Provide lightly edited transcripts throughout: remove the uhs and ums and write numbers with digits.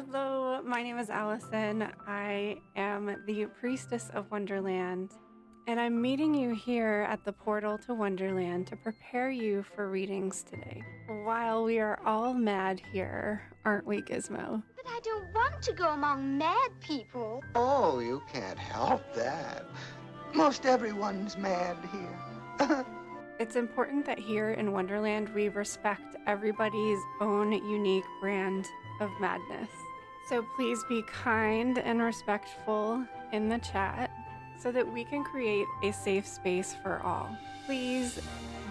Hello, my name is Allison. I am the priestess of Wonderland, and I'm meeting you here at the portal to Wonderland to prepare you for readings today. While we are all mad here, aren't we, Gizmo? But I don't want to go among mad people. Oh, you can't help that. Most everyone's mad here. It's important that here in Wonderland we respect everybody's own unique brand of madness. So please be kind and respectful in the chat so that we can create a safe space for all. Please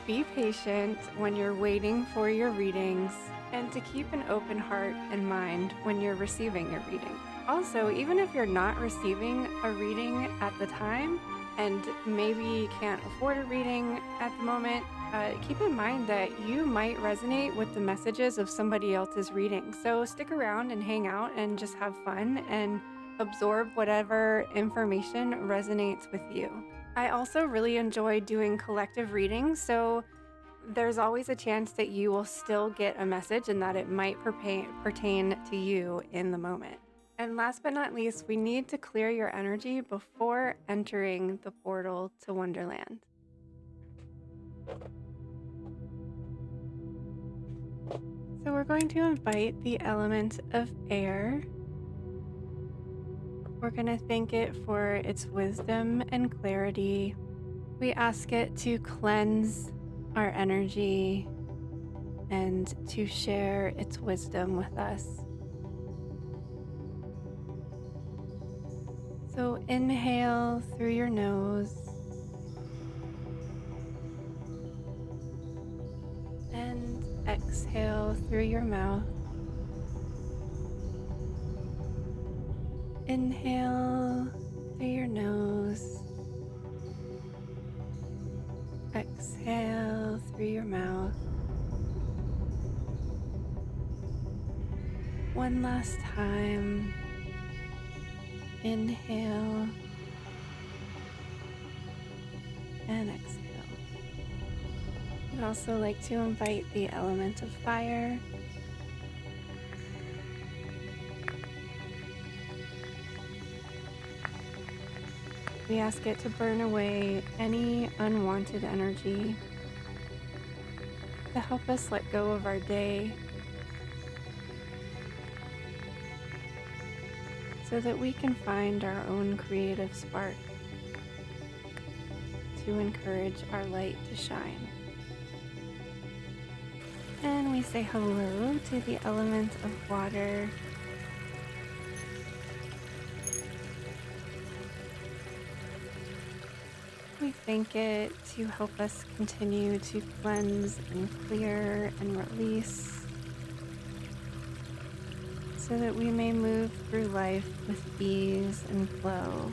be patient when you're waiting for your readings and to keep an open heart and mind when you're receiving your reading. Also, even if you're not receiving a reading at the time, and maybe can't afford a reading at the moment, keep in mind that you might resonate with the messages of somebody else's reading. So stick around and hang out and just have fun and absorb whatever information resonates with you. I also really enjoy doing collective readings, so there's always a chance that you will still get a message and that it might pertain to you in the moment. And last but not least, we need to clear your energy before entering the portal to Wonderland. So we're going to invite the element of air. We're going to thank it for its wisdom and clarity. We ask it to cleanse our energy and to share its wisdom with us. So inhale through your nose and exhale through your mouth. Inhale through your nose. Exhale through your mouth. One last time. Inhale and exhale. I'd also like to invite the element of fire. We ask it to burn away any unwanted energy, to help us let go of our day, so that we can find our own creative spark to encourage our light to shine. And we say hello to the element of water. We thank it to help us continue to cleanse and clear and release, so that we may move through life with ease and flow.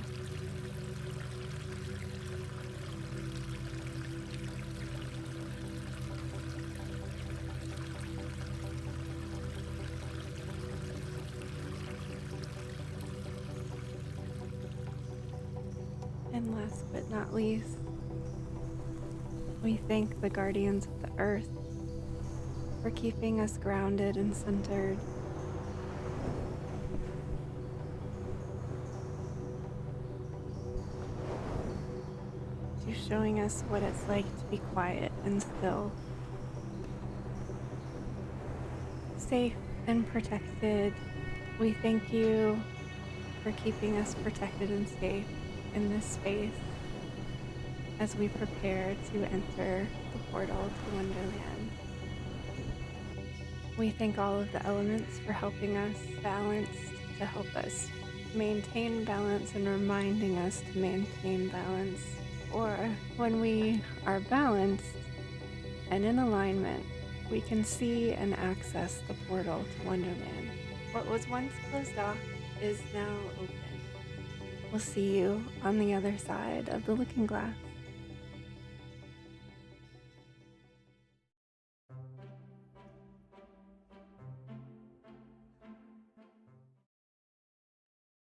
And last but not least, we thank the guardians of the earth for keeping us grounded and centered. To showing us what it's like to be quiet and still, safe and protected. We thank you for keeping us protected and safe in this space as we prepare to enter the portal to Wonderland. We thank all of the elements for helping us balance, to help us maintain balance and reminding us to maintain balance. Or when we are balanced and in alignment, we can see and access the portal to Wonderland. What was once closed off is now open. We'll see you on the other side of the looking glass.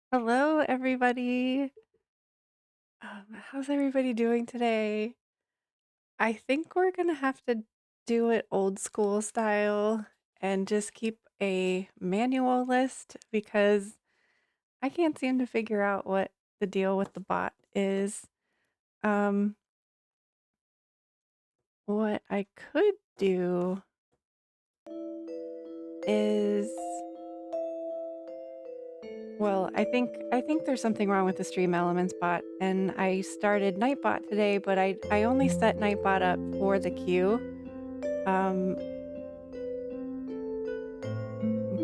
Hello, everybody. How's everybody doing today? I think we're gonna have to do it old school style and just keep a manual list because I can't seem to figure out what the deal with the bot is. Um, what I could do is, well, I think there's something wrong with the Stream Elements bot, and I started Nightbot today, but I only set Nightbot up for the queue.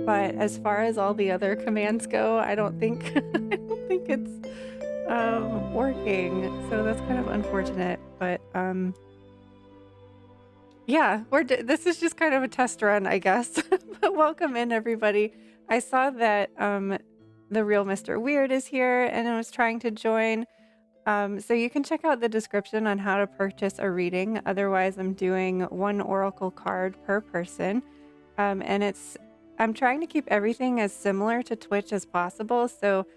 But as far as all the other commands go, I don't think I don't think it's working. So that's kind of unfortunate. But yeah, this is just kind of a test run, I guess. But welcome in, everybody. I saw that the real Mr. Weird is here and was trying to join. So you can check out the description on how to purchase a reading. Otherwise, I'm doing one oracle card per person. And I'm trying to keep everything as similar to Twitch as possible. So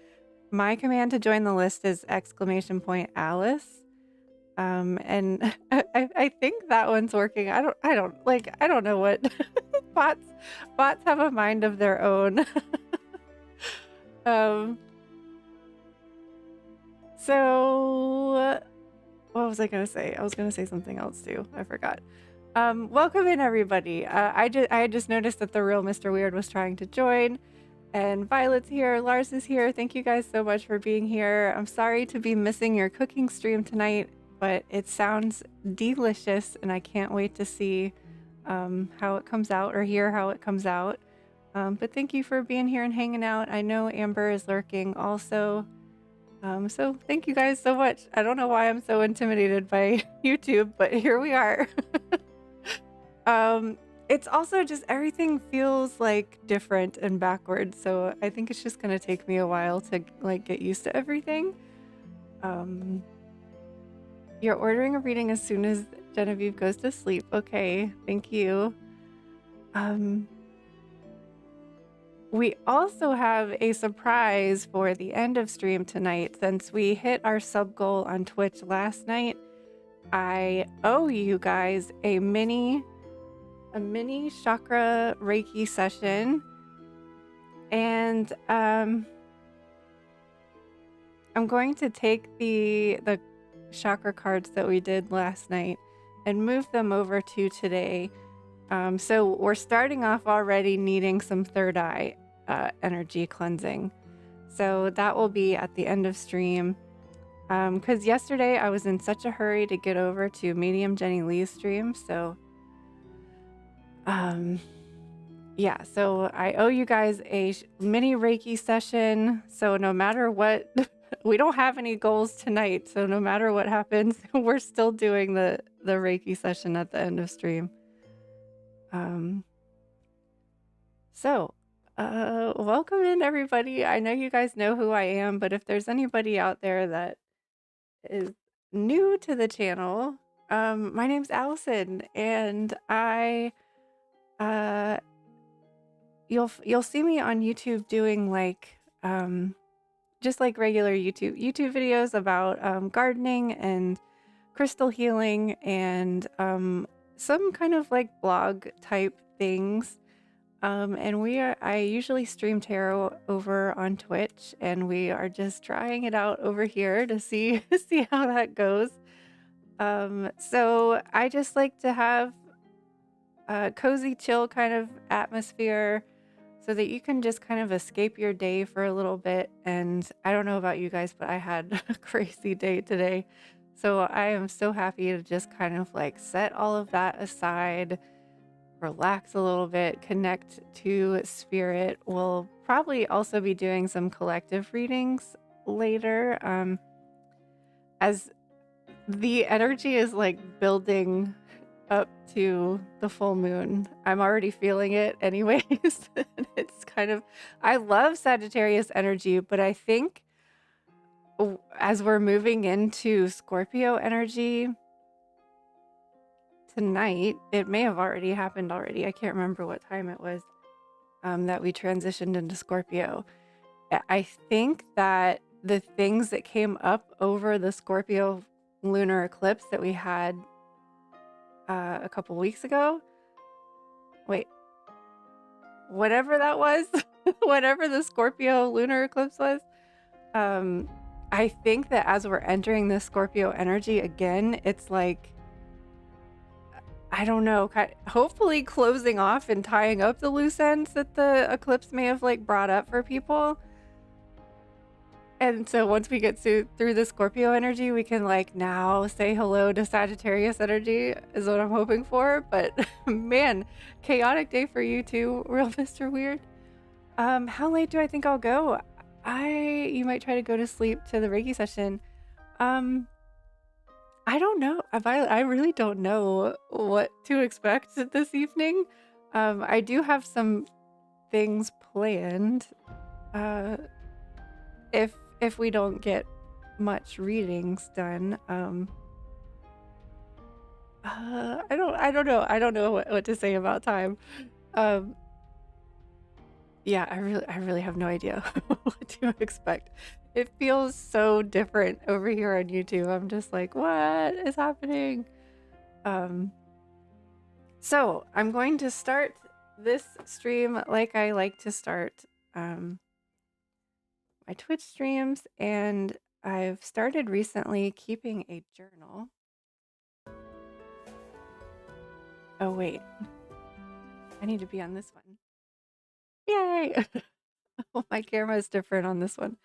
my command to join the list is !Alice. And I think that one's working. I don't know what bots have a mind of their own. So what was I gonna say? I was gonna say something else too. I forgot. Welcome in, everybody. I had just noticed that the real Mr. Weird was trying to join, and Violet's here, Lars is here. Thank you guys so much for being here. I'm sorry to be missing your cooking stream tonight, but it sounds delicious, and I can't wait to see how it comes out or hear how it comes out. But thank you for being here and hanging out. I know Amber is lurking also. So thank you guys so much. I don't know why I'm so intimidated by YouTube, but here we are. It's also just everything feels like different and backwards, so I think it's just gonna take me a while to like get used to everything. You're ordering a reading as soon as Genevieve goes to sleep. Okay, thank you. We also have a surprise for the end of stream tonight. Since we hit our sub goal on Twitch last night, I owe you guys a mini chakra Reiki session, and I'm going to take the chakra cards that we did last night and move them over to today. So we're starting off already needing some third eye energy cleansing. So that will be at the end of stream. Because yesterday I was in such a hurry to get over to Medium Jenny Lee's stream. So, yeah, so I owe you guys a mini Reiki session. So no matter what, we don't have any goals tonight. So no matter what happens, we're still doing the Reiki session at the end of stream. Welcome in, everybody. I know you guys know who I am, but if there's anybody out there that is new to the channel, my name's Allison, and you'll see me on YouTube doing like just like regular YouTube videos about gardening and crystal healing and some kind of like blog type things. And I usually stream tarot over on Twitch, and we are just trying it out over here to see how that goes. So I just like to have a cozy, chill kind of atmosphere so that you can just kind of escape your day for a little bit. And I don't know about you guys, but I had a crazy day today. So I am so happy to just kind of like set all of that aside, relax a little bit, connect to spirit. We'll probably also be doing some collective readings later, as the energy is like building up to the full moon. I'm already feeling it anyways. It's kind of, I love Sagittarius energy, but I think as we're moving into Scorpio energy tonight, it may have already happened already. I can't remember what time it was that we transitioned into Scorpio. I think that the things that came up over the Scorpio lunar eclipse that we had a couple weeks ago. Wait, whatever that was, whatever the Scorpio lunar eclipse was. I think that as we're entering this Scorpio energy again, it's like, I don't know, hopefully closing off and tying up the loose ends that the eclipse may have like brought up for people. And so once we get through the Scorpio energy, we can like now say hello to Sagittarius energy is what I'm hoping for. But man, chaotic day for you too, real Mr. Weird. How late do I think I'll go? You might try to go to sleep to the Reiki session. I don't know. I really don't know what to expect this evening. I do have some things planned. If we don't get much readings done, I don't know. I don't know what to say about time. Yeah, I really have no idea what to expect. It feels so different over here on YouTube. I'm just like, what is happening? So I'm going to start this stream like I like to start my Twitch streams, and I've started recently keeping a journal. Oh wait, I need to be on this one. Yay! Oh, my camera is different on this one.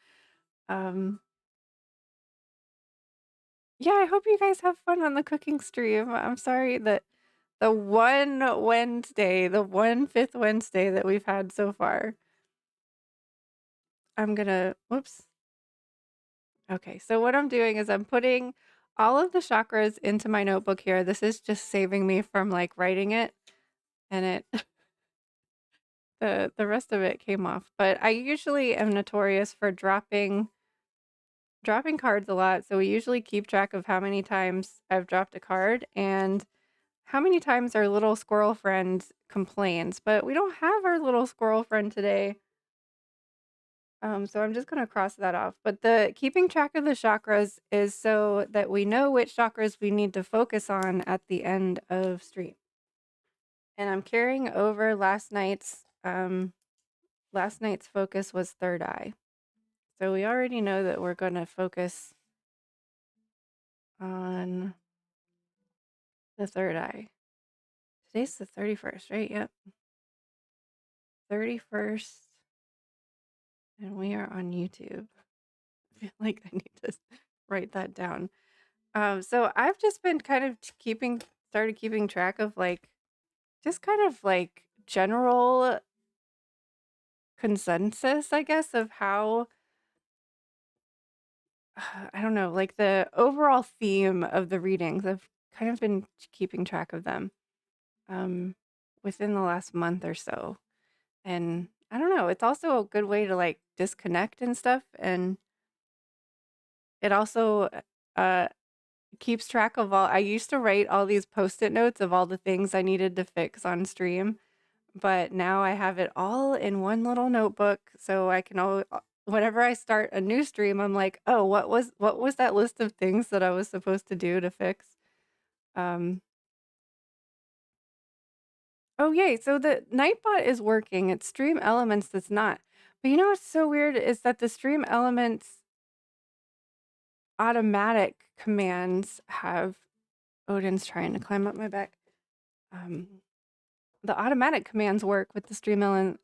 Yeah, I hope you guys have fun on the cooking stream. I'm sorry that the one fifth Wednesday that we've had so far. Whoops. Okay, so what I'm doing is I'm putting all of the chakras into my notebook here. This is just saving me from like writing it, and the rest of it came off. But I usually am notorious for dropping cards a lot, so we usually keep track of how many times I've dropped a card and how many times our little squirrel friend complains. But we don't have our little squirrel friend today. So I'm just gonna cross that off. But the keeping track of the chakras is so that we know which chakras we need to focus on at the end of stream. And I'm carrying over last night's focus was third eye. So we already know that we're gonna focus on the third eye. Today's the 31st, right? Yep. 31st. And we are on YouTube. I feel like I need to write that down. So I've just been kind of started keeping track of like, just kind of like general consensus, I guess, of how, I don't know, like the overall theme of the readings. I've kind of been keeping track of them within the last month or so. And I don't know, it's also a good way to like disconnect and stuff. And it also keeps track of I used to write all these post-it notes of all the things I needed to fix on stream, but now I have it all in one little notebook, so I can whenever I start a new stream, I'm like, oh, what was that list of things that I was supposed to do to fix? Oh yay, so the Nightbot is working. It's Stream Elements that's not. But you know what's so weird is that the Stream Elements automatic commands have Odin's trying to climb up my back. The automatic commands work with the Stream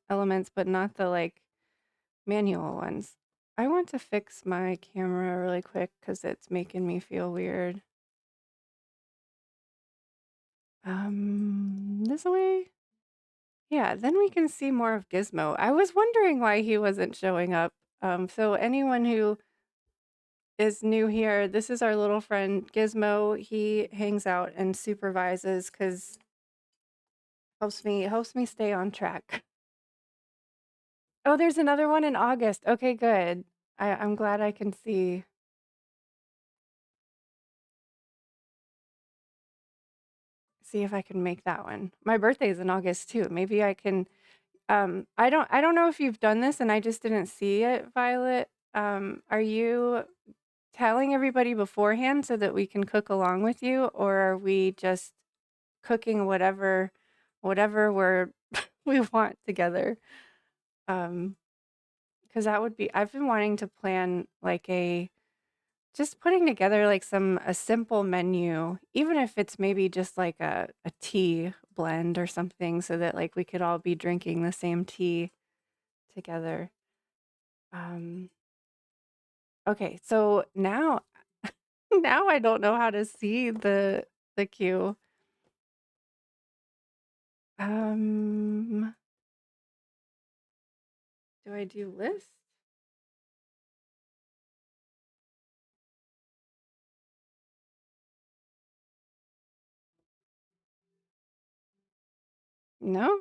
Elements, but not the like manual ones. I want to fix my camera really quick because it's making me feel weird. This way? Yeah, then we can see more of Gizmo. I was wondering why he wasn't showing up. So anyone who is new here, this is our little friend Gizmo. He hangs out and supervises because helps me stay on track. Oh, there's another one in August. Okay, good. I'm glad I can see. See if I can make that one. My birthday's in August too. Maybe I can. I don't know if you've done this and I just didn't see it, Violet. Are you telling everybody beforehand so that we can cook along with you, or are we just cooking whatever we're we want together. Because that would be, I've been wanting to plan like just putting together like a simple menu, even if it's maybe just like a tea blend or something, so that like we could all be drinking the same tea together. Um, okay, so now now I don't know how to see the queue. Um, do I do list? No?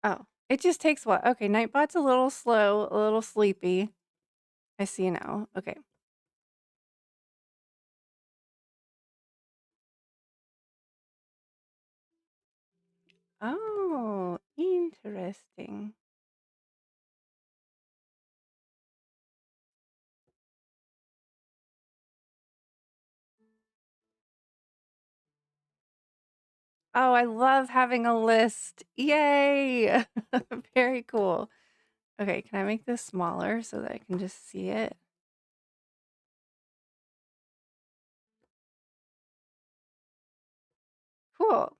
Oh, it just takes what? Okay, Nightbot's a little slow, a little sleepy. I see now. Okay. Oh, interesting. Oh, I love having a list. Yay! Very cool. Okay, can I make this smaller so that I can just see it? Cool.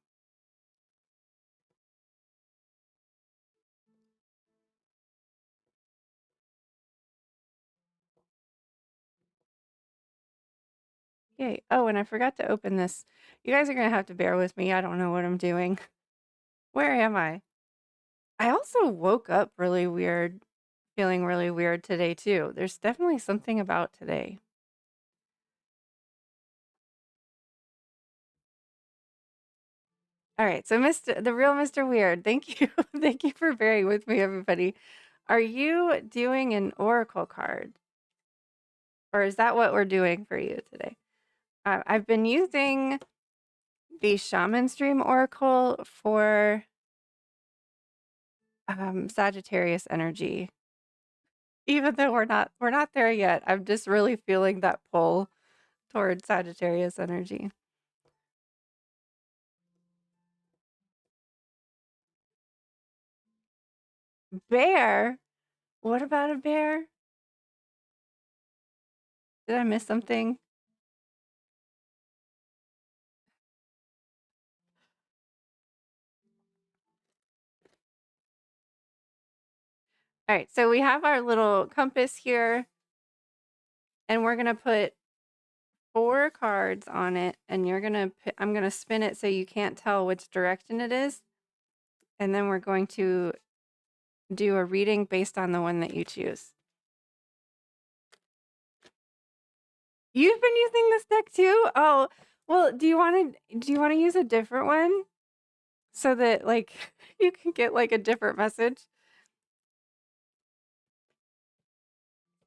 Yay. Oh, and I forgot to open this. You guys are gonna have to bear with me. I don't know what I'm doing. Where am I? I also woke up really weird, feeling really weird today too. There's definitely something about today. All right, so the real Mr. Weird. Thank you. Thank you for bearing with me, everybody. Are you doing an oracle card? Or is that what we're doing for you today? I've been using the Shaman Stream Oracle for Sagittarius energy. Even though we're not there yet, I'm just really feeling that pull toward Sagittarius energy. Bear? What about a bear? Did I miss something? All right, so we have our little compass here, and we're gonna put 4 cards on it, and I'm gonna spin it so you can't tell which direction it is, and then we're going to do a reading based on the one that you choose. You've been using this deck too? Oh, well, do you want to use a different one so that like you can get like a different message?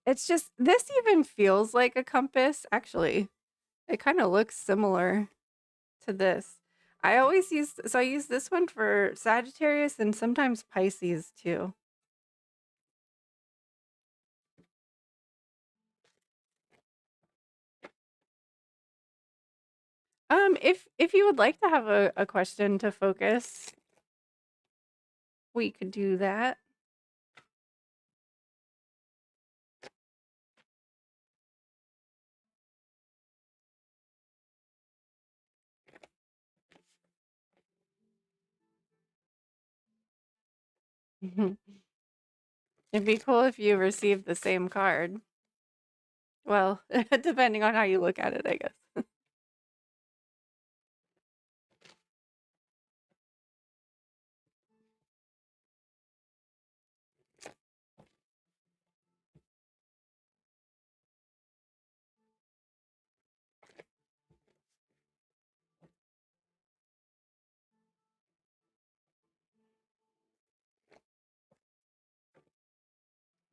It's just this even feels like a compass actually. It kind of looks similar to this. I use this one for Sagittarius and sometimes Pisces too. If you would like to have a question to focus, we could do that. It'd be cool if you received the same card. Well, depending on how you look at it, I guess.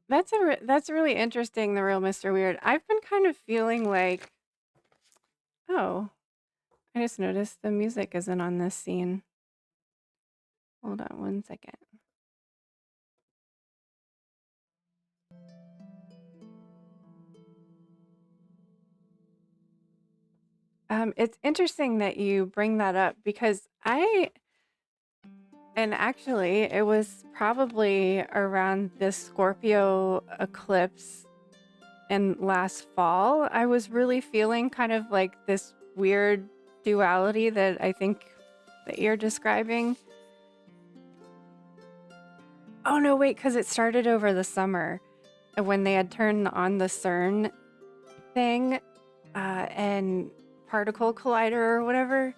That's really interesting, the real Mr. Weird. I've been kind of feeling like, oh, I just noticed the music isn't on this scene. Hold on one second. It's interesting that you bring that up because and actually, it was probably around this Scorpio eclipse and last fall, I was really feeling kind of like this weird duality that I think that you're describing. Oh no, wait, because it started over the summer when they had turned on the CERN thing and particle collider or whatever.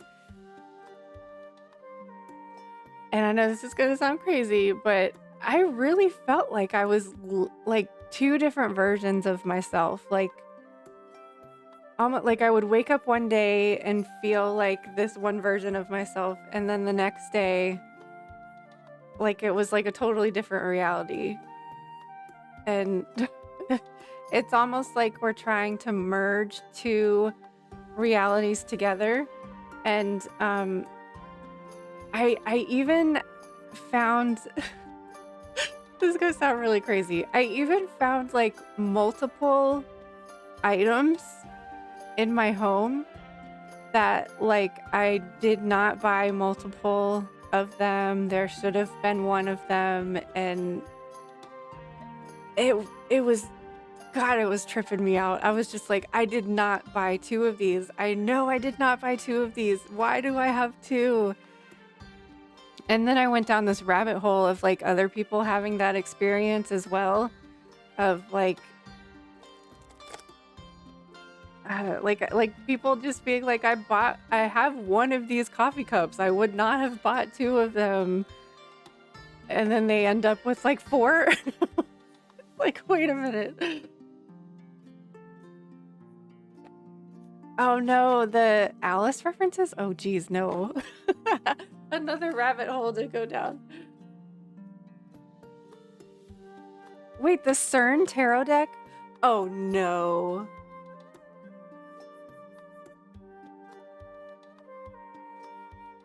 And I know this is going to sound crazy, but I really felt like I was like two different versions of myself. Like, almost like I would wake up one day and feel like this one version of myself, and then the next day, like it was like a totally different reality. And it's almost like we're trying to merge two realities together. And I even found this is gonna sound really crazy. I even found like multiple items in my home that like I did not buy multiple of them. There should have been one of them, and it was God, it was tripping me out. I was just like, I did not buy two of these. I know I did not buy two of these. Why do I have two? And then I went down this rabbit hole of like other people having that experience as well, of like people just being like, I have one of these coffee cups. I would not have bought two of them. And then they end up with like four. Like, wait a minute. Oh no, the Alice references? Oh geez, no. Another rabbit hole to go down. Wait, the CERN tarot deck? Oh no.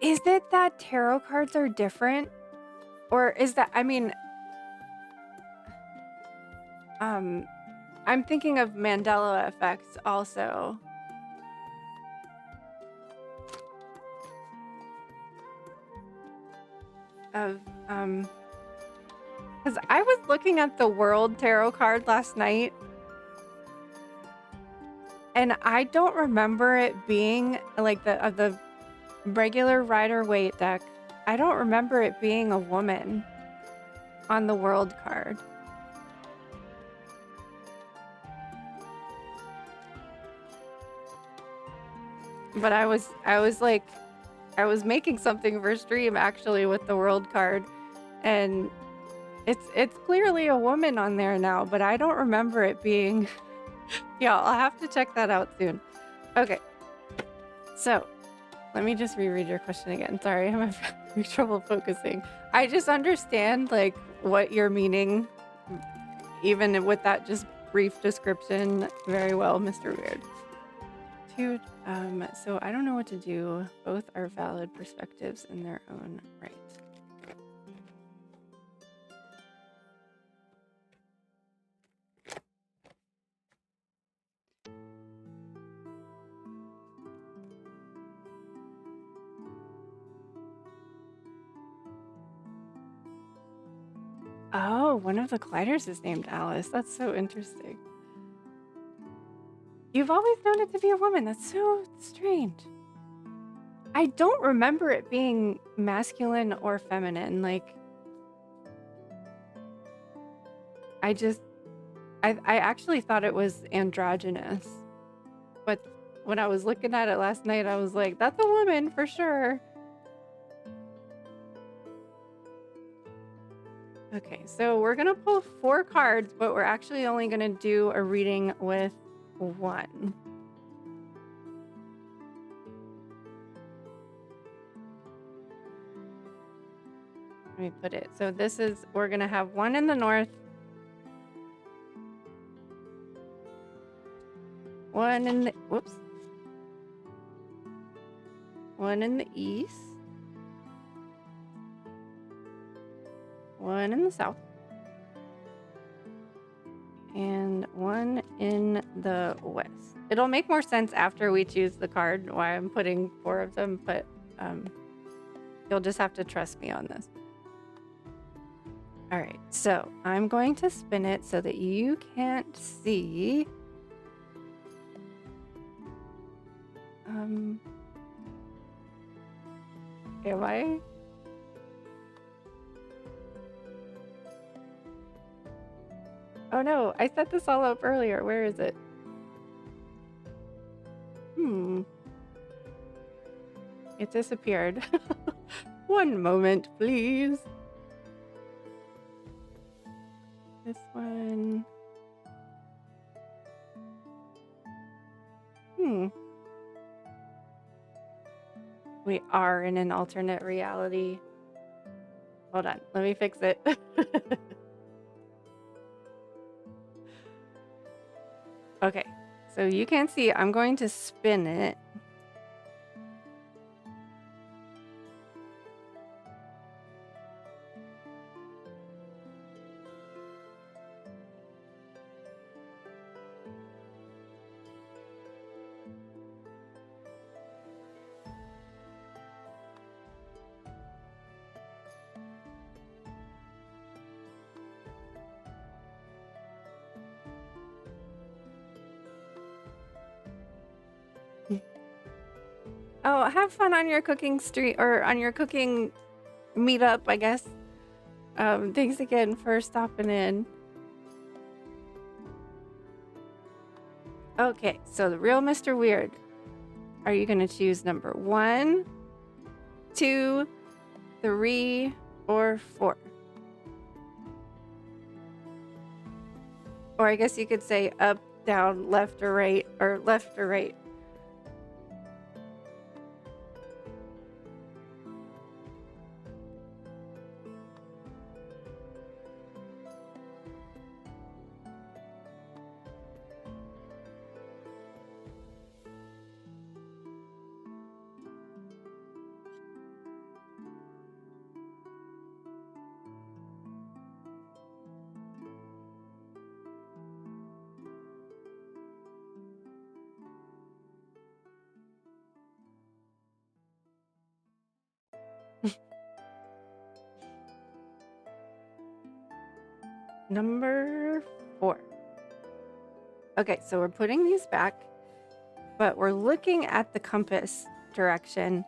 Is it that tarot cards are different? Or is that, I mean, I'm thinking of Mandela effects also. Of, because I was looking at the World Tarot card last night, and I don't remember it being like the regular Rider-Waite deck. I don't remember it being a woman on the World card. But I was making something for stream actually with the World card, and it's clearly a woman on there now, but I don't remember it being. Yeah, I'll have to check that out soon. Okay, so let me just reread your question again. Sorry, I'm having trouble focusing. I just understand like what you're meaning, even with that just brief description, very well, Mr. Weird. Dude, so I don't know what to do. Both are valid perspectives in their own right. Oh, one of the gliders is named Alice. That's so interesting. You've always known it to be a woman. That's so strange. I don't remember it being masculine or feminine. Like, I actually thought it was androgynous. But when I was looking at it last night, I was like, that's a woman for sure. Okay, so we're gonna pull 4 cards, but we're actually only gonna do a reading with 1. Let me put it. So this is, we're gonna have 1 in the north, 1 in the, whoops, 1 in the east, 1 in the south, and one in the west. It'll make more sense after we choose the card why I'm putting 4 of them, but you'll just have to trust me on this. All right, so I'm going to spin it so that you can't see. Am I? Oh no, I set this all up earlier. Where is it? It disappeared. One moment, please. This one. We are in an alternate reality. Hold on, let me fix it. Okay, so you can see I'm going to spin it. Oh, have fun on your cooking street or on your cooking meetup, I guess. Thanks again for stopping in. Okay, so the real Mr. Weird. Are you going to choose number 1, 2, 3, or 4? Or I guess you could say up, down, left, or right, or left or right. Number 4. Okay, so we're putting these back, but we're looking at the compass direction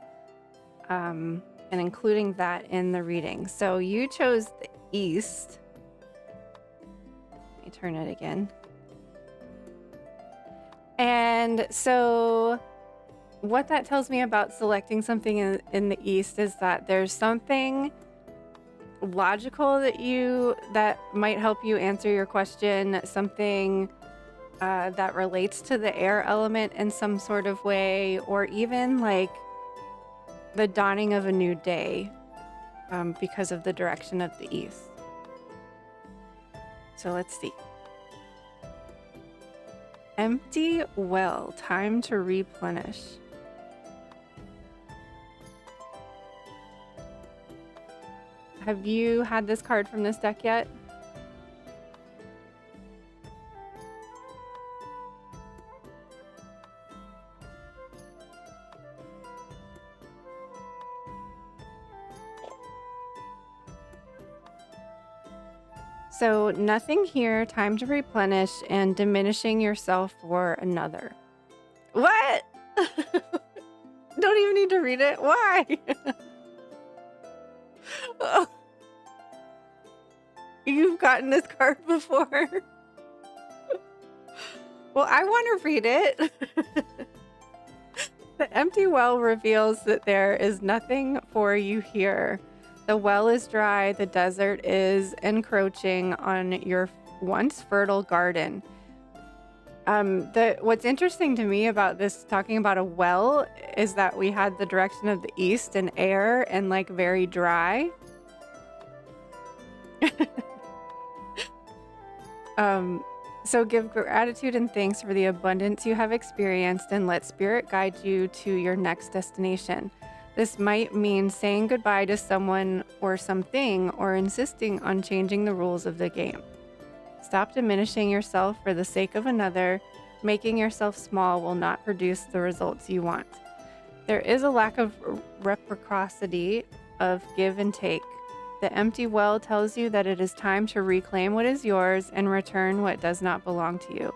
and including that in the reading. So you chose the east. Let me turn it again. And so what that tells me about selecting something in the east is that there's something logical that might help you answer your question, something that relates to the air element in some sort of way, or even like the dawning of a new day because of the direction of the east. So let's see. Empty well, time to replenish. Have you had this card from this deck yet? So nothing here, time to replenish and diminishing yourself for another. What? Don't even need to read it. Why? Oh. You've gotten this card before. Well, I want to read it. The empty well reveals that there is nothing for you here. The well is dry, the desert is encroaching on your once fertile garden. What's interesting to me about this, talking about a well, is that we had the direction of the east and air and like very dry. So give gratitude and thanks for the abundance you have experienced and let spirit guide you to your next destination. This might mean saying goodbye to someone or something or insisting on changing the rules of the game. Stop diminishing yourself for the sake of another. Making yourself small will not produce the results you want. There is a lack of reciprocity of give and take. The empty well tells you that it is time to reclaim what is yours and return what does not belong to you.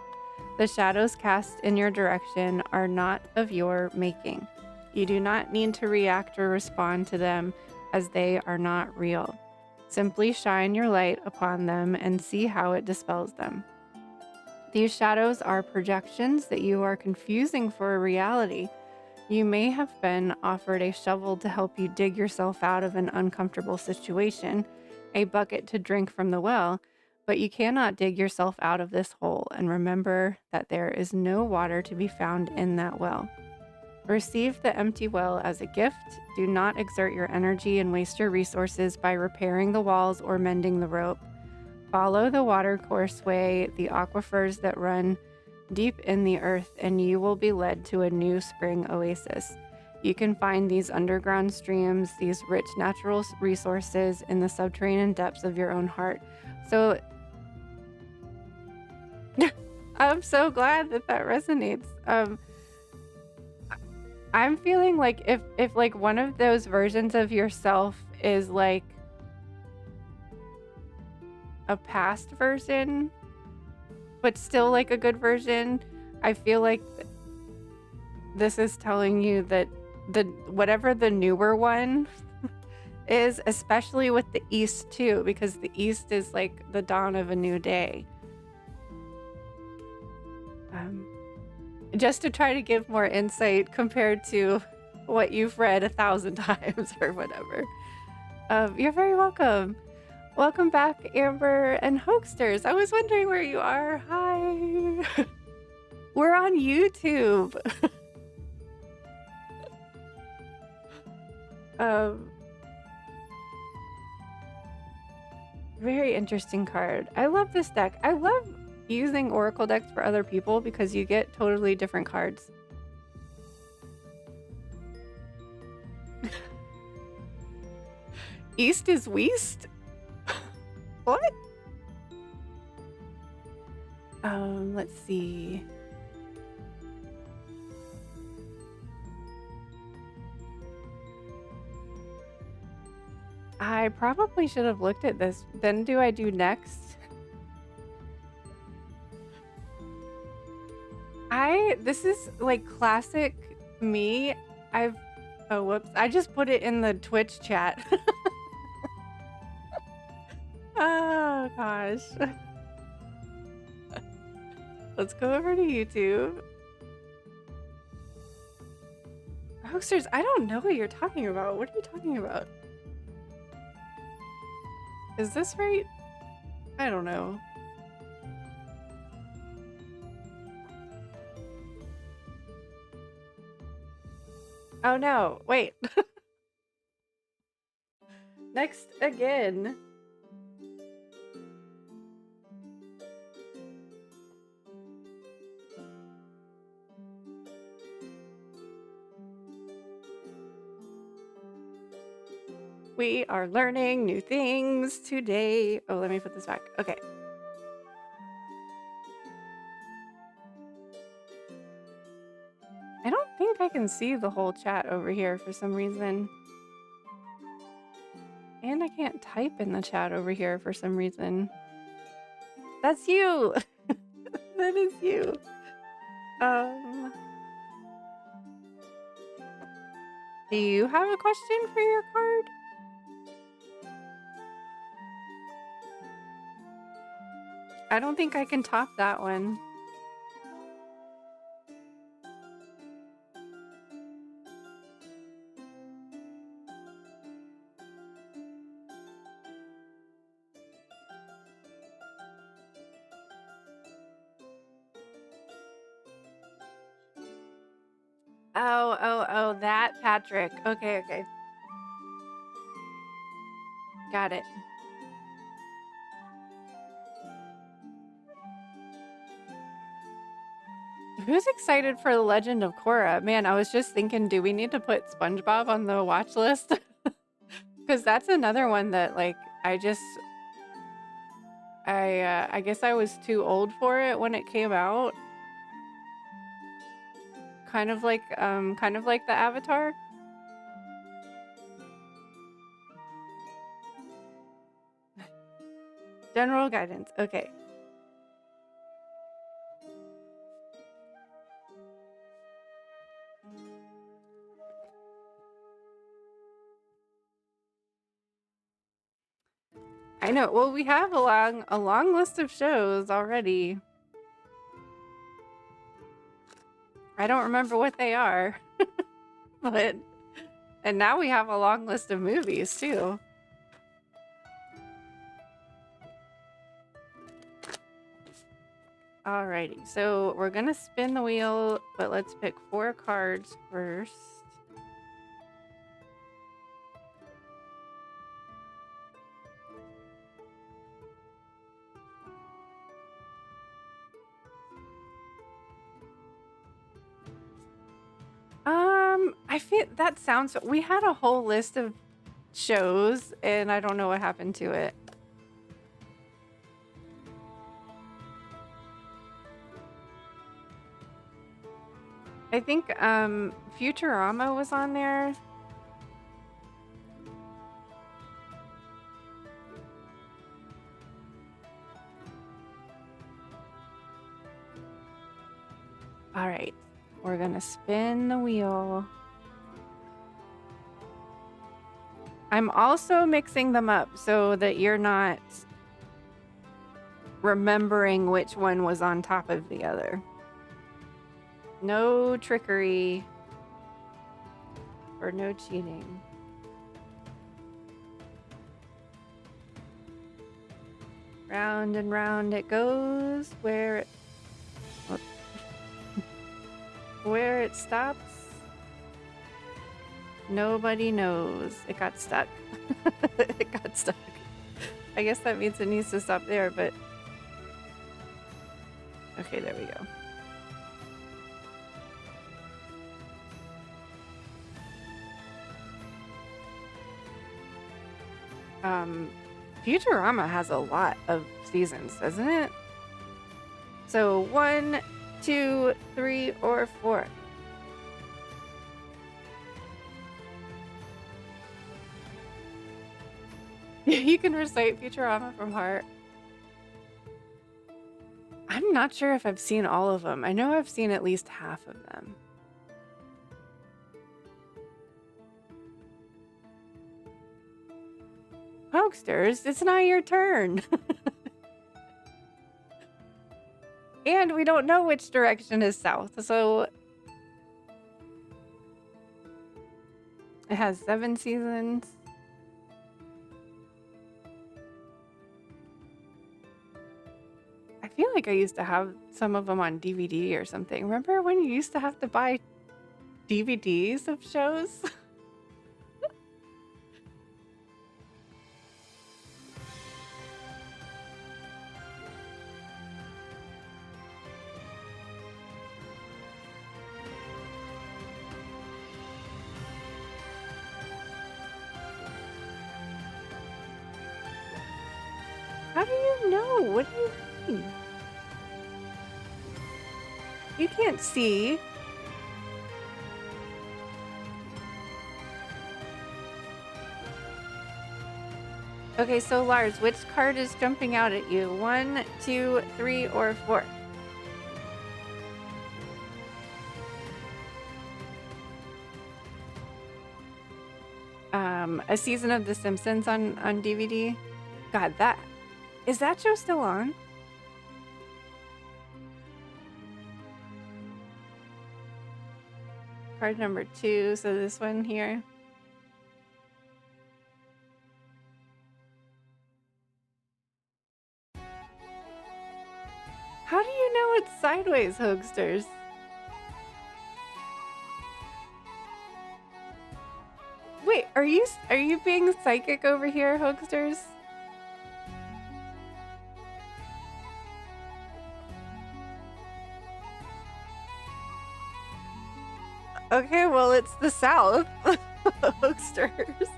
The shadows cast in your direction are not of your making. You do not need to react or respond to them, as they are not real. Simply shine your light upon them and see how it dispels them. These shadows are projections that you are confusing for a reality. You may have been offered a shovel to help you dig yourself out of an uncomfortable situation, a bucket to drink from the well, but you cannot dig yourself out of this hole, and remember that there is no water to be found in that well. Receive the empty well as a gift. Do not exert your energy and waste your resources by repairing the walls or mending the rope. Follow the watercourseway, the aquifers that run deep in the earth, and you will be led to a new spring oasis. You can find these underground streams, these rich natural resources in the subterranean depths of your own heart. So I'm so glad that resonates. I'm feeling like if like one of those versions of yourself is like a past version, but still like a good version, I feel like this is telling you that whatever the newer one is, especially with the East too, because the East is like the dawn of a new day. Just to try to give more insight compared to what you've read 1,000 times or whatever. You're very welcome. Welcome back, Amber and Hoaxsters. I was wondering where you are. Hi. We're on YouTube. Very interesting card. I love this deck. I love using oracle decks for other people because you get totally different cards. East is West? What? Let's see. I probably should have looked at this. Then do I do next? This is like classic me. Oh, whoops. I just put it in the Twitch chat. Oh, gosh. Let's go over to YouTube. Hoaxsters, I don't know what you're talking about. What are you talking about? Is this right? I don't know. Oh no, wait. Next again. We are learning new things today. Oh, let me put this back. Okay. I don't think I can see the whole chat over here for some reason. And I can't type in the chat over here for some reason. That's you! That is you. Do you have a question for your card? I don't think I can top that one. Oh, that Patrick. Okay. Got it. Who's excited for The Legend of Korra? Man, I was just thinking, do we need to put SpongeBob on the watch list? Because that's another one that, like, I I guess I was too old for it when it came out. Kind of like the Avatar. General guidance. Okay. I know. Well, we have a long list of shows already. I don't remember what they are. And now we have a long list of movies too. Alrighty, so we're gonna spin the wheel, but let's pick 4 cards first. I feel that sounds. We had a whole list of shows, and I don't know what happened to it. I think Futurama was on there. All right, we're gonna spin the wheel. I'm also mixing them up so that you're not remembering which one was on top of the other. No trickery or no cheating. Round and round it goes. Where it stops, nobody knows. It got stuck. It got stuck. I guess that means it needs to stop there, but okay, there we go. Futurama has a lot of seasons, doesn't it? So 1, 2, 3, or 4. You can recite Futurama from heart. I'm not sure if I've seen all of them. I know I've seen at least half of them. Pokesters, it's not your turn. And we don't know which direction is south, so it has 7 seasons. I feel like I used to have some of them on DVD or something. Remember when you used to have to buy DVDs of shows? How do you know? What do you mean? You can't see. Okay, so Lars, which card is jumping out at you? 1, 2, 3, or 4? A season of The Simpsons on DVD. God, is that show still on? Card number 2, so this one here. How do you know it's sideways, Hogsters? Wait, are you being psychic over here, Hogsters? Okay, well, it's the south. Hogsters.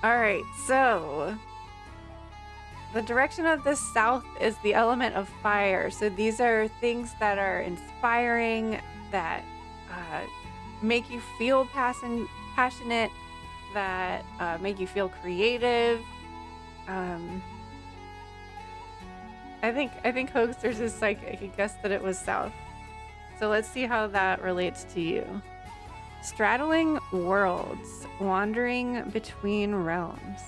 All right, so the direction of the south is the element of fire. So these are things that are inspiring, that make you feel passionate, that make you feel creative. I think Hoaxers is psychic. He guessed that it was south. So let's see how that relates to you. Straddling worlds, wandering between realms.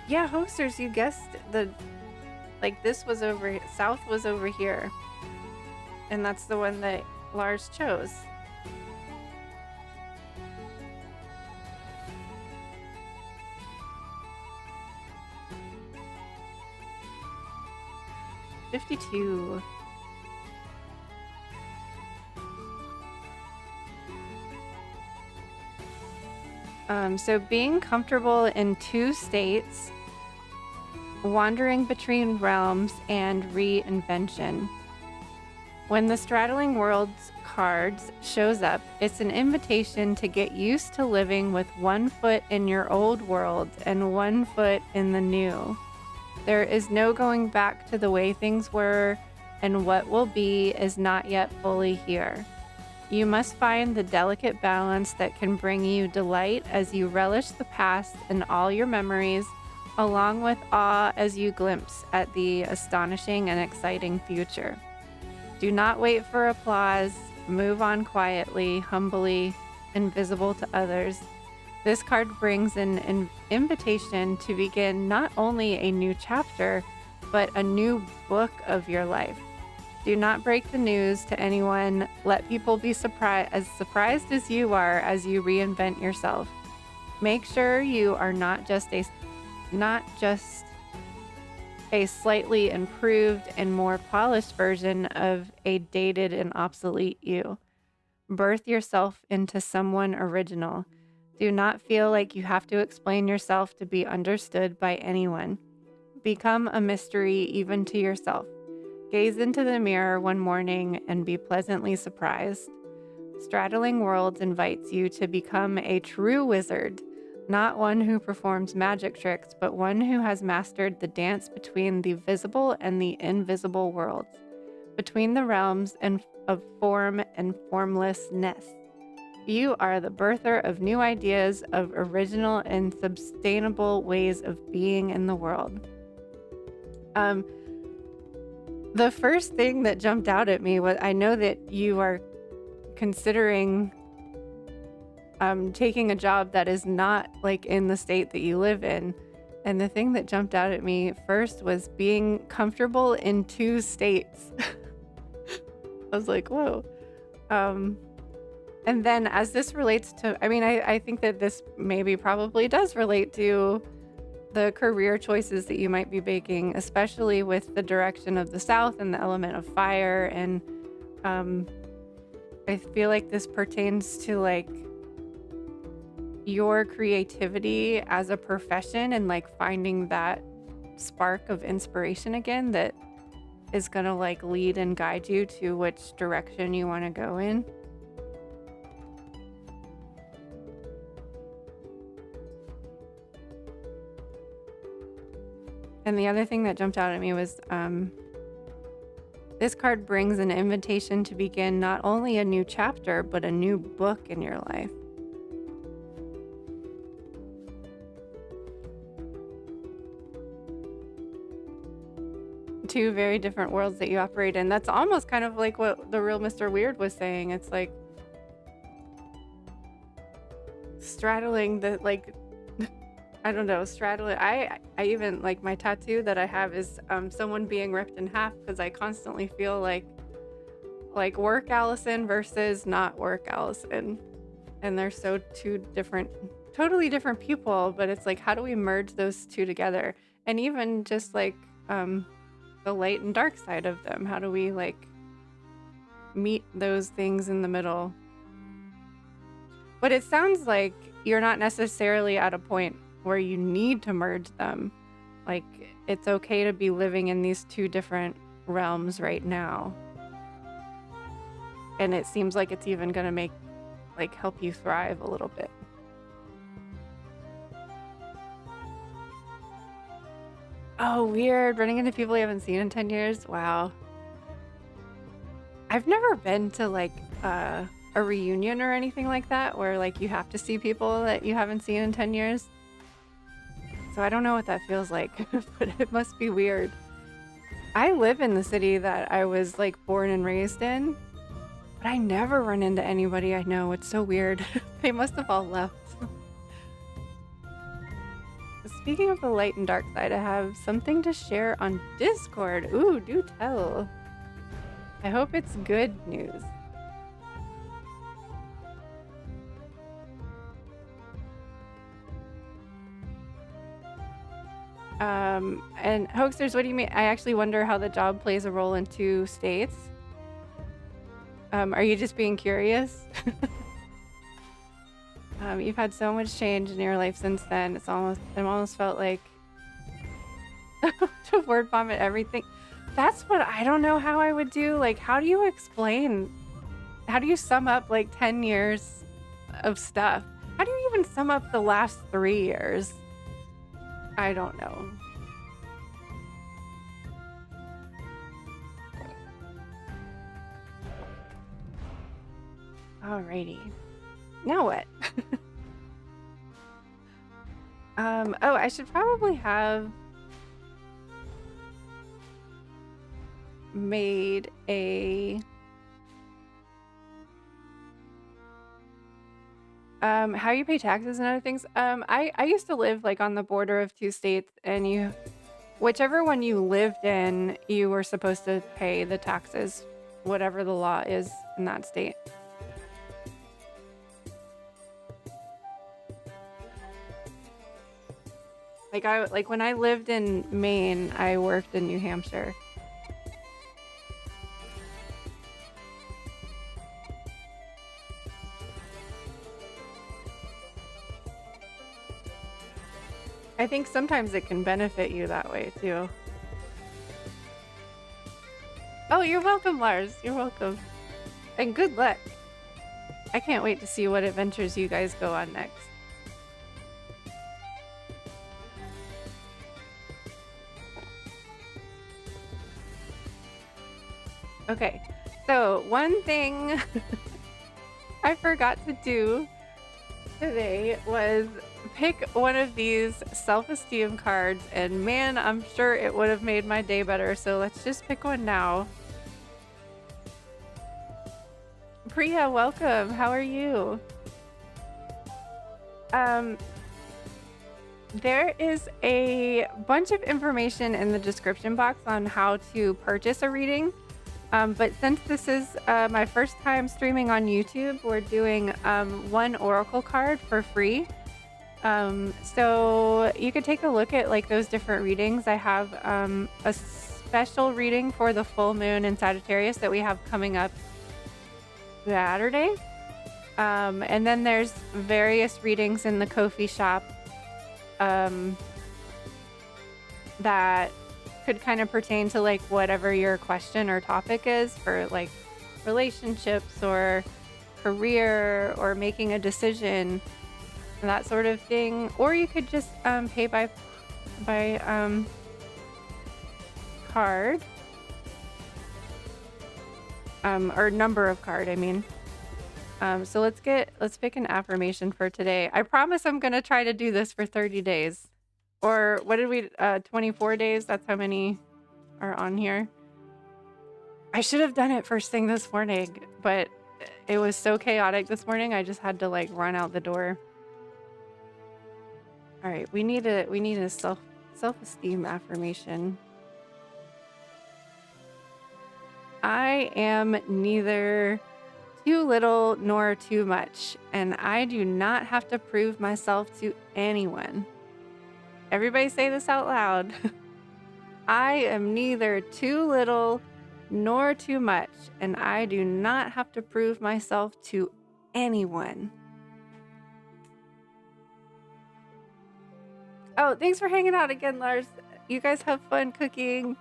Yeah, Hoaxers, you guessed this was south was over here. And that's the one that Lars chose. $52. So being comfortable in two states, wandering between realms, and reinvention. When the Straddling Worlds cards shows up, it's an invitation to get used to living with one foot in your old world and one foot in the new. There is no going back to the way things were, and what will be is not yet fully here. You must find the delicate balance that can bring you delight as you relish the past and all your memories, along with awe as you glimpse at the astonishing and exciting future. Do not wait for applause. Move on quietly, humbly, invisible to others. This card brings an invitation to begin not only a new chapter, but a new book of your life. Do not break the news to anyone. Let people be surprised as you are as you reinvent yourself. Make sure you are not just a slightly improved and more polished version of a dated and obsolete you. Birth yourself into someone original. Do not feel like you have to explain yourself to be understood by anyone. Become a mystery even to yourself. Gaze into the mirror one morning and be pleasantly surprised. Straddling Worlds invites you to become a true wizard, not one who performs magic tricks, but one who has mastered the dance between the visible and the invisible worlds, between the realms of form and formlessness. You are the birther of new ideas, of original and sustainable ways of being in the world. The first thing that jumped out at me was, I know that you are considering taking a job that is not like in the state that you live in. And the thing that jumped out at me first was being comfortable in two states. I was like, whoa. And then as this relates to, I think that this probably does relate to the career choices that you might be making, especially with the direction of the south and the element of fire. And I feel like this pertains to like your creativity as a profession and like finding that spark of inspiration again that is going to like lead and guide you to which direction you want to go in. And the other thing that jumped out at me was this card brings an invitation to begin not only a new chapter, but a new book in your life. Two very different worlds that you operate in. That's almost kind of like what the real Mr. Weird was saying. It's like straddling the, like, I don't know, straddling. I even, like, my tattoo that I have is someone being ripped in half, because I constantly feel like work Allison versus not work Allison. And they're so two different, totally different people, but it's like, how do we merge those two together? And even just like the light and dark side of them. How do we like meet those things in the middle? But it sounds like you're not necessarily at a point where you need to merge them. Like, it's okay to be living in these two different realms right now. and it seems like it's even gonna make help you thrive a little bit. Oh, weird. Running into people you haven't seen in 10 years. Wow. I've never been to a reunion or anything like that where you have to see people that you haven't seen in 10 years. So I don't know what that feels like, but it must be weird. I live in the city that I was born and raised in, but I never run into anybody I know. It's so weird. They must have all left. Speaking of the light and dark side, I have something to share on Discord. Ooh, do tell. I hope it's good news. And Hoaxers, what do you mean? I actually wonder how the job plays a role in 2 states. Are you just being curious? You've had so much change in your life since then. It almost felt like to word vomit everything. That's what I don't know how I would do. How do you explain? How do you sum up 10 years of stuff? How do you even sum up the last 3 years? I don't know. Alrighty. Now what? Oh, I should probably have made a how you pay taxes and other things. I used to live on the border of 2 states, and whichever one you lived in, you were supposed to pay the taxes, whatever the law is in that state. When I lived in Maine, I worked in New Hampshire. I think sometimes it can benefit you that way too. Oh, you're welcome, Lars. You're welcome. And good luck. I can't wait to see what adventures you guys go on next. Okay, so one thing I forgot to do today was pick one of these self-esteem cards, and man, I'm sure it would have made my day better, so let's just pick one now. Priya, welcome. How are you? There is a bunch of information in the description box on how to purchase a reading. But since this is my first time streaming on YouTube, we're doing one oracle card for free. So you could take a look at those different readings. I have a special reading for the full moon in Sagittarius that we have coming up Saturday. And then there's various readings in the Kofi shop that could kind of pertain to whatever your question or topic is for relationships or career or making a decision, that sort of thing. Or you could just pay by card, or number of card, I mean. So let's pick an affirmation for today. I promise I'm gonna try to do this for 30 days. Or what did we, 24 days? That's how many are on here. I should have done it first thing this morning, but it was so chaotic this morning. I just had to run out the door. All right, we need a self-esteem affirmation. I am neither too little nor too much, and I do not have to prove myself to anyone. Everybody say this out loud. I am neither too little nor too much, and I do not have to prove myself to anyone. Oh, thanks for hanging out again, Lars. You guys have fun cooking.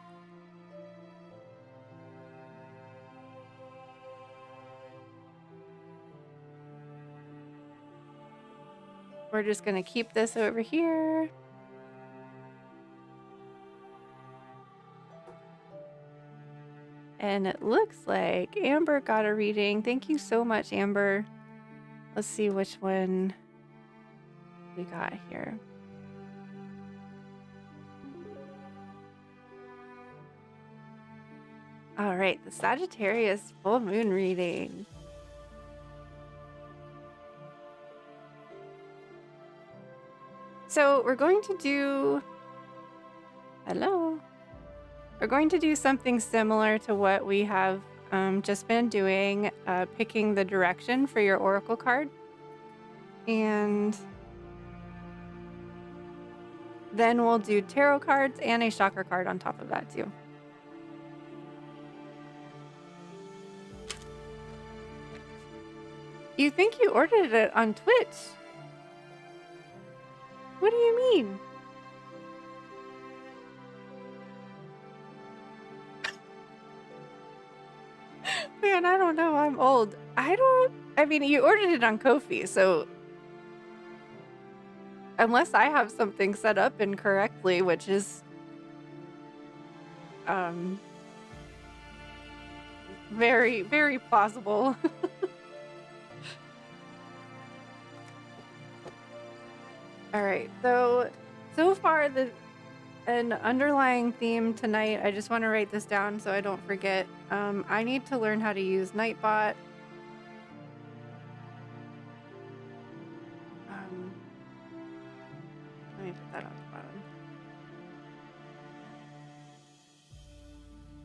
We're just going to keep this over here. And it looks like Amber got a reading. Thank you so much, Amber. Let's see which one we got here. All right, the Sagittarius full moon reading. So we're going to do... Hello. We're going to do something similar to what we have just been doing, picking the direction for your oracle card. And then we'll do tarot cards and a chakra card on top of that too. You think you ordered it on Twitch? What do you mean? Man, I don't know. I'm old. I mean, you ordered it on Kofi, so unless I have something set up incorrectly, which is very, very plausible. All right, so far an underlying theme tonight, I just want to write this down so I don't forget. I need to learn how to use Nightbot. Let me put that on the bottom.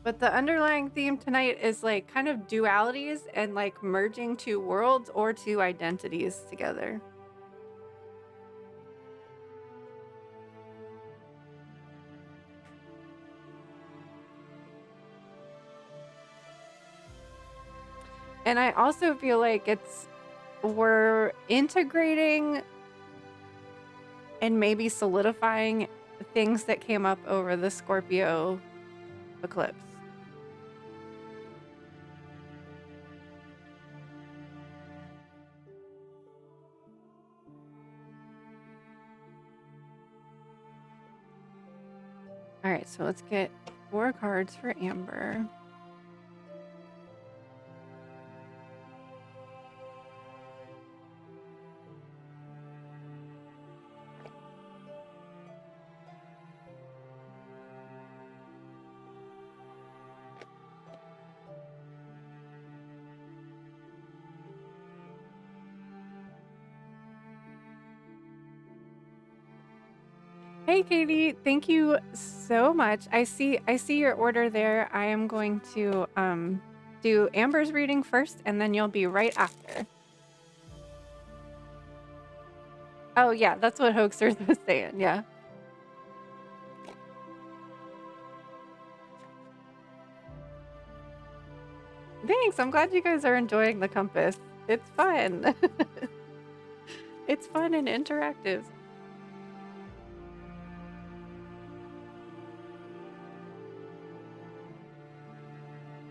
But the underlying theme tonight is like kind of dualities and like merging two worlds or two identities together. And I also feel like we're integrating and maybe solidifying things that came up over the Scorpio eclipse. All right, so let's get 4 cards for Amber. Hey Katie, thank you so much. I see your order there. I am going to do Amber's reading first and then you'll be right after. Oh yeah, that's what Hoaxers was saying, yeah. Thanks, I'm glad you guys are enjoying the compass. It's fun. It's fun and interactive.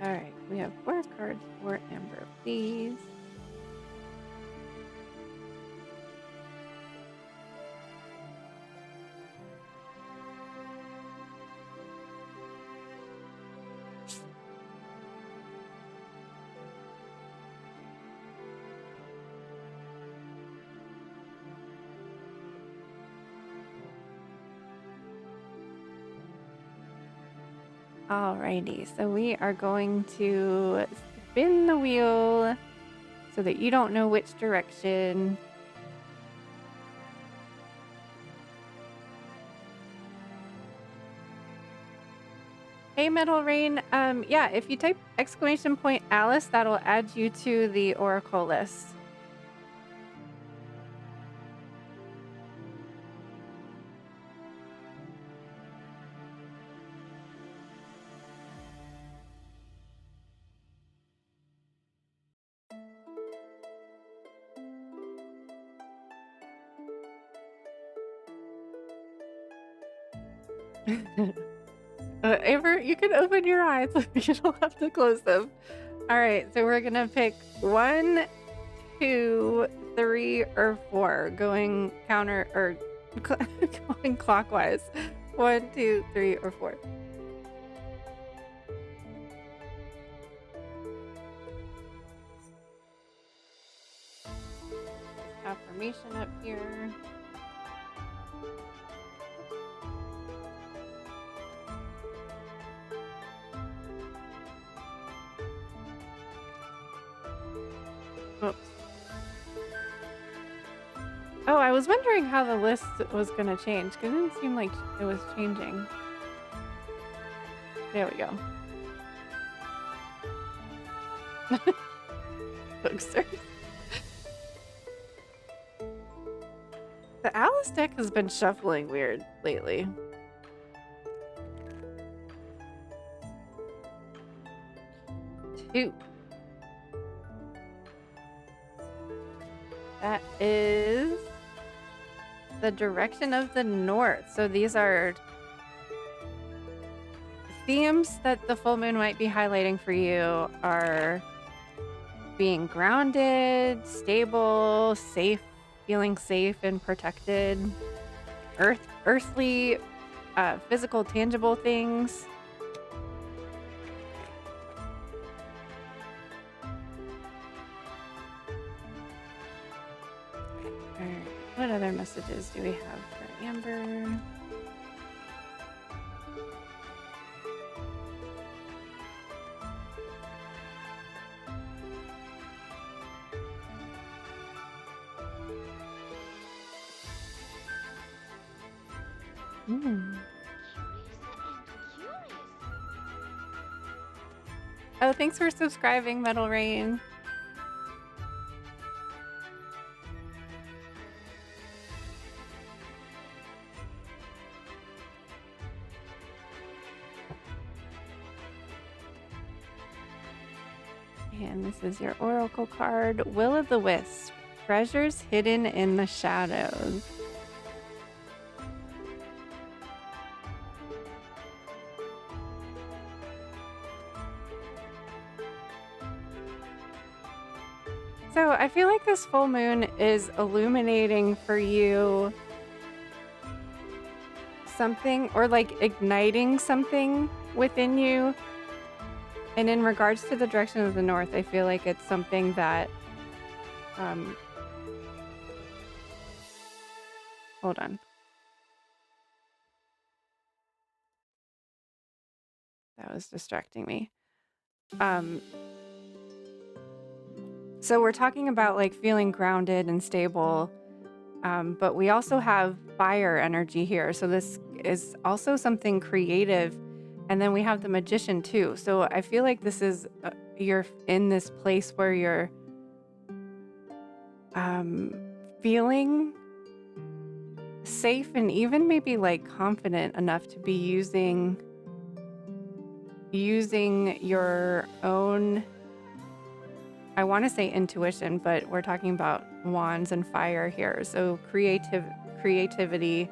All right, we have 4 cards for Amber, please. Alrighty, so we are going to spin the wheel so that you don't know which direction. Hey Metal Rain, yeah, if you type !Alice, that'll add you to the Oracle list. Amber, you can open your eyes. You don't have to close them. All right, so we're gonna pick 1, 2, 3 or 4, going counter or going clockwise. 1, 2, 3, or 4. Affirmation up here. Oops. Oh, I was wondering how the list was going to change because it didn't seem like it was changing. There we go. Booksters. The Alice deck has been shuffling weird lately. Two. That is the direction of the north. So these are themes that the full moon might be highlighting for you are being grounded, stable, safe, feeling safe and protected, earthly, physical, tangible things. All right, what other messages do we have for Amber? Oh, thanks for subscribing, Metal Rain. And this is your oracle card, Will of the Wisp, treasures hidden in the shadows. So I feel like this full moon is illuminating for you something, or like igniting something within you. And in regards to the direction of the north, I feel like it's something that, hold on. That was distracting me. So we're talking about like feeling grounded and stable, but we also have fire energy here. So this is also something creative. And then we have the Magician too. So I feel like this is, you're in this place where you're feeling safe and even maybe like confident enough to be using your own, I want to say intuition, but we're talking about wands and fire here. So creativity,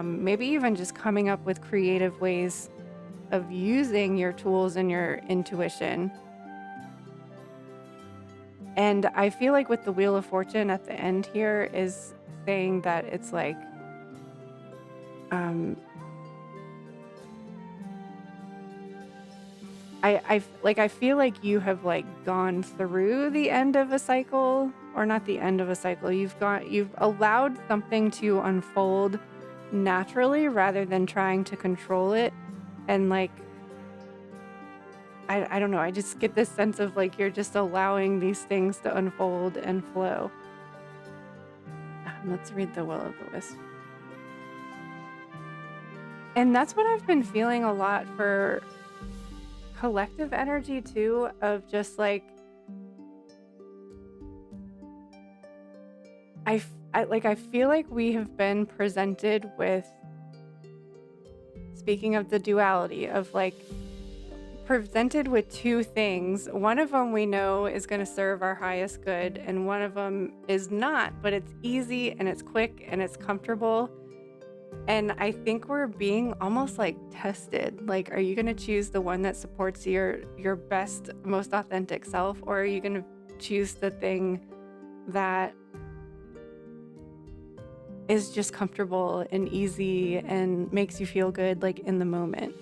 maybe even just coming up with creative ways of using your tools and your intuition. And I feel like with the Wheel of Fortune at the end here is saying that it's like, I feel like you have like gone through the end of a cycle, or not the end of a cycle. You've allowed something to unfold naturally rather than trying to control it. And like, I don't know, I just get this sense of like you're just allowing these things to unfold and flow. Let's read the Will of the Wisp. And that's what I've been feeling a lot for collective energy too, of just like, I feel like we have been presented with, speaking of the duality, of like presented with two things. One of them we know is going to serve our highest good, and one of them is not, but it's easy and it's quick and it's comfortable. And I think we're being almost like tested. Like, are you going to choose the one that supports your best, most authentic self, or are you going to choose the thing that is just comfortable and easy and makes you feel good, like in the moment,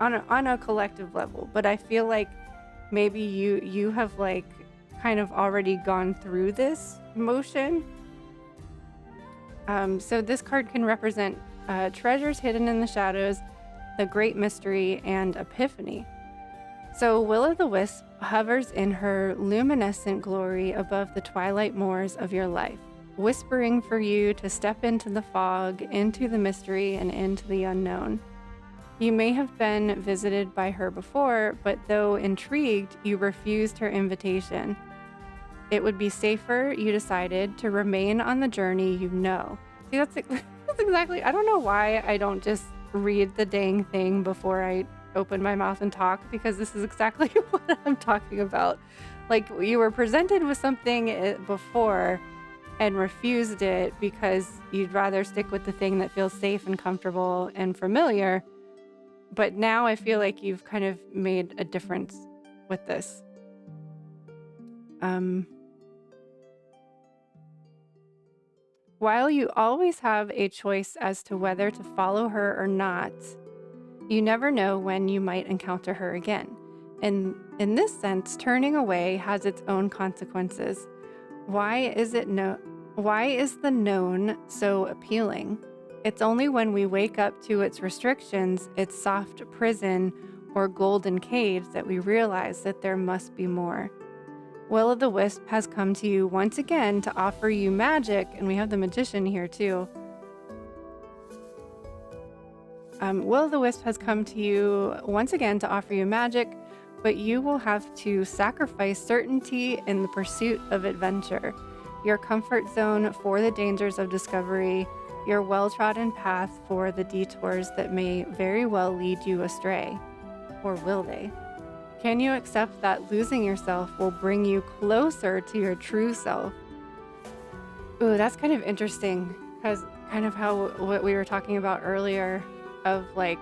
on a collective level. But I feel like maybe you have like kind of already gone through this motion. So this card can represent treasures hidden in the shadows, the great mystery, and epiphany. So Will-o'-the-Wisp hovers in her luminescent glory above the twilight moors of your life, whispering for you to step into the fog, into the mystery, and into the unknown. You may have been visited by her before, but though intrigued, you refused her invitation. It would be safer, you decided, to remain on the journey you know. See, that's exactly, I don't know why I don't just read the dang thing before I open my mouth and talk, because this is exactly what I'm talking about. Like, you were presented with something before and refused it because you'd rather stick with the thing that feels safe and comfortable and familiar. But now I feel like you've kind of made a difference with this. While you always have a choice as to whether to follow her or not, you never know when you might encounter her again. And in this sense, turning away has its own consequences. Why is the known so appealing? It's only when we wake up to its restrictions, its soft prison or golden cage, that we realize that there must be more. Will-o'-the-Wisp has come to you once again to offer you magic, and we have the magician here too. Will-o'-the-Wisp has come to you once again to offer you magic, but you will have to sacrifice certainty in the pursuit of adventure, your comfort zone for the dangers of discovery, your well-trodden path for the detours that may very well lead you astray. Or will they? Can you accept that losing yourself will bring you closer to your true self? Ooh, that's kind of interesting, because kind of what we were talking about earlier of like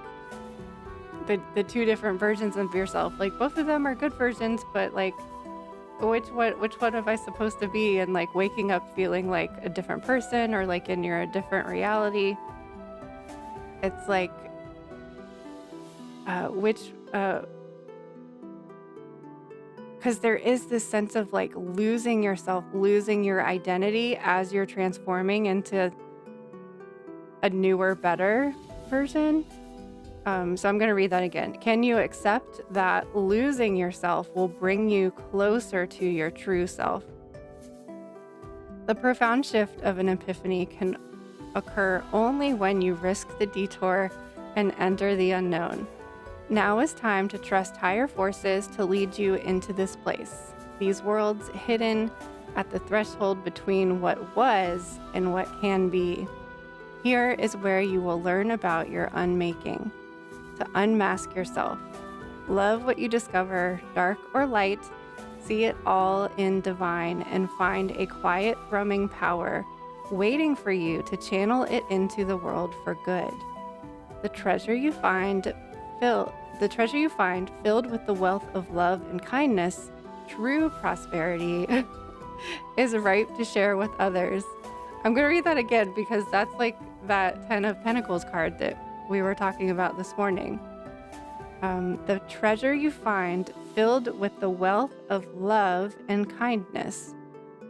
the two different versions of yourself. Like, both of them are good versions, but like which one am I supposed to be? And like waking up feeling like a different person, or like in your different reality. It's like because there is this sense of like losing yourself, losing your identity as you're transforming into a newer, better version. So I'm going to read that again. Can you accept that losing yourself will bring you closer to your true self? The profound shift of an epiphany can occur only when you risk the detour and enter the unknown. Now is time to trust higher forces to lead you into this place. These worlds hidden at the threshold between what was and what can be. Here is where you will learn about your unmaking. To unmask yourself. Love what you discover, dark or light. See it all in divine, and find a quiet, thrumming power waiting for you to channel it into the world for good. The treasure you find filled with the wealth of love and kindness, true prosperity, is ripe to share with others. I'm going to read that again, because that's like that 10 of Pentacles card that we were talking about this morning. The treasure you find filled with the wealth of love and kindness,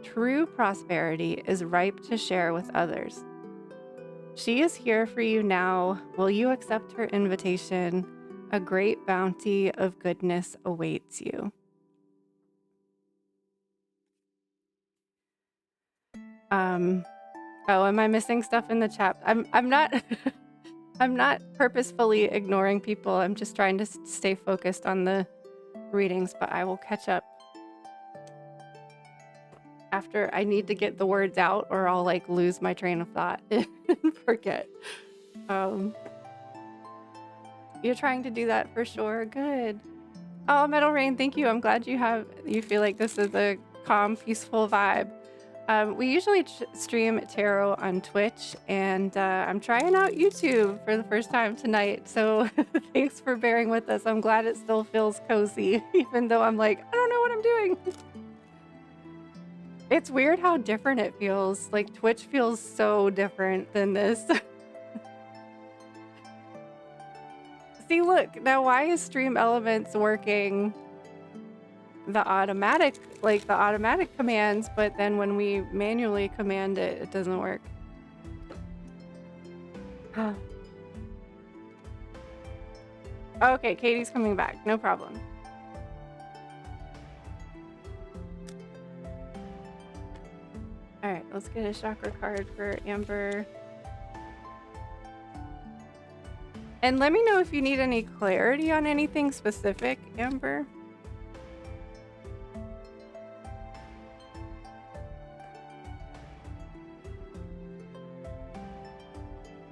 true prosperity, is ripe to share with others. She is here for you now. Will you accept her invitation? A great bounty of goodness awaits you. Oh, am I missing stuff in the chat? I'm not I'm not purposefully ignoring people. I'm just trying to stay focused on the readings, but I will catch up after. I need to get the words out, or I'll like lose my train of thought and forget. You're trying to do that for sure. Good. Oh, Metal Rain, thank you. I'm glad you feel like this is a calm, peaceful vibe. We usually stream tarot on Twitch, and I'm trying out YouTube for the first time tonight, so thanks for bearing with us. I'm glad it still feels cozy, even though I'm like, I don't know what I'm doing. It's weird how different it feels. Like Twitch feels so different than this. See, look, now why is Stream Elements working the automatic commands, but then when we manually command it, it doesn't work. Okay, Katie's coming back. No problem. All right, let's get a chakra card for Amber. And let me know if you need any clarity on anything specific, Amber.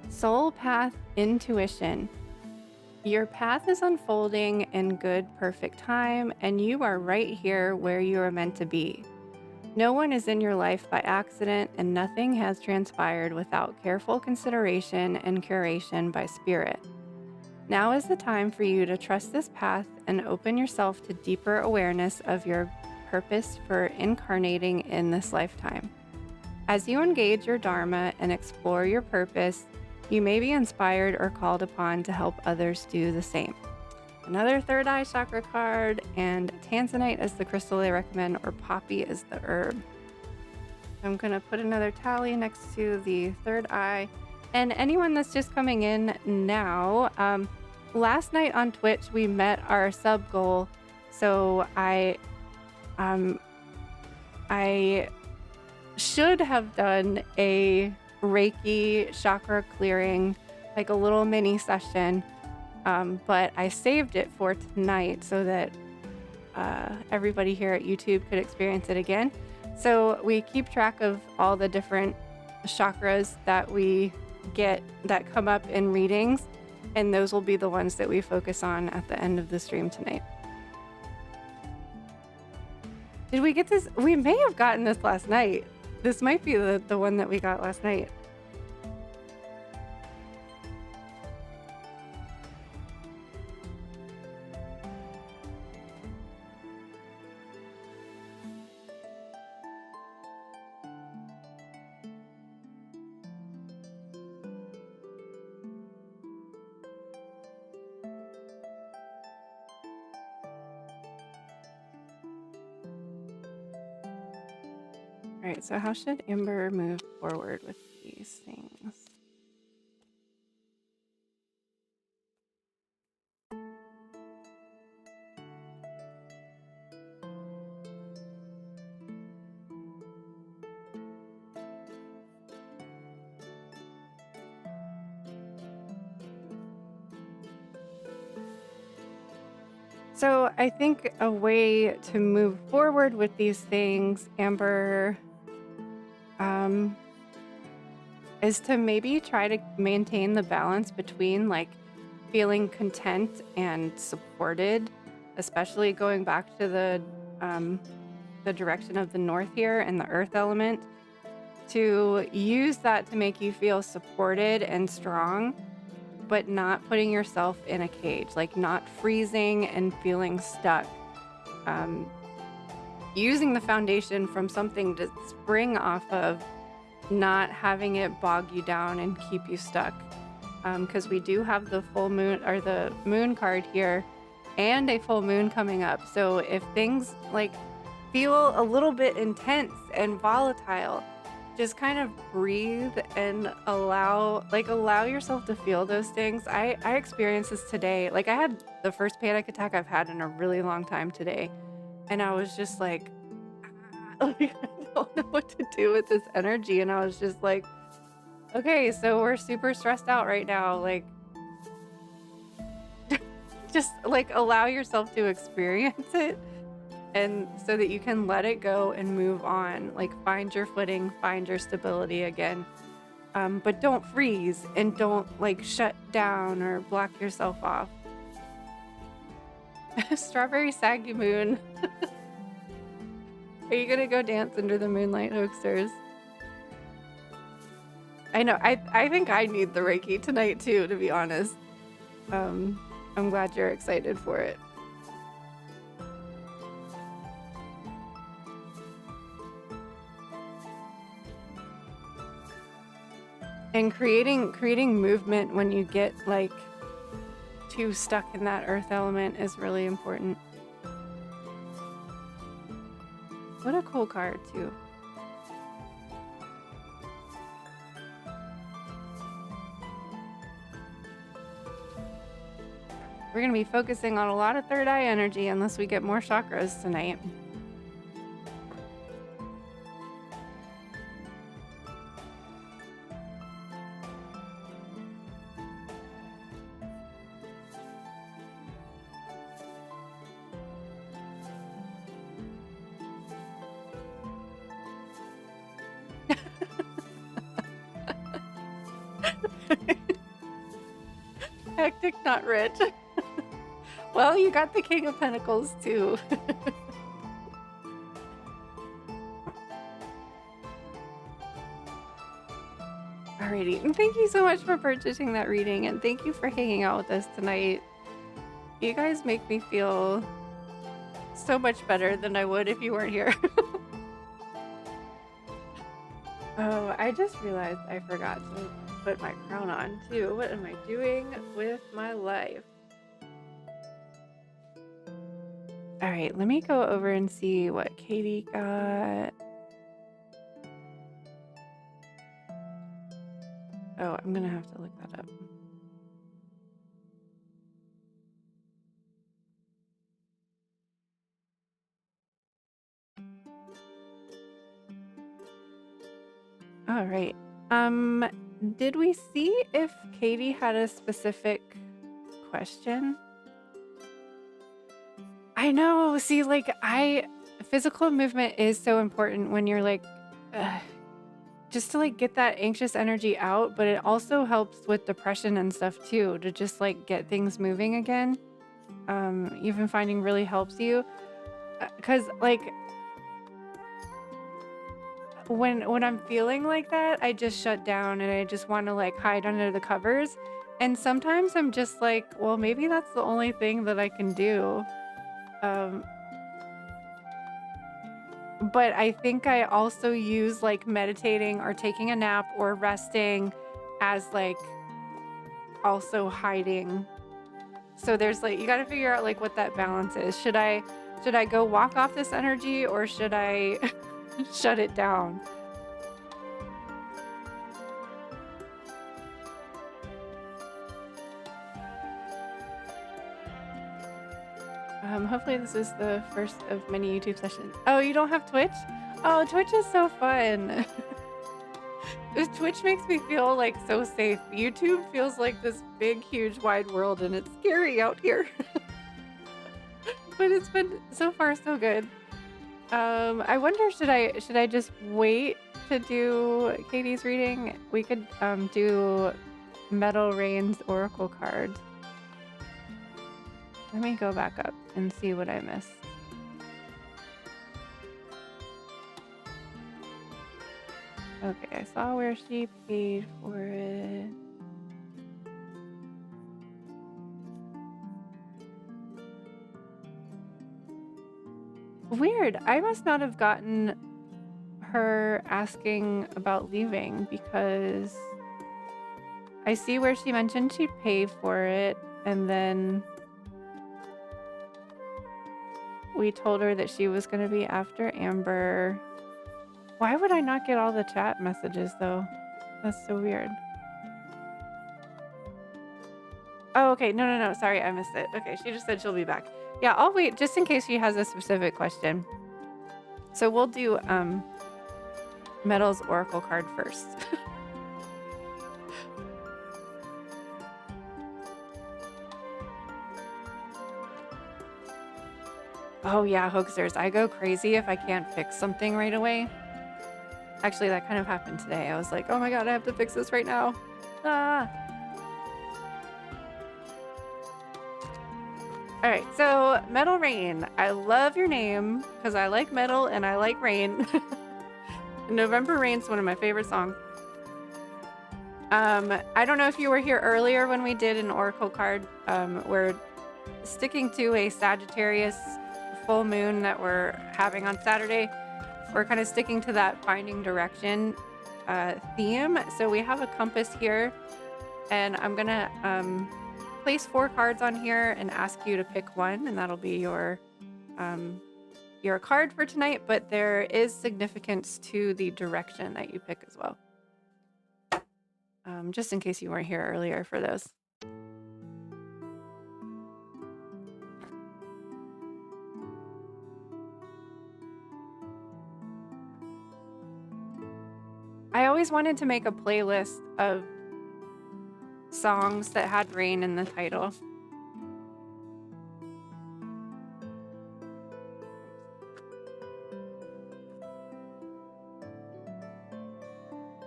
Soul Path Intuition. Your path is unfolding in good, perfect time, and you are right here where you are meant to be. No one is in your life by accident, and nothing has transpired without careful consideration and curation by spirit. Now is the time for you to trust this path and open yourself to deeper awareness of your purpose for incarnating in this lifetime. As you engage your Dharma and explore your purpose, you may be inspired or called upon to help others do the same. Another third eye chakra card, and tanzanite is the crystal they recommend, or poppy is the herb. I'm going to put another tally next to the third eye. And anyone that's just coming in now, last night on Twitch, we met our sub goal. So I should have done a Reiki chakra clearing, like a little mini session, but I saved it for tonight so that everybody here at YouTube could experience it again. So we keep track of all the different chakras that we get that come up in readings, and those will be the ones that we focus on at the end of the stream tonight. Did we get this? We may have gotten this last night. This might be the one that we got last night. All right, so how should Amber move forward with these things? So I think a way to move forward with these things, Amber, is to maybe try to maintain the balance between like feeling content and supported, especially going back to the direction of the north here and the earth element, to use that to make you feel supported and strong, but not putting yourself in a cage, like not freezing and feeling stuck. Using the foundation from something to spring off of, not having it bog you down and keep you stuck. Because we do have the full moon, or the moon card here, and a full moon coming up. So if things like feel a little bit intense and volatile, just kind of breathe and allow yourself to feel those things. I experienced this today. Like I had the first panic attack I've had in a really long time today. And I was just like I don't know what to do with this energy. And I was just like, okay, so we're super stressed out right now. Like, just like allow yourself to experience it, and so that you can let it go and move on. Like find your footing, find your stability again. But don't freeze and don't like shut down or block yourself off. Strawberry saggy moon. Are you gonna go dance under the moonlight, hoaxers? I know, I think I need the Reiki tonight too, to be honest. I'm glad you're excited for it. And creating movement when you get like too stuck in that earth element is really important. What a cool card too. We're going to be focusing on a lot of third eye energy unless we get more chakras tonight. Hectic, not rich. Well, you got the King of Pentacles too. Alrighty, and thank you so much for purchasing that reading, and thank you for hanging out with us tonight. You guys make me feel so much better than I would if you weren't here. Oh, I just realized I forgot to put my crown on too. What am I doing with my life? All right, let me go over and see what Katie got. Oh, I'm gonna have to look that up. All right. Did we see if Katie had a specific question? I know. See, like physical movement is so important when you're like, just to like get that anxious energy out, but it also helps with depression and stuff too, to just like get things moving again. You've been finding really helps you, because like when I'm feeling like that, I just shut down and I just want to like hide under the covers. And sometimes I'm just like, well, maybe that's the only thing that I can do. But I think I also use like meditating or taking a nap or resting as like also hiding. So there's like, you got to figure out like what that balance is. Should I go walk off this energy, or should I shut it down? Hopefully this is the first of many YouTube sessions. Oh, you don't have Twitch? Oh, Twitch is so fun. Twitch makes me feel like so safe. YouTube feels like this big, huge, wide world, and it's scary out here. But it's been so far so good. I wonder, should I just wait to do Katie's reading? We could do Metal Rain's Oracle card. Let me go back up and see what I missed. Okay, I saw where she paid for it. Weird. I must not have gotten her asking about leaving, because I see where she mentioned she'd pay for it, and then we told her that she was going to be after Amber. Why would I not get all the chat messages though? That's so weird. Oh, okay. No. Sorry, I missed it. Okay, she just said she'll be back. Yeah, I'll wait just in case she has a specific question. So we'll do Metal's Oracle card first. Oh yeah, hoaxers. I go crazy if I can't fix something right away. Actually, that kind of happened today. I was like, oh my god, I have to fix this right now. Ah. All right, so Metal Rain. I love your name because I like metal and I like rain. November Rain's one of my favorite songs. I don't know if you were here earlier when we did an Oracle card. We're sticking to a Sagittarius full moon that we're having on Saturday. We're kind of sticking to that, finding direction. theme. So we have a compass here, and I'm gonna place 4 cards on here and ask you to pick one, and that'll be your card for tonight. But there is significance to the direction that you pick as well. Just in case you weren't here earlier for those. I always wanted to make a playlist of songs that had rain in the title.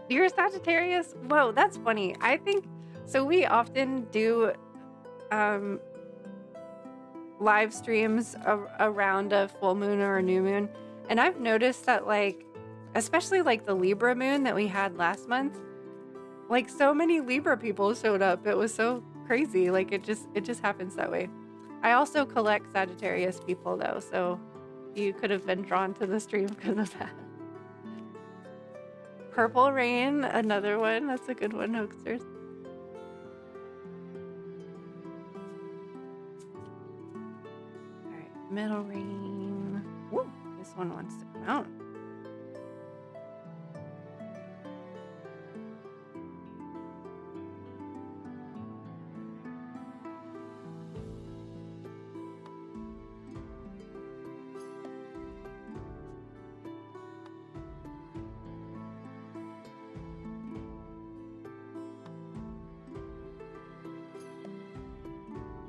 You're a Sagittarius? Whoa, that's funny. I think so. We often do live streams around a full moon or a new moon, and I've noticed that, like, especially like the Libra moon that we had last month, like so many Libra people showed up. It was so crazy. Like it just happens that way. I also collect Sagittarius people though, so you could have been drawn to the stream because of that. Purple Rain, another one. That's a good one, Hoaxers. All right, Middle Rain. Woo, this one wants to come out.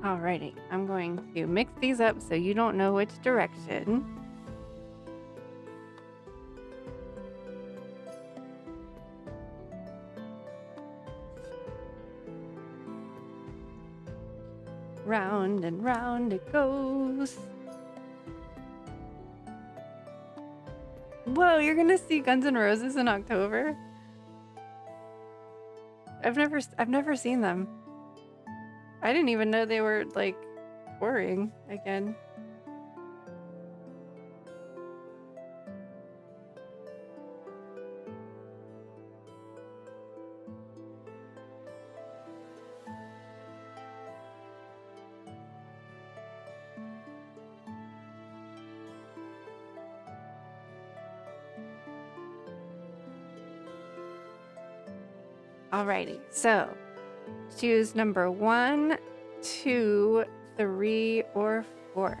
Alrighty, I'm going to mix these up so you don't know which direction. Round and round it goes. Whoa, you're gonna see Guns N' Roses in October? I've never seen them. I didn't even know they were like touring again. Alrighty, so choose number 1, 2, 3, or 4.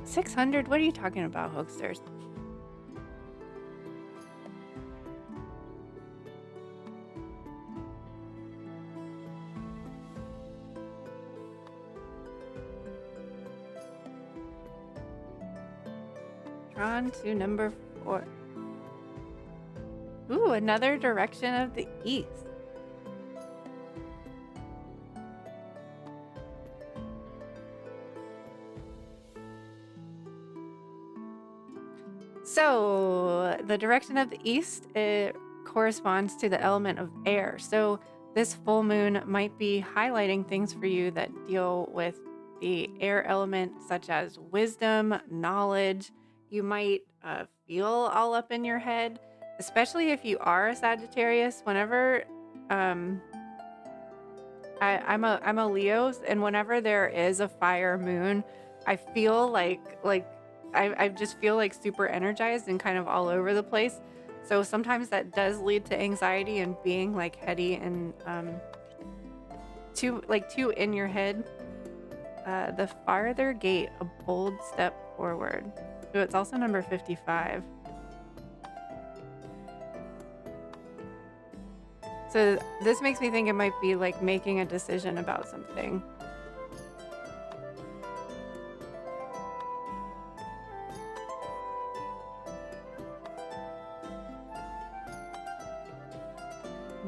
$600? What are you talking about, Hoaxers? Drawn to number 4. Ooh, another direction of the east. So the direction of the east, it corresponds to the element of air. So this full moon might be highlighting things for you that deal with the air element, such as wisdom, knowledge. You might feel all up in your head, especially if you are a Sagittarius. Whenever I'm a Leo, and whenever there is a fire moon, I feel like I just feel like super energized and kind of all over the place. So sometimes that does lead to anxiety and being like heady and too in your head. The farther gate, a bold step forward. So it's also number 55. So this makes me think it might be like making a decision about something.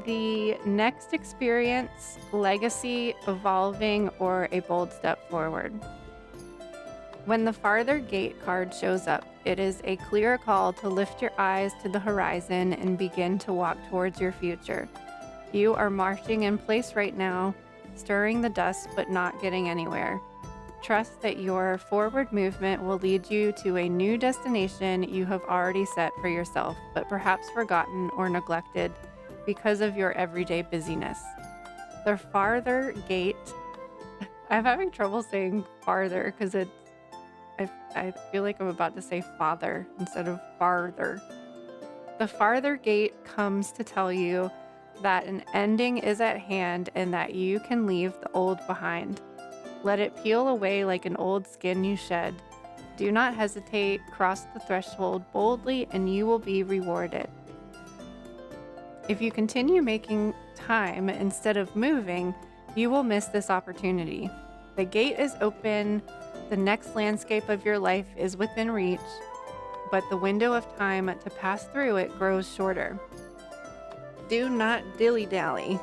the next experience, legacy, evolving, or a bold step forward. When the farther gate card shows up, it is a clear call to lift your eyes to the horizon and begin to walk towards your future. You are marching in place right now, stirring the dust but not getting anywhere. Trust that your forward movement will lead you to a new destination you have already set for yourself, but perhaps forgotten or neglected because of your everyday busyness. The farther gate, I'm having trouble saying farther because I feel like I'm about to say father instead of farther. The farther gate comes to tell you that an ending is at hand and that you can leave the old behind. Let it peel away like an old skin you shed. Do not hesitate, cross the threshold boldly, and you will be rewarded. If you continue making time instead of moving, you will miss this opportunity. The gate is open, the next landscape of your life is within reach, but the window of time to pass through it grows shorter. Do not dilly-dally.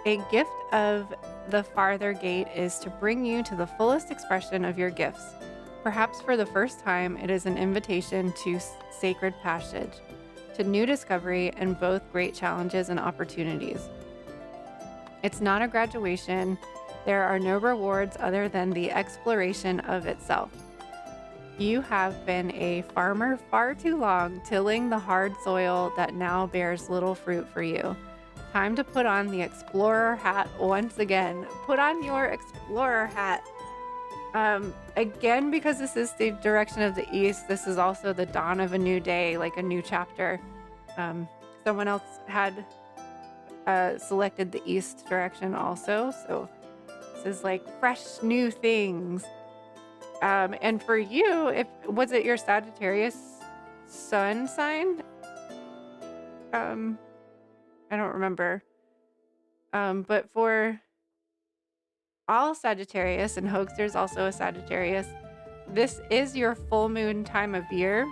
A gift of the farther gate is to bring you to the fullest expression of your gifts. Perhaps for the first time, it is an invitation to sacred passage, to new discovery, and both great challenges and opportunities. It's not a graduation. There are no rewards other than the exploration of itself. You have been a farmer far too long, tilling the hard soil that now bears little fruit for you. Time to put on the explorer hat once again. Put on your explorer hat. Again, because this is the direction of the east, this is also the dawn of a new day, like a new chapter. Someone else had selected the east direction also, so this is like fresh new things. And for you, was it your Sagittarius sun sign? I don't remember. But for all Sagittarius, and Hoaxer's also a Sagittarius, this is your full moon time of year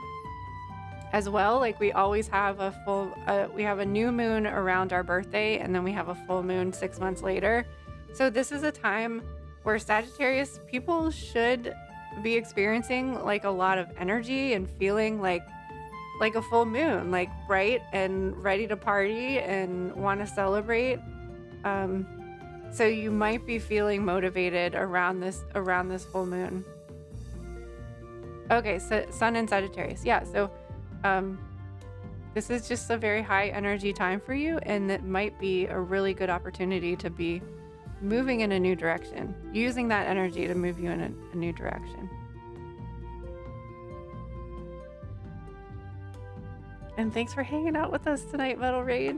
as well. Like we always have we have a new moon around our birthday, and then we have a full moon 6 months later. So this is a time where Sagittarius people should be experiencing like a lot of energy and feeling like a full moon, like bright and ready to party and want to celebrate. So you might be feeling motivated around this full moon. Okay, so Sun in Sagittarius. Yeah, so this is just a very high energy time for you, and it might be a really good opportunity to be moving in a new direction, using that energy to move you in a new direction. And thanks for hanging out with us tonight, Metal Raid.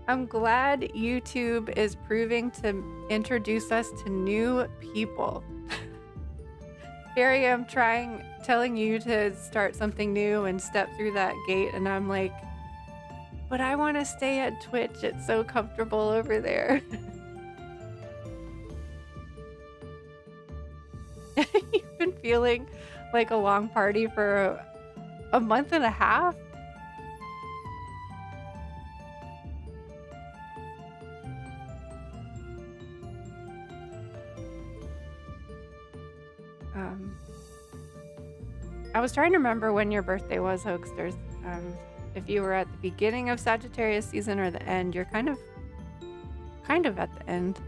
I'm glad YouTube is proving to introduce us to new people. Here I am telling you to start something new and step through that gate, and I'm like, but I want to stay at Twitch. It's so comfortable over there. You've been feeling like a long party for a month and a half? I was trying to remember when your birthday was, Hoaxsters. If you were at the beginning of Sagittarius season or the end, you're kind of at the end.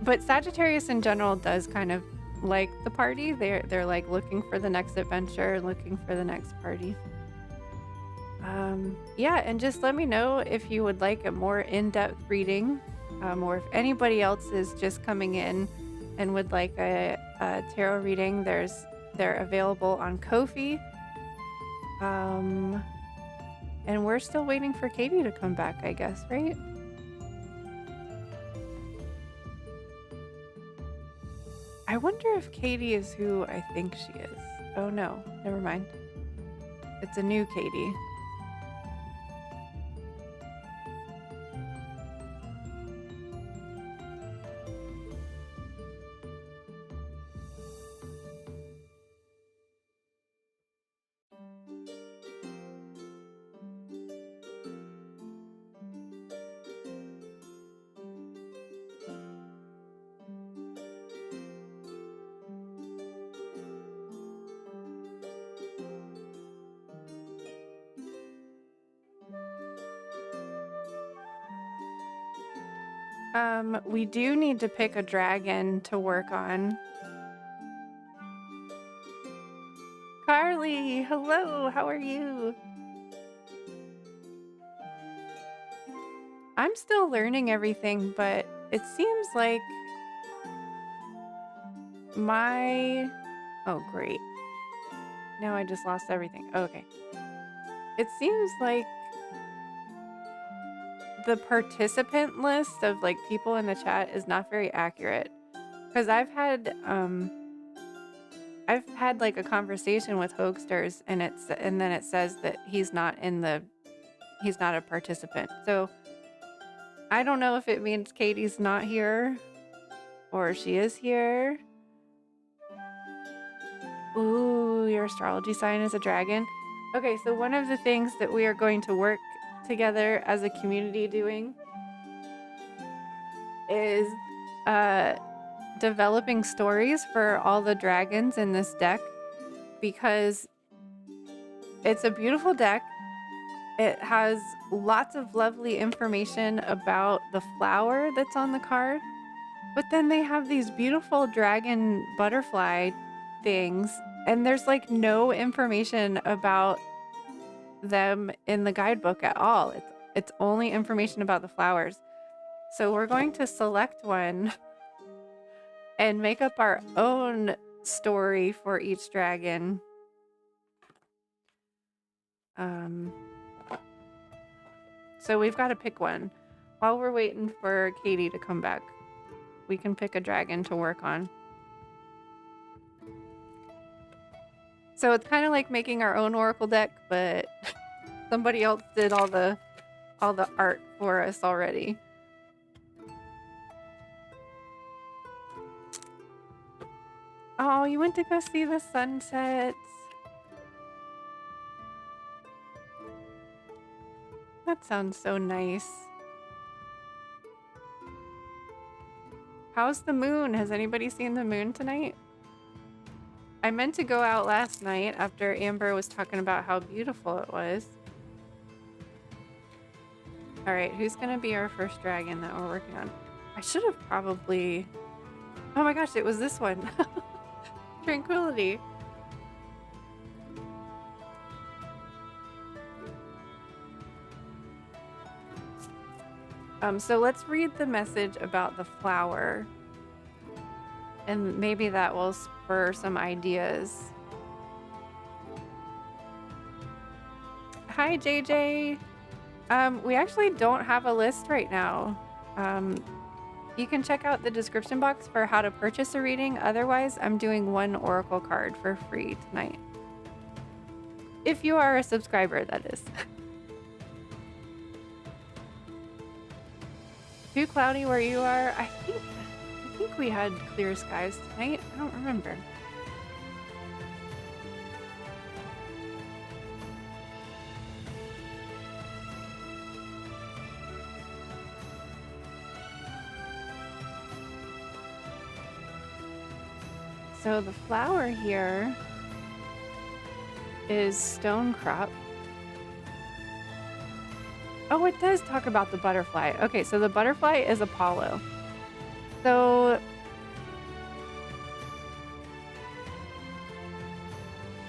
But Sagittarius in general does kind of like the party. They're like looking for the next adventure, looking for the next party. Yeah, and just let me know if you would like a more in-depth reading, or if anybody else is just coming in and would like a tarot reading. They're available on Kofi. And we're still waiting for Katie to come back, I guess, right? I wonder if Katie is who I think she is. Oh no, never mind. It's a new Katie. We do need to pick a dragon to work on. Carly, hello, how are you? I'm still learning everything, but it seems like oh, great. Now I just lost everything. Okay. It seems like the participant list of like people in the chat is not very accurate. Because I've had like a conversation with Hoagsters and then it says that he's not a participant. So I don't know if it means Katie's not here or she is here. Ooh, your astrology sign is a dragon. Okay, so one of the things that we are going to work together as a community doing is developing stories for all the dragons in this deck, because it's a beautiful deck. It has lots of lovely information about the flower that's on the card, but then they have these beautiful dragon butterfly things, and there's like no information about them in the guidebook at all. It's only information about the flowers. So we're going to select one and make up our own story for each dragon. So we've got to pick one. While we're waiting for Katie to come back, we can pick a dragon to work on. So it's kind of like making our own oracle deck, but somebody else did all the art for us already. Oh, you went to go see the sunsets. That sounds so nice. How's the moon? Has anybody seen the moon tonight? I meant to go out last night after Amber was talking about how beautiful it was. All right, who's gonna be our first dragon that we're working on? I should have probably... Oh my gosh, it was this one. Tranquility. So let's read the message about the flower, and maybe that will spur some ideas. Hi, JJ. We actually don't have a list right now. You can check out the description box for how to purchase a reading. Otherwise, I'm doing one oracle card for free tonight. If you are a subscriber, that is. Too cloudy where you are? I think we had clear skies tonight. I don't remember. So the flower here is stonecrop. Oh, it does talk about the butterfly. Okay, so the butterfly is Apollo. So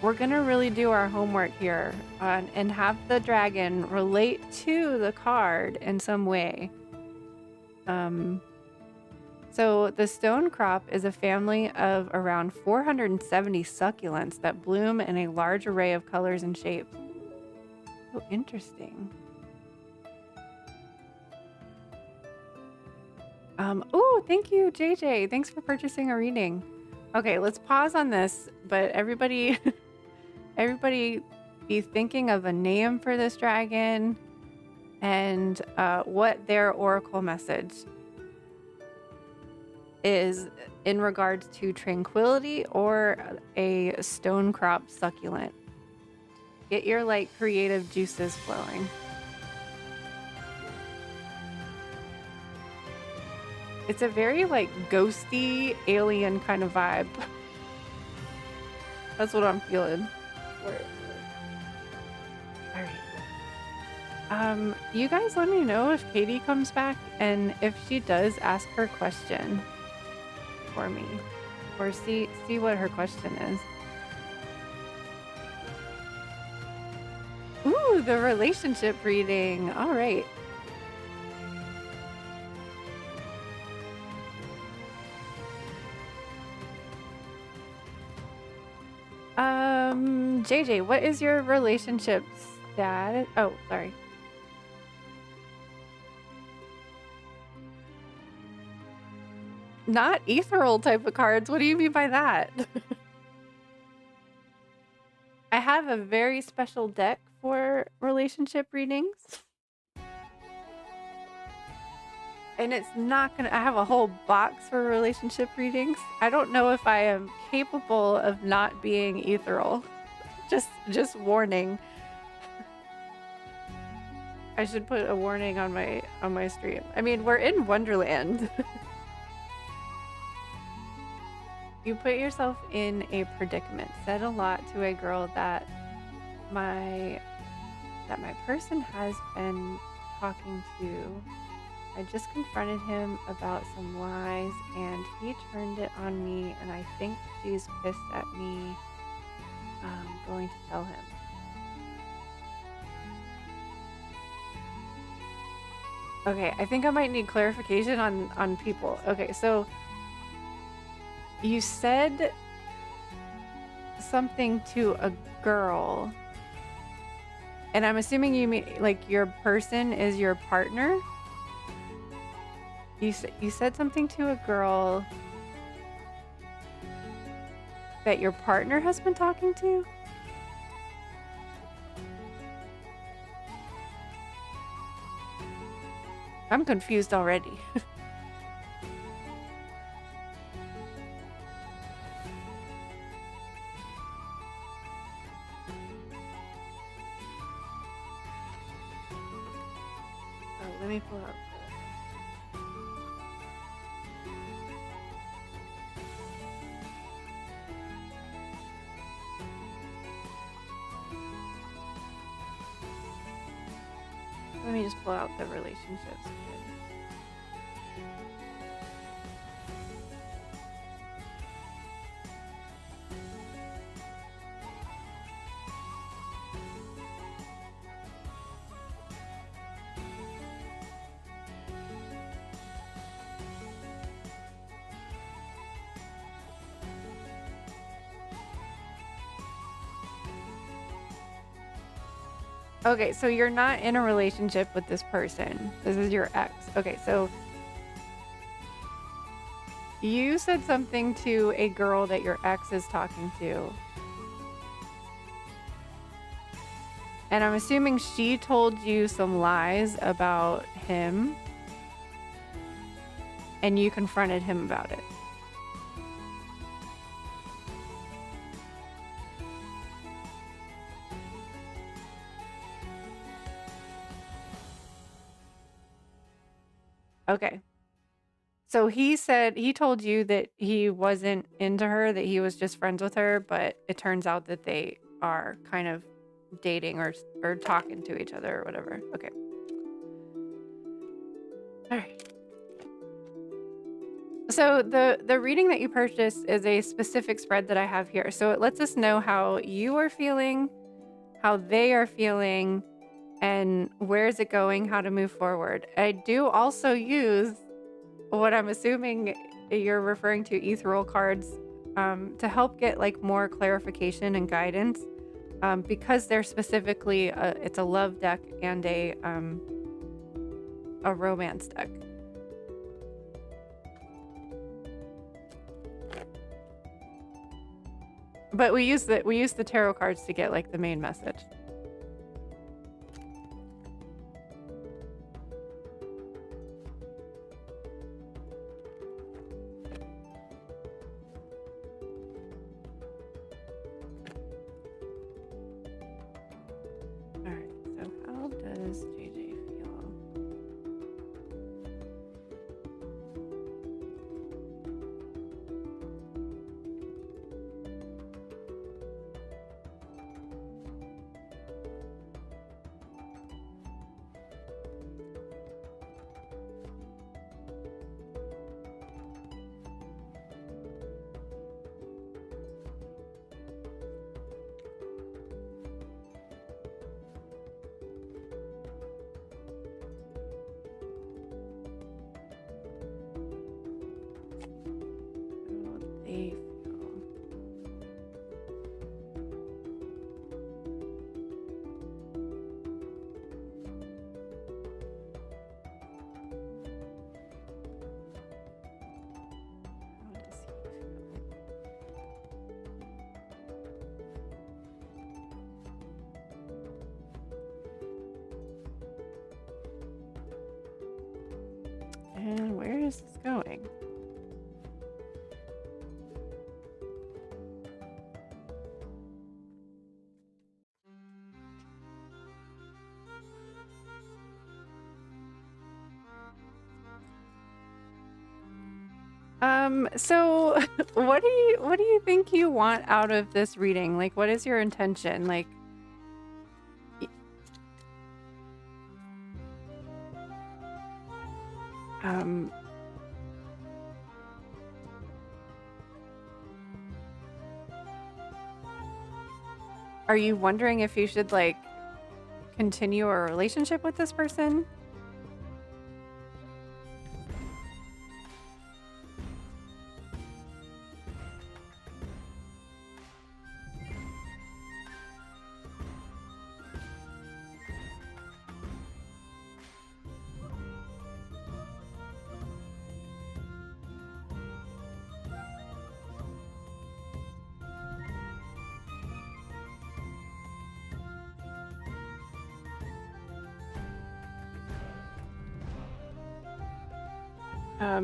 we're gonna really do our homework here and have the dragon relate to the card in some way. So the stonecrop is a family of around 470 succulents that bloom in a large array of colors and shapes. Oh, interesting. Oh, thank you, JJ. Thanks for purchasing a reading. Okay, let's pause on this, but everybody be thinking of a name for this dragon and what their oracle message is in regards to tranquility or a stonecrop succulent. Get your like creative juices flowing. It's a very like ghosty alien kind of vibe. That's what I'm feeling. All right. You guys let me know if Katie comes back, and if she does, ask her question for me, or see what her question is. Ooh, the relationship reading. All right. JJ, what is your relationship status? Oh, sorry. Not ethereal type of cards. What do you mean by that? I have a very special deck for relationship readings. And it's not gonna, I have a whole box for relationship readings. I don't know if I am capable of not being ethereal. Just warning. I should put a warning on my stream. I mean, we're in Wonderland. You put yourself in a predicament. Said a lot to a girl that my person has been talking to. I just confronted him about some lies and he turned it on me, and I think she's pissed at me. I'm going to tell him. Okay, I think I might need clarification on people. Okay, so you said something to a girl, and I'm assuming you mean like your person is your partner? You said something to a girl that your partner has been talking to? I'm confused already. Oh, let me pull up. Let me just pull out the relationships. Okay, so you're not in a relationship with this person. This is your ex. Okay, so you said something to a girl that your ex is talking to. And I'm assuming she told you some lies about him. And you confronted him about it. Okay. So he told you that he wasn't into her, that he was just friends with her, but it turns out that they are kind of dating or talking to each other or whatever. Okay. All right. So the reading that you purchased is a specific spread that I have here. So it lets us know how you are feeling, how they are feeling, and where is it going, how to move forward. I do also use what I'm assuming you're referring to, ethereal cards, to help get like more clarification and guidance, because they're specifically it's a love deck and a romance deck. But we use the tarot cards to get like the main message. All right, so how does JJ feel? going. So what do you think you want out of this reading? Like, what is your intention? Like, are you wondering if you should like continue a relationship with this person?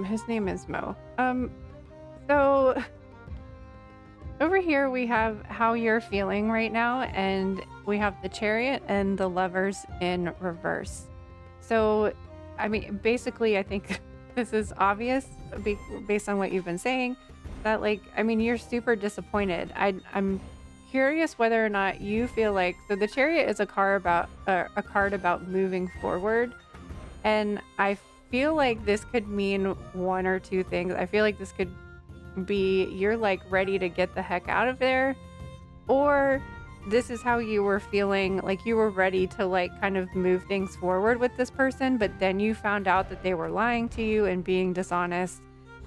His name is Mo. So over here we have how you're feeling right now, and we have the Chariot and the Lovers in reverse. So, I mean, basically, I think this is obvious based on what you've been saying, that like, I mean, you're super disappointed. I'm curious whether or not you feel like, so the Chariot is a card about moving forward, and I feel like this could mean one or two things. I feel like this could be you're like ready to get the heck out of there, or this is how you were feeling, like you were ready to like kind of move things forward with this person, but then you found out that they were lying to you and being dishonest,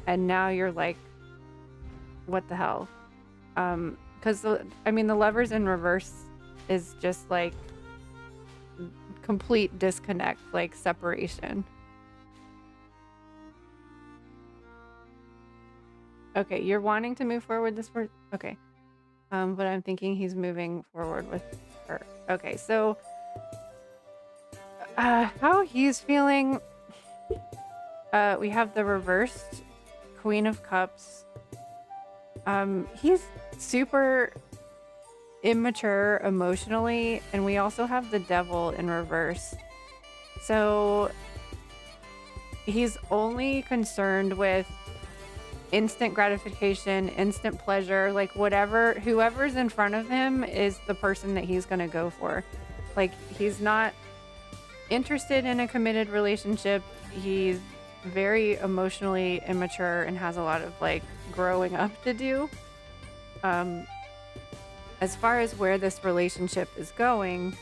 and now you're like, what the hell? Because I mean, the Lovers in reverse is just like complete disconnect, like separation. Okay, you're wanting to move forward this person. Okay. But I'm thinking he's moving forward with her. Okay, so how he's feeling, we have the reversed Queen of Cups. He's super immature emotionally, and we also have the Devil in reverse. So he's only concerned with instant gratification, instant pleasure, like whoever's in front of him is the person that he's gonna go for. Like, he's not interested in a committed relationship. He's very emotionally immature and has a lot of like growing up to do. As far as where this relationship is going,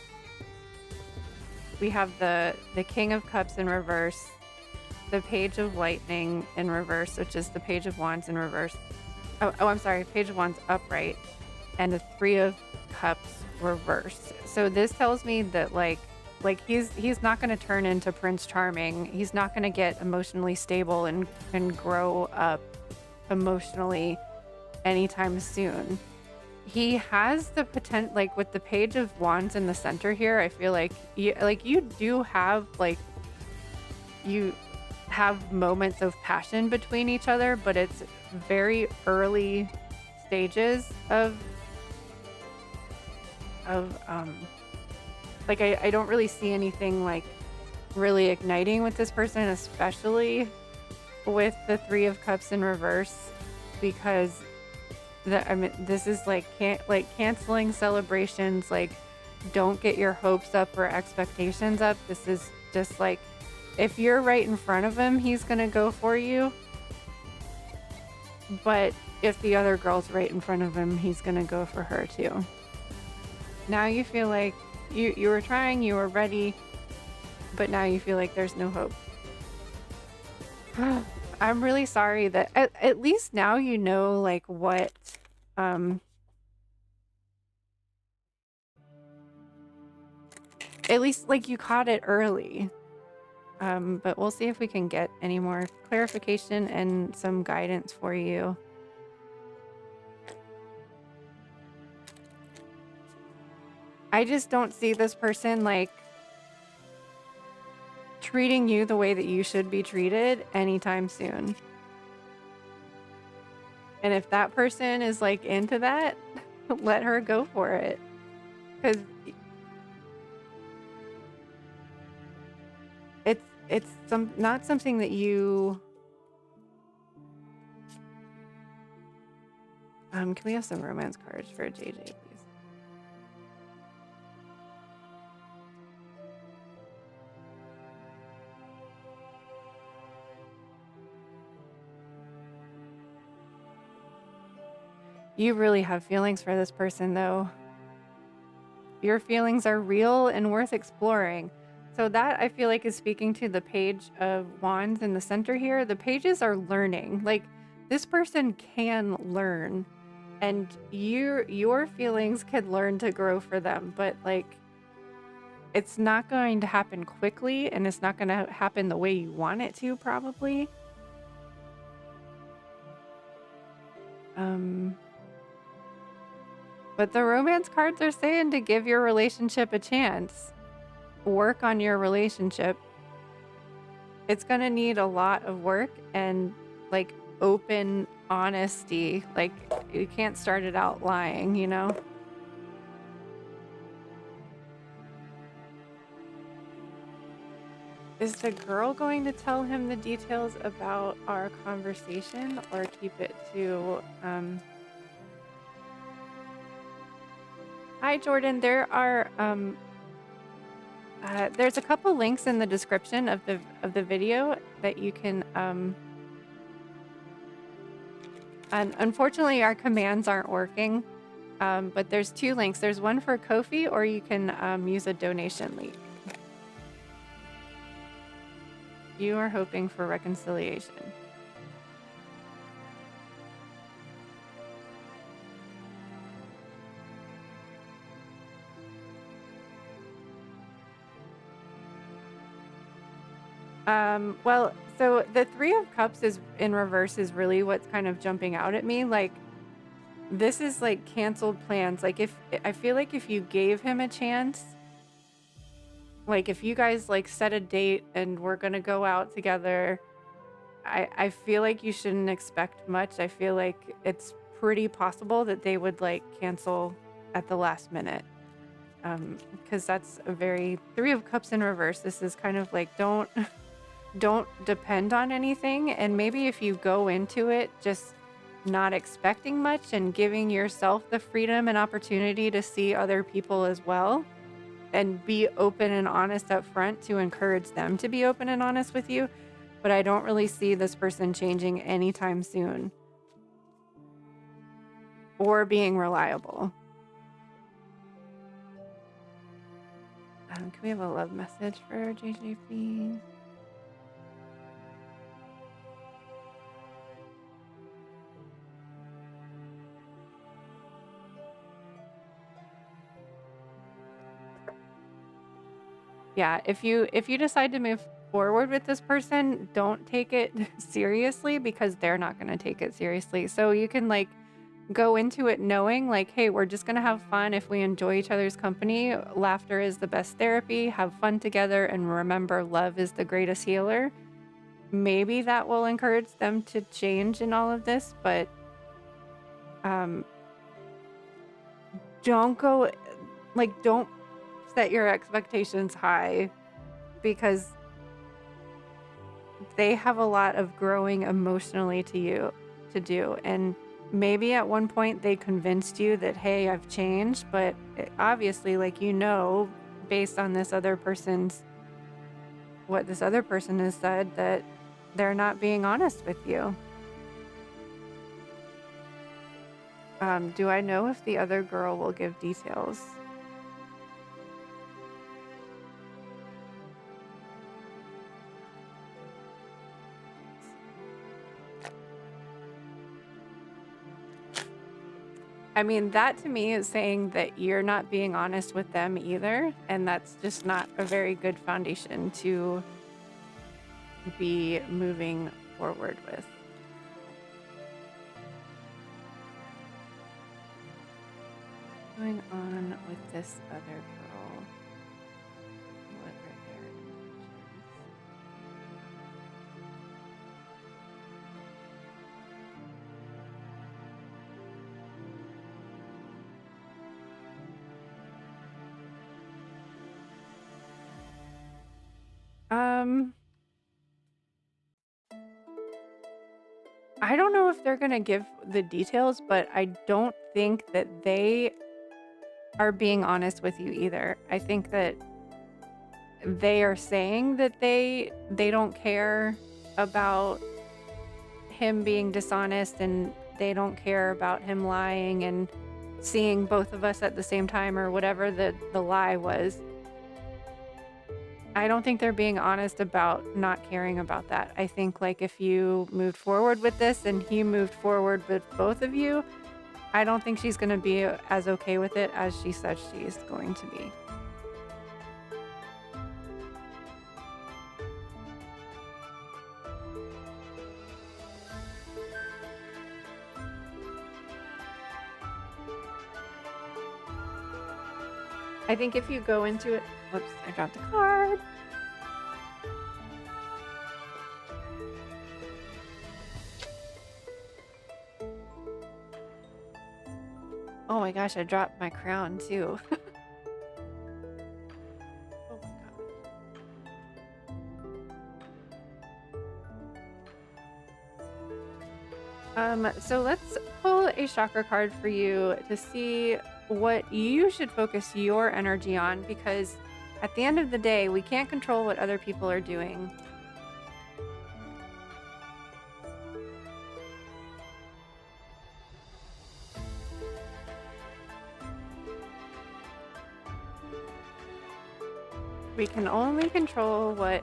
we have the King of Cups in reverse, the Page of Lightning in reverse, which is the Page of Wands in reverse. Oh, I'm sorry, Page of Wands upright, and the Three of Cups reversed. So this tells me that like he's not going to turn into Prince Charming. He's not going to get emotionally stable and grow up emotionally anytime soon. He has the potential, like with the Page of Wands in the center here. I feel like you do have you have moments of passion between each other, but it's very early stages of like I don't really see anything like really igniting with this person, especially with the Three of Cups in reverse, because this is like canceling celebrations. Like, don't get your hopes up or expectations up. This is just like, if you're right in front of him, he's gonna go for you. But if the other girl's right in front of him, he's gonna go for her too. Now you feel like you were trying, you were ready, but now you feel like there's no hope. I'm really sorry that at least now you know like what at least like you caught it early. But we'll see if we can get any more clarification and some guidance for you. I just don't see this person like treating you the way that you should be treated anytime soon. And if that person is like into that, let her go for it. Because it's not something that you can we have some romance cards for JJ, please? You really have feelings for this person, though. Your feelings are real and worth exploring. So that, I feel like, is speaking to the Page of Wands in the center here. The pages are learning. Like, this person can learn. And your feelings can learn to grow for them. But, like, it's not going to happen quickly. And it's not going to happen the way you want it to, probably. But the romance cards are saying to give your relationship a chance. Work on your relationship. It's going to need a lot of work and like open honesty. Like you can't start it out lying, you know? Is the girl going to tell him the details about our conversation or keep it to Hi, Jordan. There are there's a couple links in the description of the video that you can and unfortunately our commands aren't working, but there's 2 links. There's one for Kofi, or you can use a donation link. You are hoping for reconciliation. Well, so the 3 of Cups is in reverse is really what's kind of jumping out at me. Like, this is like canceled plans. Like, if I feel like if you gave him a chance, like if you guys like set a date and we're gonna go out together, I feel like you shouldn't expect much. I feel like it's pretty possible that they would like cancel at the last minute. Because that's a very 3 of Cups in reverse. This is kind of like don't depend on anything, and maybe if you go into it just not expecting much and giving yourself the freedom and opportunity to see other people as well and be open and honest up front to encourage them to be open and honest with you. But I don't really see this person changing anytime soon or being reliable. Can we have a love message for JJ, please? Yeah, if you decide to move forward with this person, don't take it seriously because they're not going to take it seriously. So you can like go into it knowing like, hey, we're just going to have fun. If we enjoy each other's company, laughter is the best therapy. Have fun together, and remember, love is the greatest healer. Maybe that will encourage them to change in all of this, but don't set your expectations high because they have a lot of growing emotionally to do. And maybe at one point they convinced you that, hey, I've changed, but obviously, like, you know, based on what this other person has said, that they're not being honest with you. Do I know if the other girl will give details? I mean, that to me is saying that you're not being honest with them either, and that's just not a very good foundation to be moving forward with. What's going on with this other girl? What are their intentions? Um, I don't know if they're gonna give the details, but I don't think that they are being honest with you either. I think that they are saying that they don't care about him being dishonest, and they don't care about him lying and seeing both of us at the same time, or whatever the lie was. I don't think they're being honest about not caring about that. I think, like, if you moved forward with this and he moved forward with both of you, I don't think she's going to be as okay with it as she says she's going to be. I think if you go into it, whoops, I dropped a card. Oh my gosh, I dropped my crown too. Oh my gosh. So let's pull a chakra card for you to see what you should focus your energy on, because at the end of the day, we can't control what other people are doing. We can only control what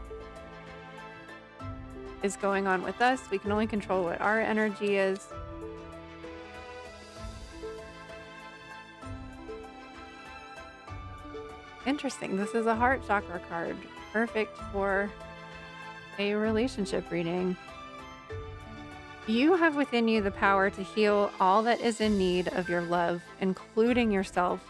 is going on with us. We can only control what our energy is. Interesting. This is a heart chakra card. Perfect for a relationship reading. You have within you the power to heal all that is in need of your love, including yourself.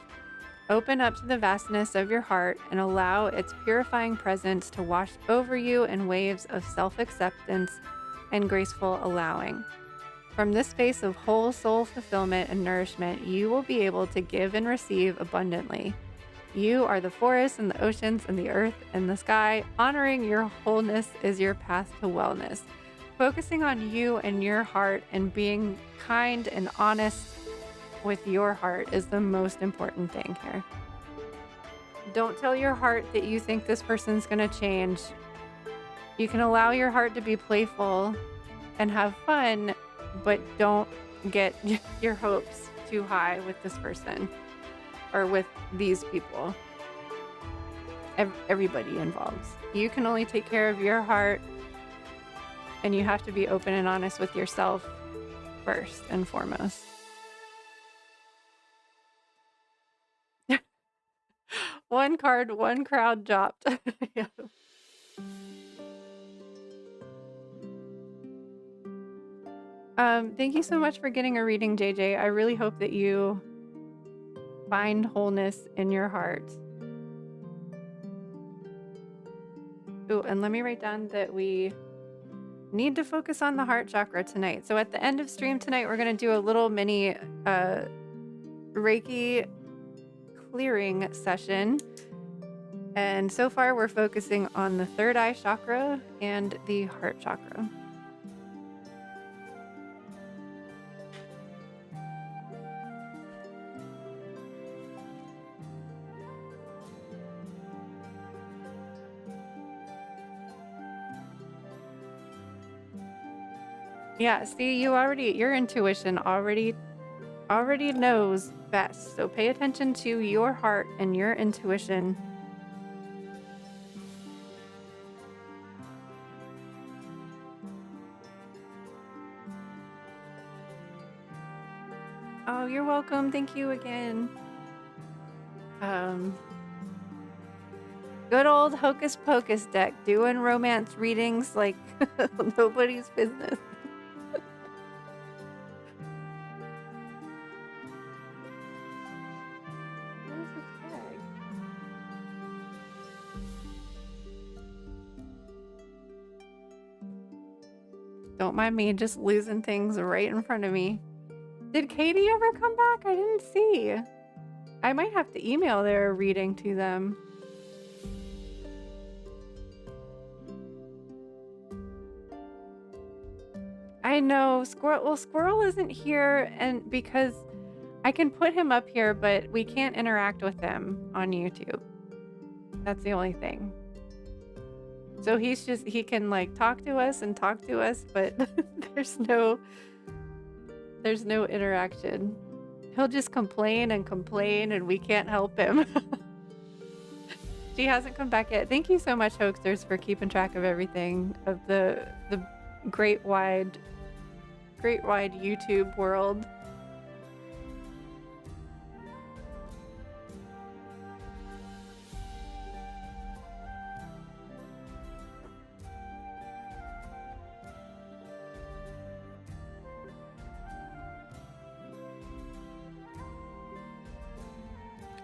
Open up to the vastness of your heart and allow its purifying presence to wash over you in waves of self-acceptance and graceful allowing. From this space of whole soul fulfillment and nourishment, you will be able to give and receive abundantly. You are the forests and the oceans and the earth and the sky. Honoring your wholeness is your path to wellness. Focusing on you and your heart and being kind and honest with your heart is the most important thing here. Don't tell your heart that you think this person's going to change. You can allow your heart to be playful and have fun, but don't get your hopes too high with this person or with these people. Everybody involved. You can only take care of your heart, and you have to be open and honest with yourself first and foremost. One card, one crowd dropped. Yeah. Thank you so much for getting a reading, JJ. I really hope that you find wholeness in your heart. Oh, and let me write down that we need to focus on the heart chakra tonight. So at the end of stream tonight, we're going to do a little mini Reiki clearing session. And so far, we're focusing on the third eye chakra and the heart chakra. Yeah, see, your intuition already knows best. So pay attention to your heart and your intuition. Oh, you're welcome. Thank you again. Good old Hocus Pocus deck doing romance readings like nobody's business. Where's this bag? Don't mind me just losing things right in front of me. Did Katie ever come back? I didn't see. I might have to email their reading to them. I know Squirrel. Well, Squirrel isn't here, and because I can put him up here, but we can't interact with him on YouTube. That's the only thing. So he can like talk to us, but there's no interaction. He'll just complain and we can't help him. She hasn't come back yet. Thank you so much, Hoaxers, for keeping track of everything of the great wide YouTube world.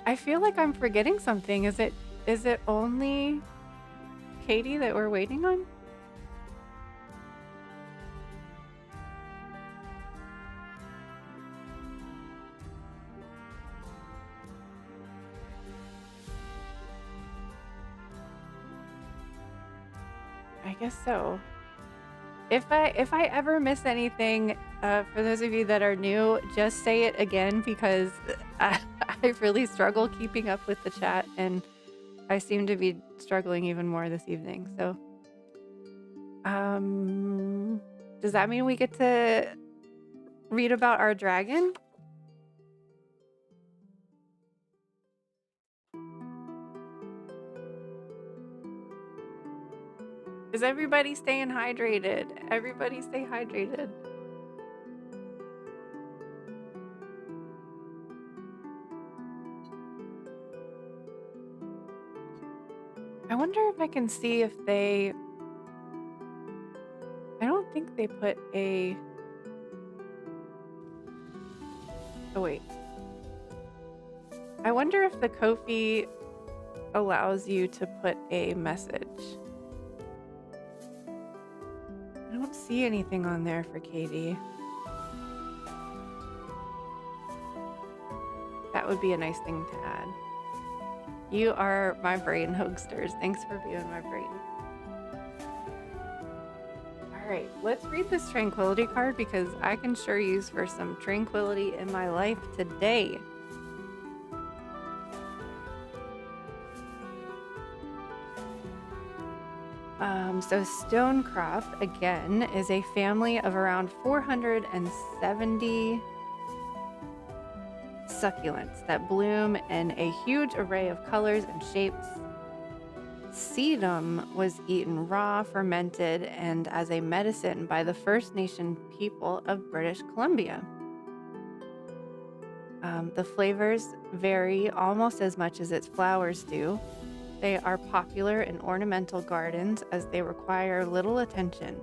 I feel like I'm forgetting something. Is it only Katie that we're waiting on? I guess so. If I ever miss anything, for those of you that are new, just say it again because I really struggle keeping up with the chat, and I seem to be struggling even more this evening. So, does that mean we get to read about our dragon? Is everybody staying hydrated? Everybody stay hydrated. I wonder if I can see if they... I don't think they put a... Oh, wait. I wonder if the Kofi allows you to put a message. I don't see anything on there for Katie. That would be a nice thing to add. You are my brain, Hoaxsters. Thanks for being my brain. Alright, let's read this tranquility card because I can sure use for some tranquility in my life today. So Stonecrop, again, is a family of around 470 succulents that bloom in a huge array of colors and shapes. Sedum was eaten raw, fermented, and as a medicine by the First Nation people of British Columbia. The flavors vary almost as much as its flowers do. They are popular in ornamental gardens as they require little attention.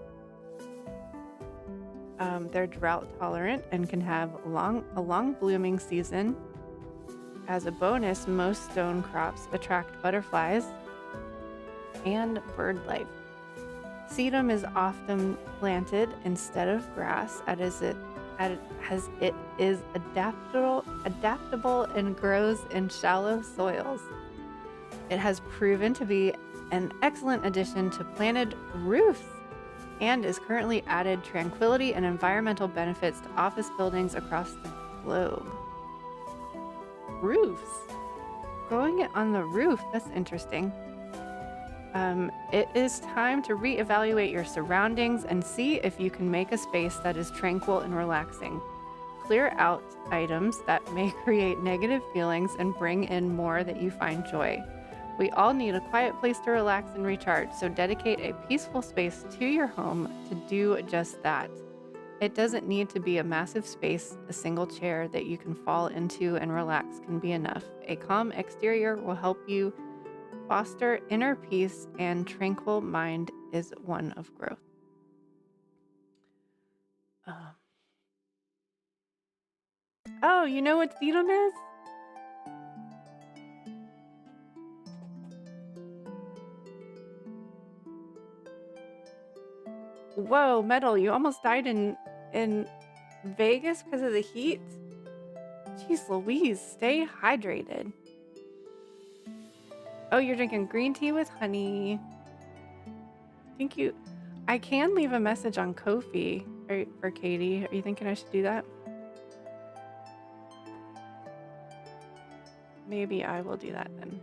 They're drought tolerant and can have a long blooming season. As a bonus, most stone crops attract butterflies and bird life. Sedum is often planted instead of grass as it is adaptable and grows in shallow soils. It has proven to be an excellent addition to planted roofs and is currently added tranquility and environmental benefits to office buildings across the globe. Roofs. Growing it on the roof, that's interesting. It is time to reevaluate your surroundings and see if you can make a space that is tranquil and relaxing. Clear out items that may create negative feelings and bring in more that you find joy. We all need a quiet place to relax and recharge, so dedicate a peaceful space to your home to do just that. It doesn't need to be a massive space. A single chair that you can fall into and relax can be enough. A calm exterior will help you foster inner peace, and tranquil mind is one of growth. Oh, you know what sedum is? Whoa, Metal, you almost died in Vegas because of the heat? Jeez Louise, stay hydrated. Oh, you're drinking green tea with honey. Thank you. I can leave a message on Kofi. for Katie. Are you thinking I should do that? Maybe I will do that then.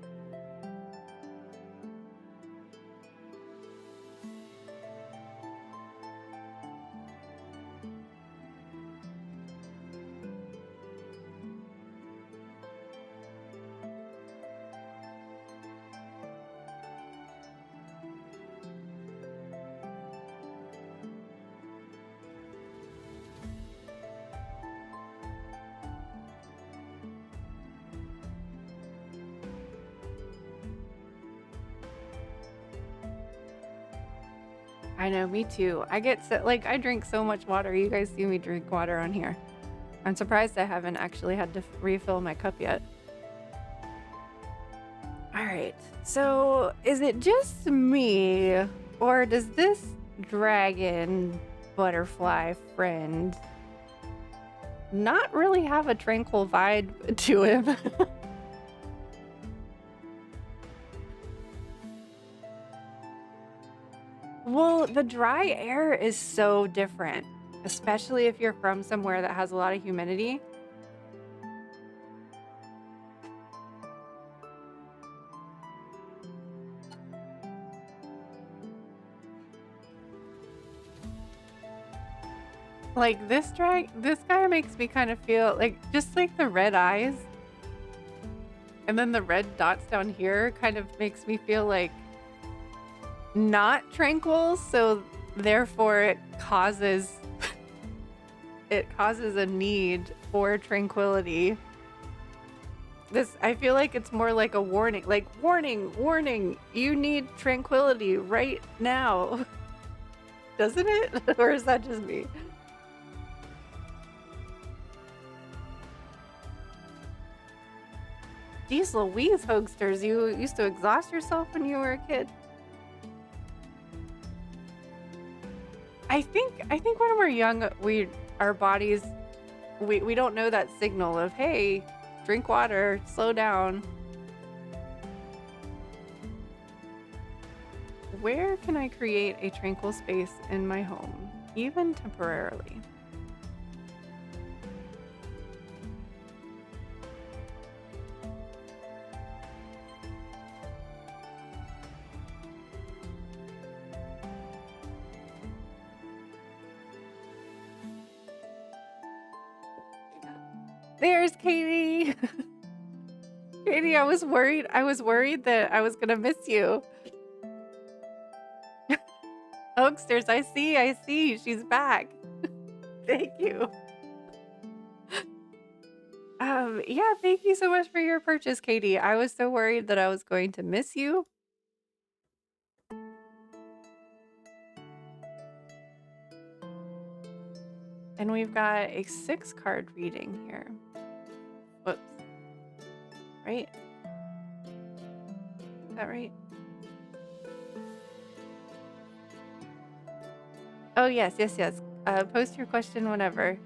I know, me too. I get so, like, I drink so much water. You guys see me drink water on here. I'm surprised I haven't actually had to refill my cup yet. All right, so is it just me, or does this dragon butterfly friend not really have a tranquil vibe to him? Well, the dry air is so different, especially if you're from somewhere that has a lot of humidity. Like this guy makes me kind of feel like just like the red eyes and then the red dots down here kind of makes me feel like not tranquil, so therefore it causes a need for tranquility. I feel like it's more like a warning, like warning, you need tranquility right now. Doesn't it? Or is that just me? Jeez Louise, Hogsters, you used to exhaust yourself when you were a kid. I think when we're young, our bodies we don't know that signal of, hey, drink water, slow down. Where can I create a tranquil space in my home, even temporarily? There's Katie. Katie, I was worried that I was gonna miss you. Oaksters, I see. She's back. Thank you. Yeah, thank you so much for your purchase, Katie. I was so worried that I was going to miss you. And we've got a 6-card reading here. Whoops. Right? Is that right? Oh, yes. Post your question whenever.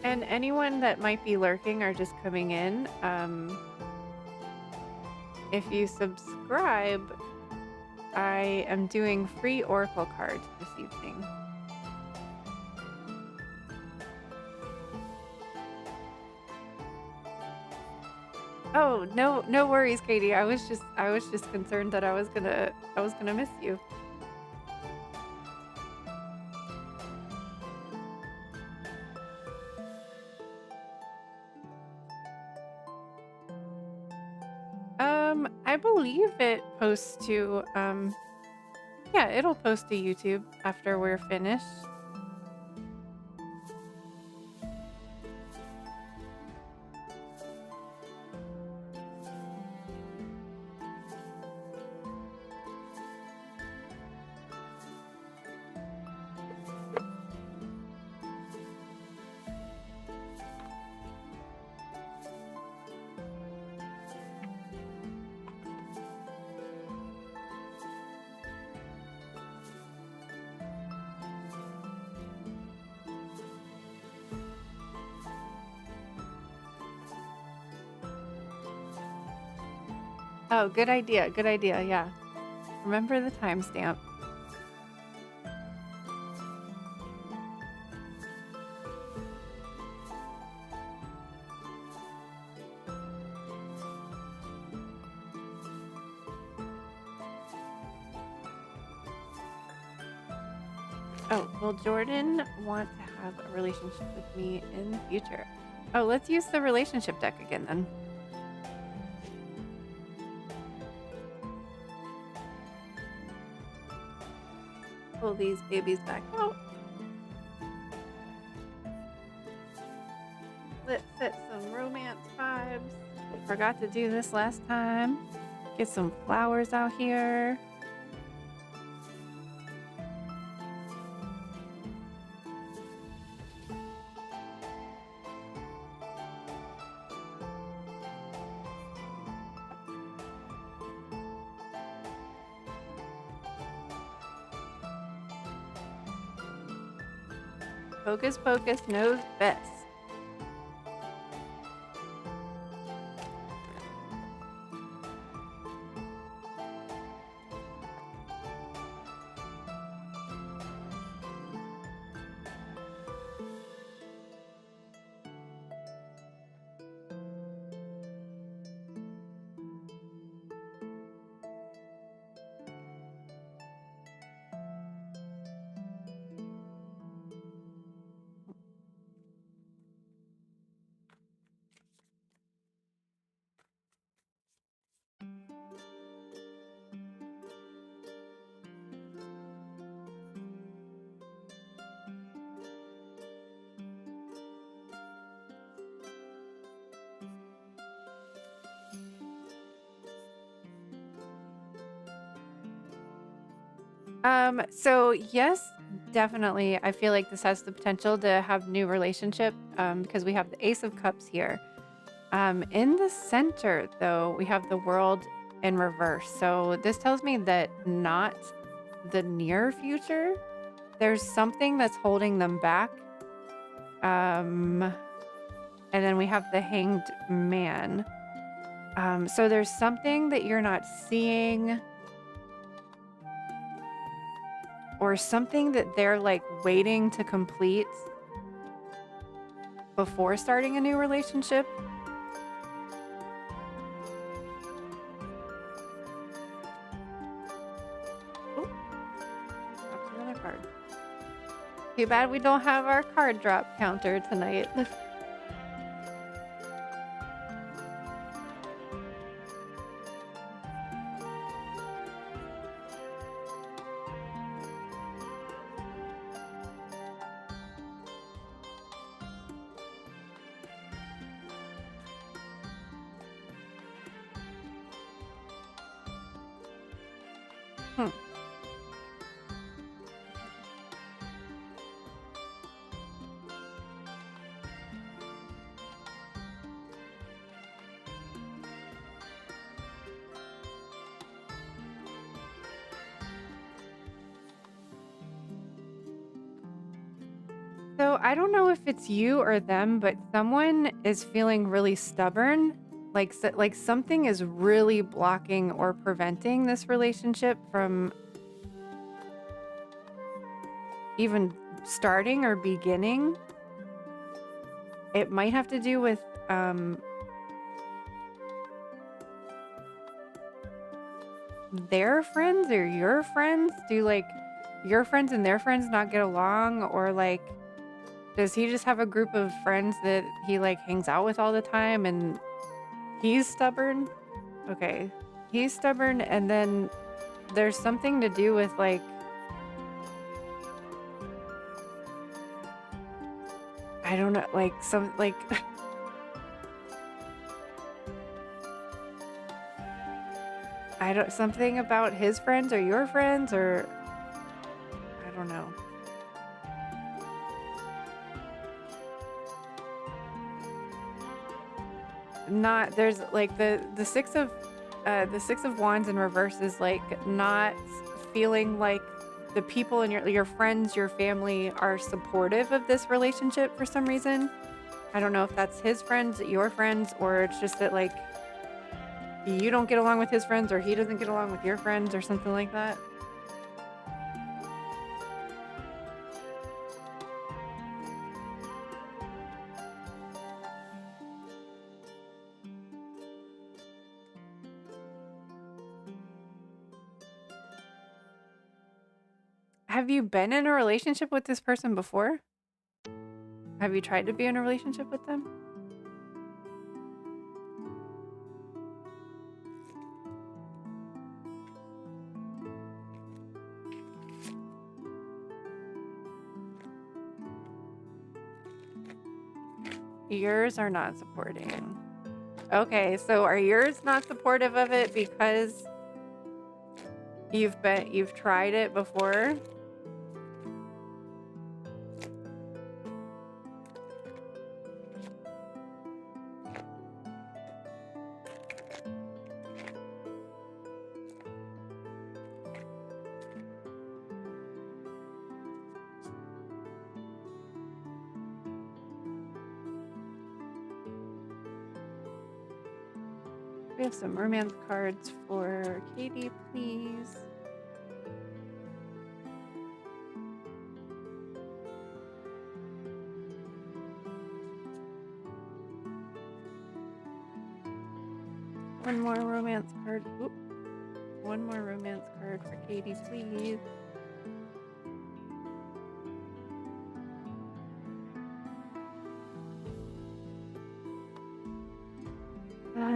And anyone that might be lurking or just coming in, if you subscribe, I am doing free oracle cards this evening. Oh, no worries, Katie. I was just concerned that I was gonna miss you. I believe it posts to, yeah, it'll post to YouTube after we're finished. Oh, good idea. Good idea. Yeah. Remember the timestamp. Oh, will Jordan want to have a relationship with me in the future? Oh, let's use the relationship deck again then. Pull these babies back out. Let's set some romance vibes. Forgot to do this last time. Get some flowers out here. Hocus Pocus knows best. So yes, definitely. I feel like this has the potential to have new relationship, because we have the Ace of Cups here. In the center, though, we have the World in reverse. So this tells me that not the near future. There's something that's holding them back. And then we have the Hanged Man. So there's something that you're not seeing, or something that they're like waiting to complete before starting a new relationship. Oh, dropped another card. Too bad we don't have our card drop counter tonight. So I don't know if it's you or them, but someone is feeling really stubborn. Like something is really blocking or preventing this relationship from even starting or beginning. It might have to do with their friends or your friends. Do like your friends and their friends not get along, or like does he just have a group of friends that he like hangs out with all the time and he's stubborn? Okay. He's stubborn, and then there's something to do with like I don't know, like some like I don't something about his friends or your friends, or I don't know. Not there's like the six of wands in reverse is like not feeling like the people in your friends, your family are supportive of this relationship for some reason. I don't know if that's his friends, your friends, or it's just that like you don't get along with his friends or he doesn't get along with your friends or something like that. Have you been in a relationship with this person before? Have you tried to be in a relationship with them? Yours are not supporting. Okay, so are yours not supportive of it because you've tried it before? We have some romance cards for Katie, please. One more romance card. Oop. One more romance card for Katie, please.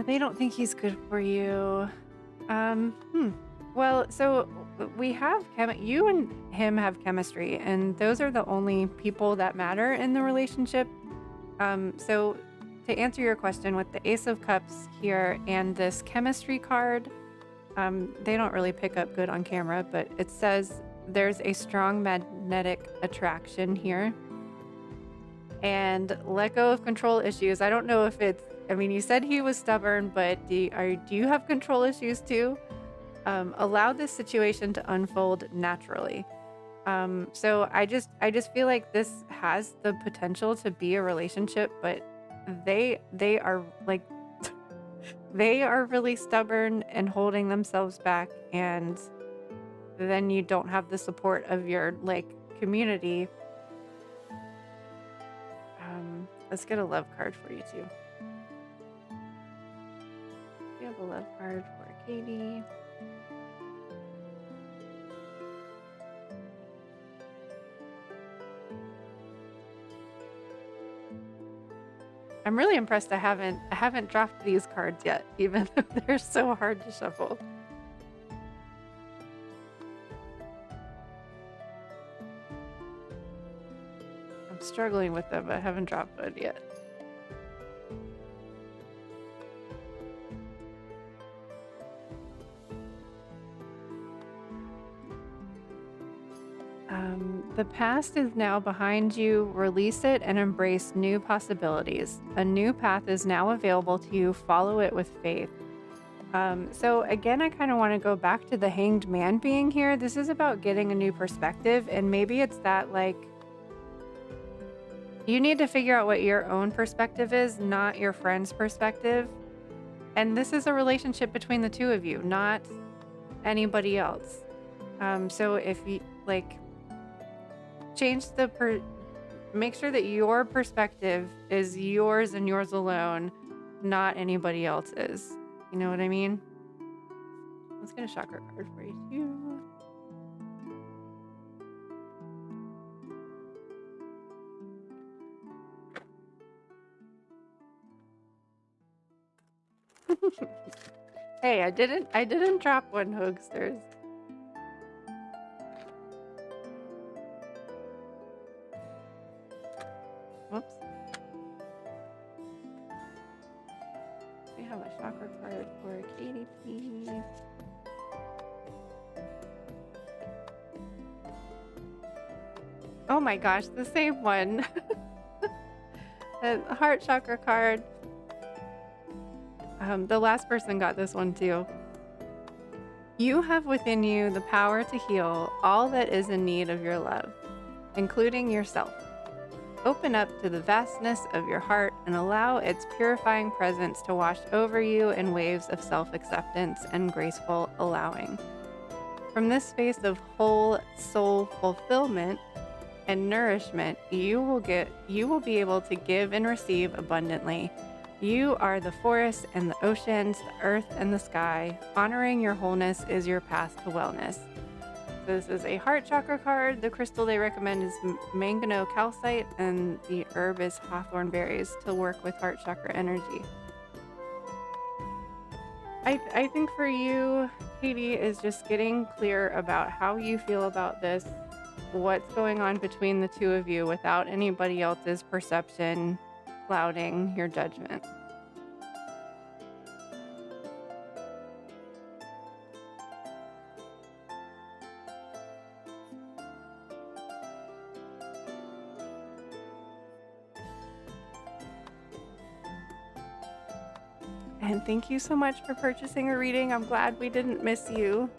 They don't think he's good for you. Well, so we have you and him have chemistry, and those are the only people that matter in the relationship. So to answer your question, with the Ace of Cups here and this chemistry card, they don't really pick up good on camera, but it says there's a strong magnetic attraction here. And let go of control issues. I don't know if it's, I mean, you said he was stubborn, but do you have control issues too? Allow this situation to unfold naturally. So I just feel like this has the potential to be a relationship, but they are like they are really stubborn and holding themselves back, and then you don't have the support of your like community. Let's get a love card for you too. We have a love card for Katie. I'm really impressed I haven't dropped these cards yet, even though they're so hard to shuffle. I'm struggling with them, but I haven't dropped one yet. The past is now behind you. Release it and embrace new possibilities. A new path is now available to you. Follow it with faith. So again, I kind of want to go back to the Hanged Man being here. This is about getting a new perspective, and maybe it's that like you need to figure out what your own perspective is, not your friend's perspective. And this is a relationship between the two of you, not anybody else. So if you like change make sure that your perspective is yours and yours alone, not anybody else's. You know what I mean? Let's get a chakra card for you too. Hey, I didn't drop one, Hoagsters. Whoops. We have a chakra card for Katie, please. Oh my gosh, the same one. The heart chakra card. The last person got this one too. You have within you the power to heal all that is in need of your love, including yourself. Open up to the vastness of your heart and allow its purifying presence to wash over you in waves of self-acceptance and graceful allowing. From this space of whole soul fulfillment and nourishment, you will be able to give and receive abundantly. You are the forests and the oceans, the earth and the sky. Honoring your wholeness is your path to wellness. This is a heart chakra card. The crystal they recommend is manganese calcite, and the herb is hawthorn berries to work with heart chakra energy. I think for you, Katie, is just getting clear about how you feel about this, what's going on between the two of you without anybody else's perception clouding your judgment. And thank you so much for purchasing a reading. I'm glad we didn't miss you.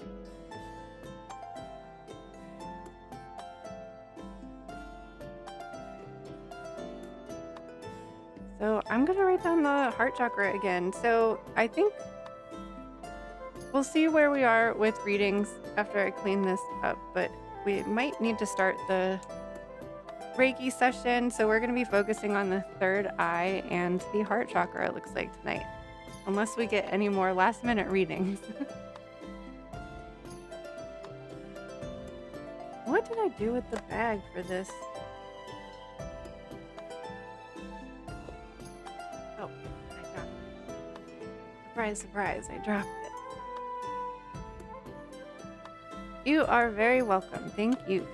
So I'm going to write down the heart chakra again. So I think we'll see where we are with readings after I clean this up, but we might need to start the Reiki session. So we're going to be focusing on the third eye and the heart chakra, it looks like, tonight. Unless we get any more last minute readings. What did I do with the bag for this? Oh, I dropped it. Surprise, surprise, I dropped it. You are very welcome. Thank you.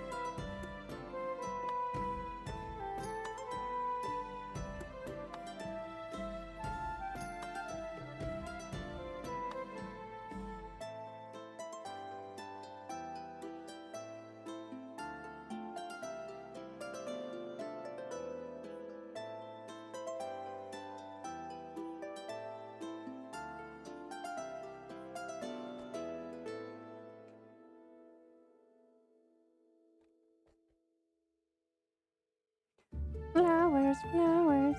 Flowers, flowers.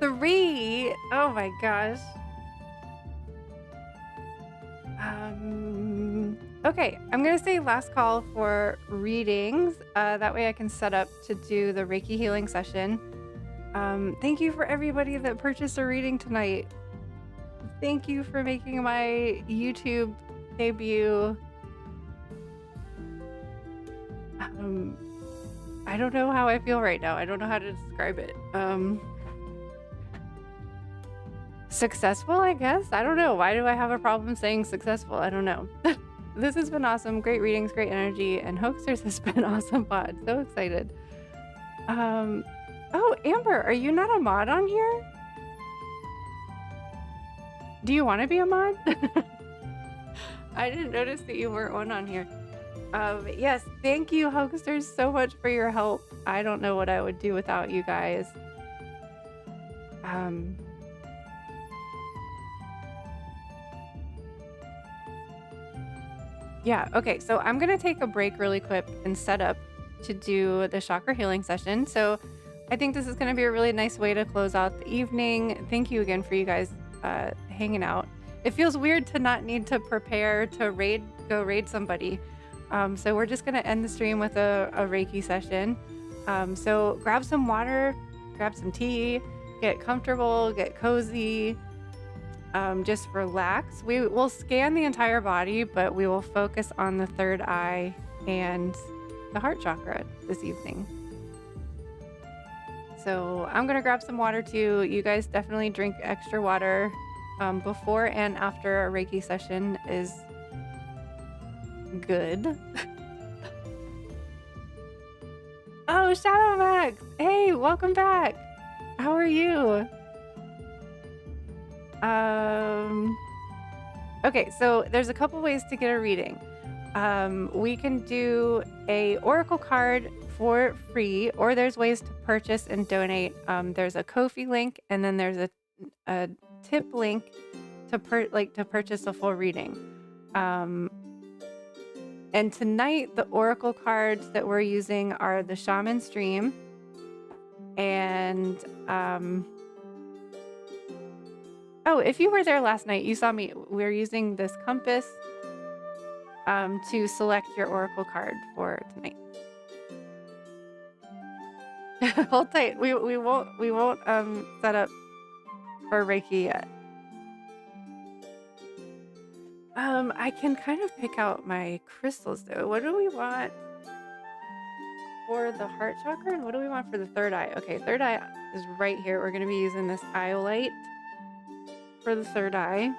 Three. Oh my gosh. Okay, I'm gonna say last call for readings. That way I can set up to do the Reiki healing session. Thank you for everybody that purchased a reading tonight. Thank you for making my YouTube debut. I don't know how I feel right now. I don't know how to describe it. Successful, I guess. I don't know. Why do I have a problem saying successful? I don't know. This has been awesome. Great readings, great energy, and Hoaxers has been awesome pod. So excited. Oh, Amber, are you not a mod on here? Do you want to be a mod? I didn't notice that you weren't one on here. Yes, thank you, Hoaxers, so much for your help. I don't know what I would do without you guys. Yeah, okay, so I'm going to take a break really quick and set up to do the chakra healing session. So I think this is going to be a really nice way to close out the evening. Thank you again for you guys hanging out. It feels weird to not need to prepare to go raid somebody. So we're just going to end the stream with a Reiki session. So grab some water, grab some tea, get comfortable, get cozy. Just relax. We will scan the entire body, but we will focus on the third eye and the heart chakra this evening. So I'm going to grab some water too. You guys definitely drink extra water before and after a Reiki session is good. Oh, Shadowmax! Hey, welcome back! How are you? Okay, so there's a couple ways to get a reading. we can do a oracle card for free, or there's ways to purchase and donate. There's a Kofi link, and then there's a tip link to purchase a full reading. And tonight the oracle cards that we're using are the Shaman's Dream, and oh, if you were there last night, you saw me. We're using this compass to select your oracle card for tonight. Hold tight. We won't set up for Reiki yet. I can kind of pick out my crystals though. What do we want for the heart chakra, and what do we want for the third eye? Okay, third eye is right here. We're going to be using this iolite for the third eye.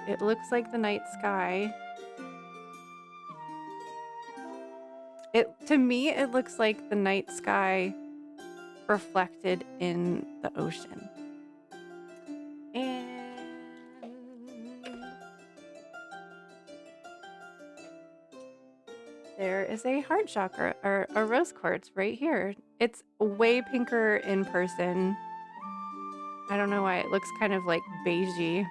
It looks like the night sky. To me, it looks like the night sky reflected in the ocean. And there is a heart chakra, or a rose quartz right here. It's way pinker in person. I don't know why it looks kind of like beigey.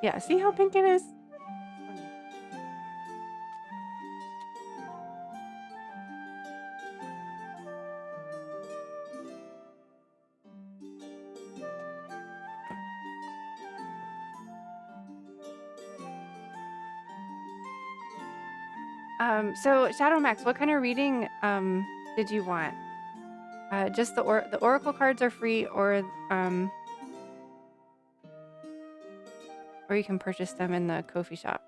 Yeah, see how pink it is? So Shadow Max, what kind of reading did you want? Just the oracle cards are free, or you can purchase them in the Kofi shop.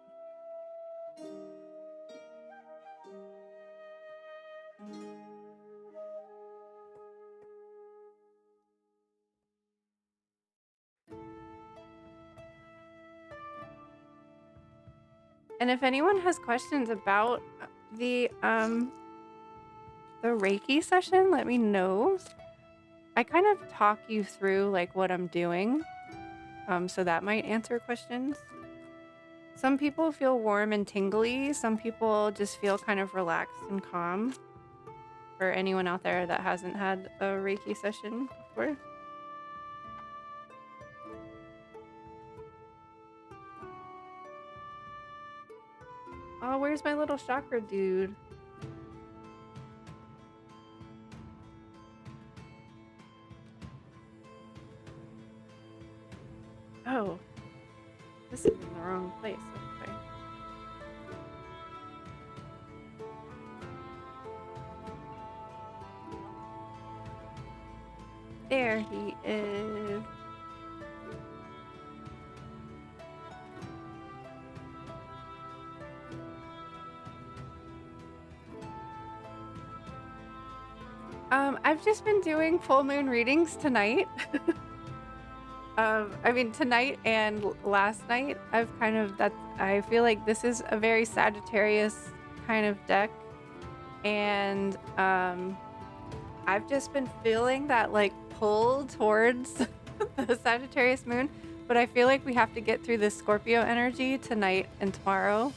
And if anyone has questions about the Reiki session, let me know. I kind of talk you through like what I'm doing, so that might answer questions. Some people feel warm and tingly. Some people just feel kind of relaxed and calm. For anyone out there that hasn't had a Reiki session before. Oh, where's my little chakra dude? Oh, this is in the wrong place. Okay. There he is. I've just been doing full moon readings tonight. I mean, tonight and last night, I feel like this is a very Sagittarius kind of deck. And I've just been feeling that like pull towards the Sagittarius moon. But I feel like we have to get through this Scorpio energy tonight and tomorrow.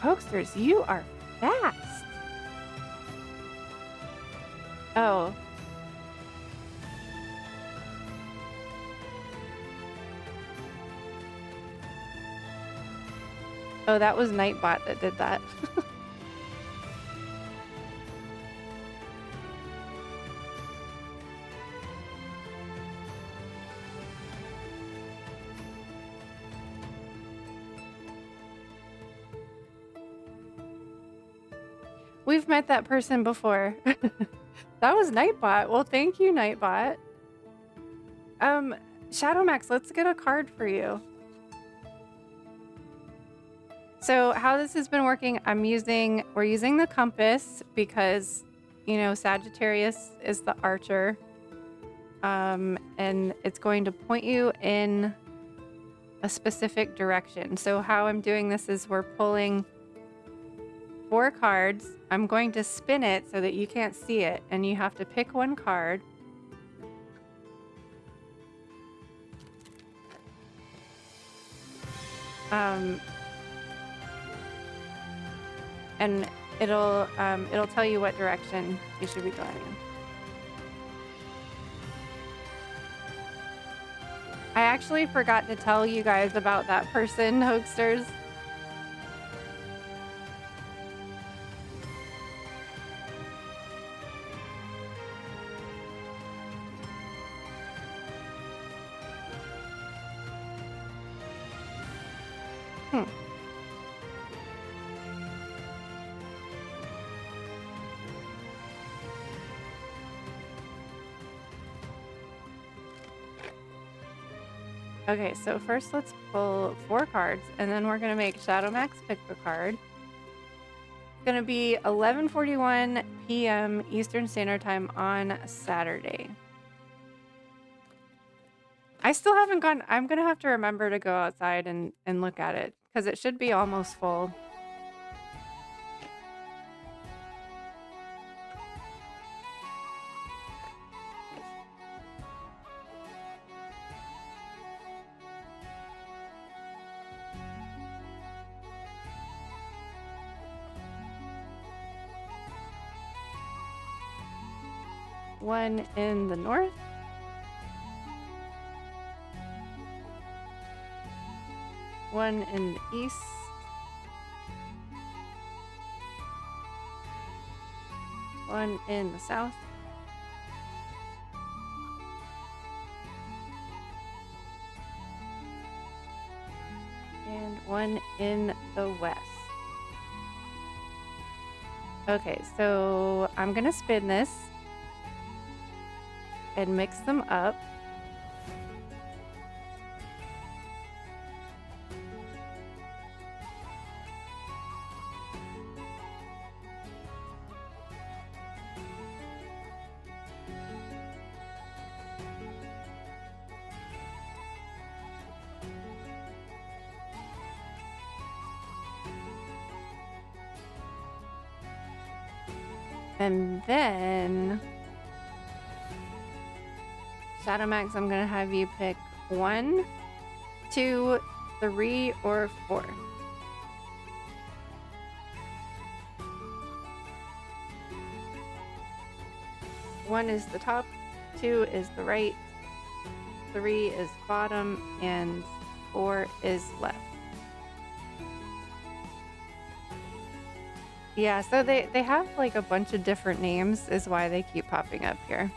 Pokesters, you are fast. Oh. Oh, that was Nightbot that did that. We've met that person before. That was Nightbot. Well, thank you, Nightbot. Shadow Max, let's get a card for you. So how this has been working, we're using the compass because, you know, Sagittarius is the archer. And it's going to point you in a specific direction. So how I'm doing this is we're pulling 4 cards. I'm going to spin it so that you can't see it, and you have to pick one card. And it'll tell you what direction you should be going in. I actually forgot to tell you guys about that person, Hoaxsters. Okay, so first let's pull 4 cards, and then we're going to make Shadow Max pick a card. It's going to be 11:41 p.m. Eastern Standard Time on Saturday. I still haven't gone. I'm going to have to remember to go outside and look at it, because it should be almost full. One in the north. One in the east. One in the south. And one in the west. Okay, so I'm gonna spin this and mix them up. And then Shadow Max, I'm gonna have you pick 1, 2, 3, or 4. One is the top, 2 is the right, 3 is bottom, and 4 is left. Yeah, so they have like a bunch of different names is why they keep popping up here.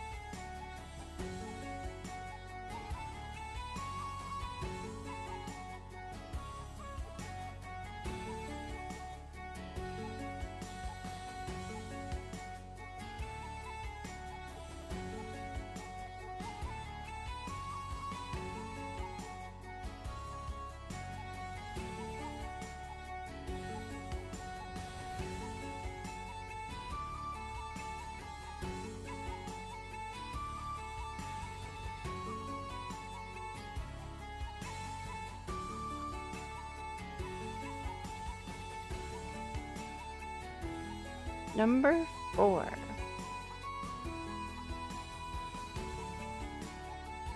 Number 4.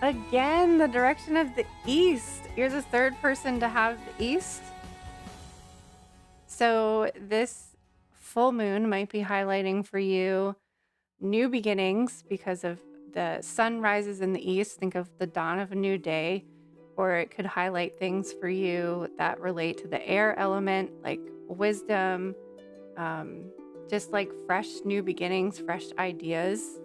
Again, the direction of the east. You're the 3rd person to have the east. So this full moon might be highlighting for you new beginnings because of the sun rises in the east. Think of the dawn of a new day. Or it could highlight things for you that relate to the air element, like wisdom, just like fresh new beginnings, fresh ideas.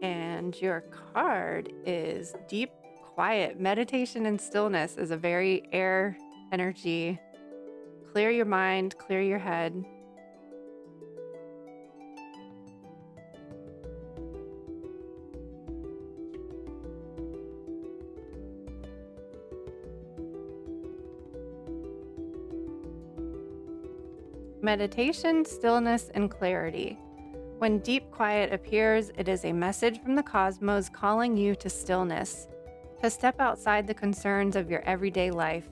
And your card is deep, quiet. Meditation and stillness is a very air energy. Clear your mind, clear your head. Meditation, stillness, and clarity. When deep quiet appears, it is a message from the cosmos calling you to stillness, to step outside the concerns of your everyday life.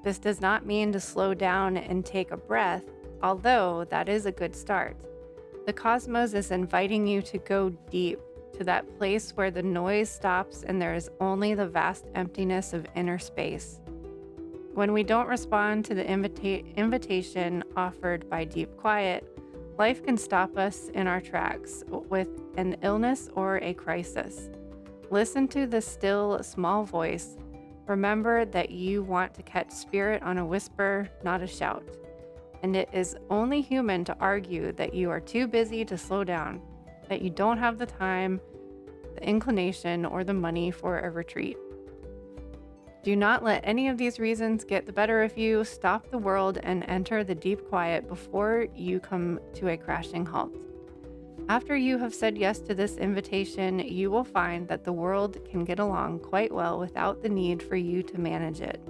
This does not mean to slow down and take a breath. although that is a good start. The cosmos is inviting you to go deep, to that place where the noise stops and there is only the vast emptiness of inner space. When we don't respond to the invitation offered by deep quiet, life can stop us in our tracks with an illness or a crisis. Listen to the still, small voice. Remember that you want to catch spirit on a whisper, not a shout. And it is only human to argue that you are too busy to slow down, that you don't have the time, the inclination, or the money for a retreat. Do not let any of these reasons get the better of you. Stop the world and enter the deep quiet before you come to a crashing halt. After you have said yes to this invitation, you will find that the world can get along quite well without the need for you to manage it.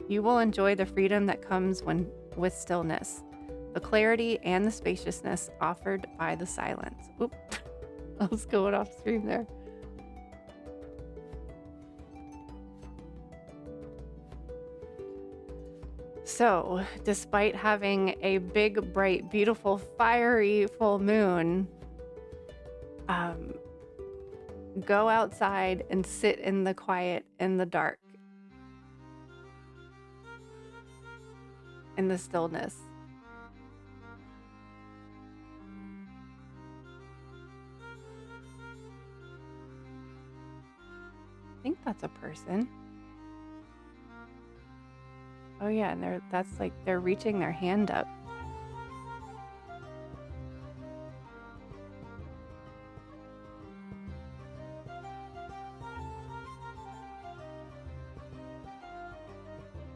You will enjoy the freedom that comes with stillness, the clarity and the spaciousness offered by the silence. Oop, I was going off stream there. So, despite having a big, bright, beautiful, fiery full moon, go outside and sit in the quiet, in the dark, in the stillness. I think that's a person. Oh yeah, and that's like they're reaching their hand up.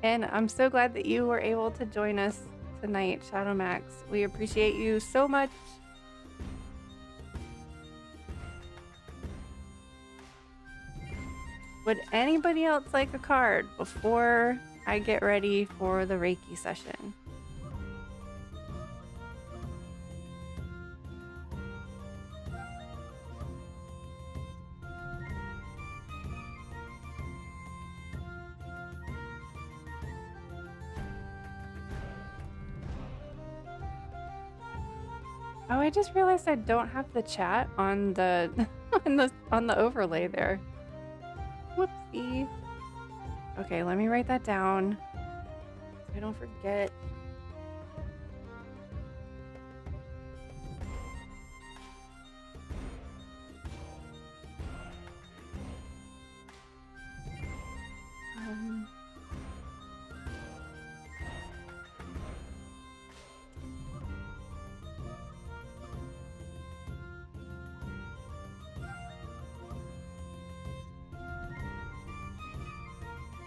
And I'm so glad that you were able to join us tonight, Shadow Max. We appreciate you so much. Would anybody else like a card before I get ready for the Reiki session? Oh, I just realized I don't have the chat on the on the overlay there. Whoopsie. Okay, let me write that down so I don't forget.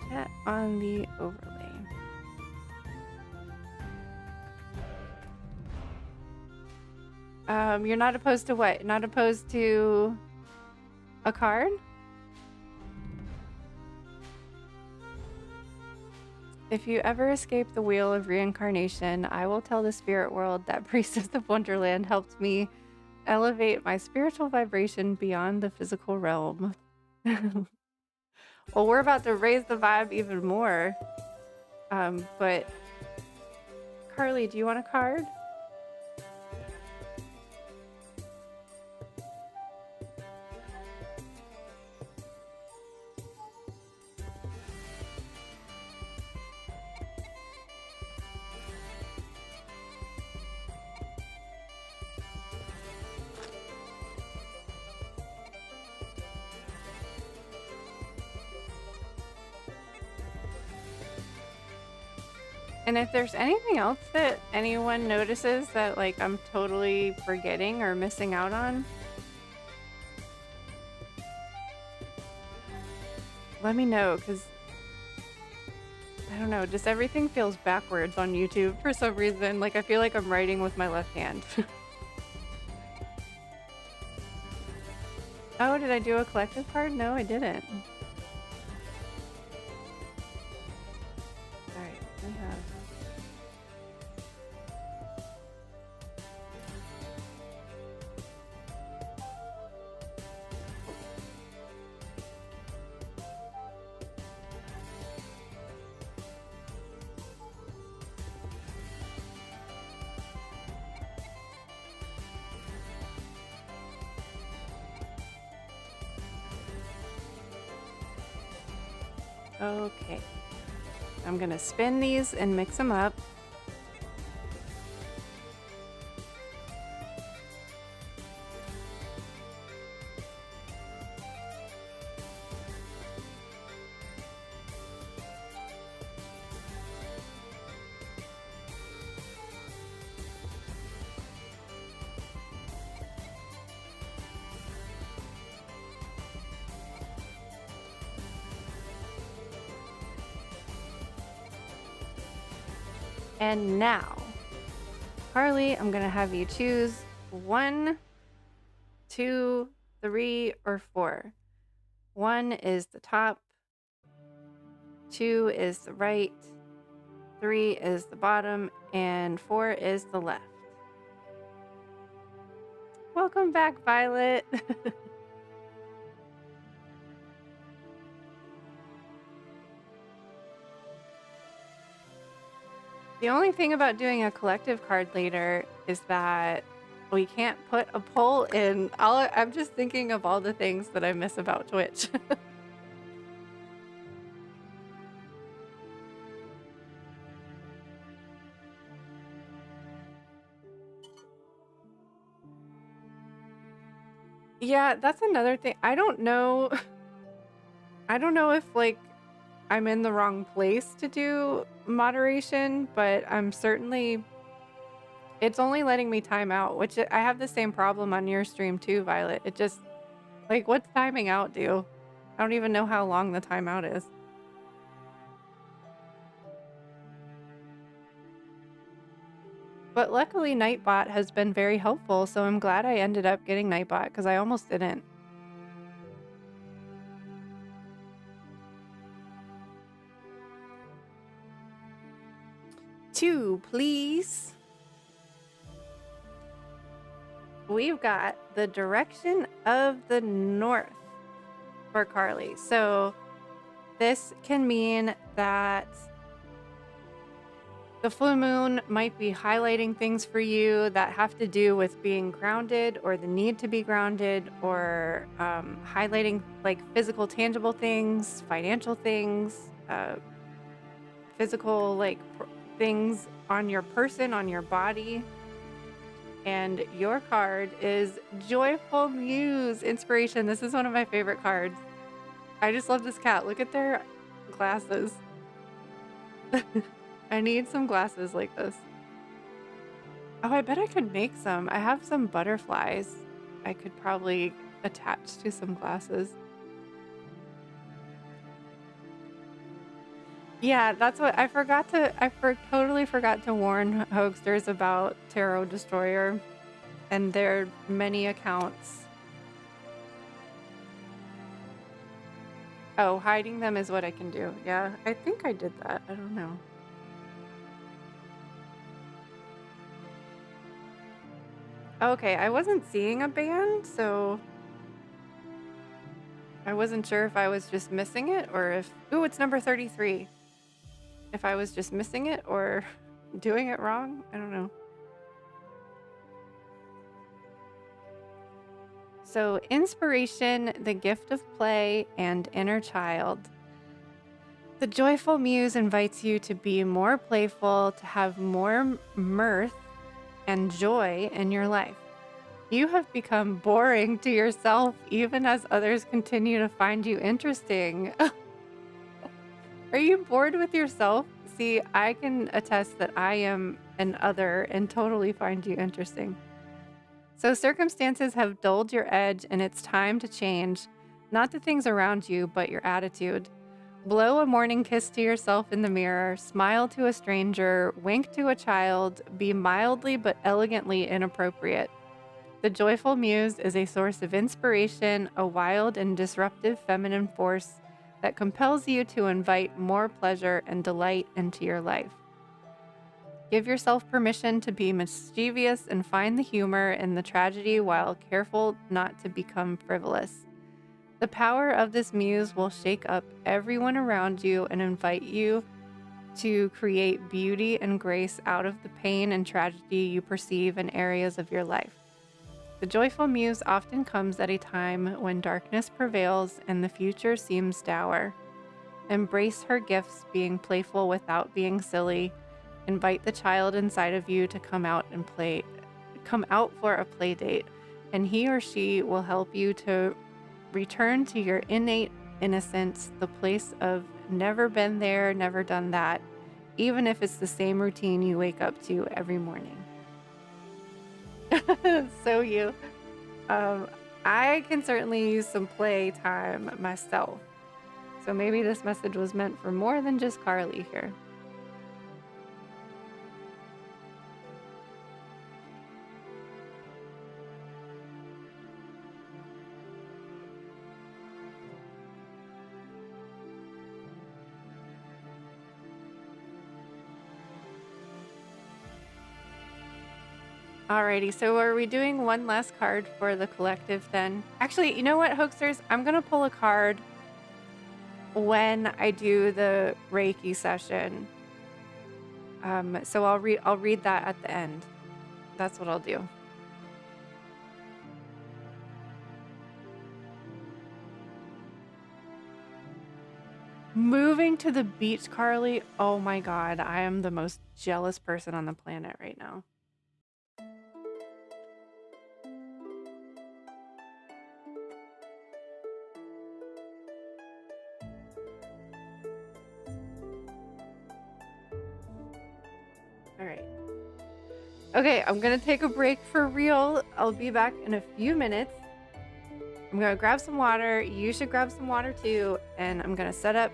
Chat on the overlay. You're not opposed to what? Not opposed to a card? If you ever escape the wheel of reincarnation, I will tell the spirit world that Priestess of Wonderland helped me elevate my spiritual vibration beyond the physical realm. Well, we're about to raise the vibe even more. But Carly, do you want a card? And if there's anything else that anyone notices that like I'm totally forgetting or missing out on, let me know, because I don't know, just everything feels backwards on YouTube for some reason. Like I feel like I'm writing with my left hand. Oh, did I do a collective card? No, I didn't. Alright, we have Okay. I'm gonna spin these and mix them up. And now, Carly, I'm gonna have you choose 1, 2, 3, or 4. 1 is the top, 2 is the right, 3 is the bottom, and 4 is the left. Welcome back, Violet. The only thing about doing a collective card later is that we can't put a poll in. I'm just thinking of all the things that I miss about Twitch. Yeah, that's another thing. I don't know. I don't know if like I'm in the wrong place to do moderation, but I'm certainly, it's only letting me time out, which I have the same problem on your stream too, Violet. It just, like, what's timing out do? I don't even know how long the timeout is. But luckily Nightbot has been very helpful, so I'm glad I ended up getting Nightbot because I almost didn't. Two, please. We've got the direction of the north for Carly. So this can mean that the full moon might be highlighting things for you that have to do with being grounded or the need to be grounded, or highlighting like physical, tangible things, financial things, physical like things on your person, on your body. And your card is Joyful Muse Inspiration. This is one of my favorite cards. I just love this cat. Look at their glasses. I need some glasses like this. Oh, I bet I could make some. I have some butterflies I could probably attach to some glasses. Yeah, that's what I forgot to, totally forgot to warn Hoaxsters about Tarot Destroyer and their many accounts. Oh, hiding them is what I can do. Yeah, I think I did that. I don't know. Okay, I wasn't seeing a band, so I wasn't sure if I was just missing it or if... Ooh, it's number 33. If I was just missing it or doing it wrong, I don't know. So, inspiration, the gift of play, and inner child. The Joyful Muse invites you to be more playful, to have more mirth and joy in your life. You have become boring to yourself even as others continue to find you interesting. Are you bored with yourself? See, I can attest that I am an other and totally find you interesting. So circumstances have dulled your edge and it's time to change, not the things around you, but your attitude. Blow a morning kiss to yourself in the mirror, smile to a stranger, wink to a child, be mildly but elegantly inappropriate. The Joyful Muse is a source of inspiration, a wild and disruptive feminine force that compels you to invite more pleasure and delight into your life. Give yourself permission to be mischievous and find the humor in the tragedy while careful not to become frivolous. The power of this muse will shake up everyone around you and invite you to create beauty and grace out of the pain and tragedy you perceive in areas of your life. The Joyful Muse often comes at a time when darkness prevails and the future seems dour. Embrace her gifts, being playful without being silly. Invite the child inside of you to come out for a play date, and he or she will help you to return to your innate innocence, the place of never been there, never done that, even if it's the same routine you wake up to every morning. So you. I can certainly use some play time myself. So maybe this message was meant for more than just Carly here. Alrighty, so are we doing one last card for the collective then? Actually, you know what, Hoaxers? I'm gonna pull a card when I do the Reiki session. So I'll read that at the end. That's what I'll do. Moving to the beach, Carly. Oh my God, I am the most jealous person on the planet right now. All right. Okay, I'm gonna take a break for real. I'll be back in a few minutes. I'm gonna grab some water. You should grab some water too. And I'm gonna set up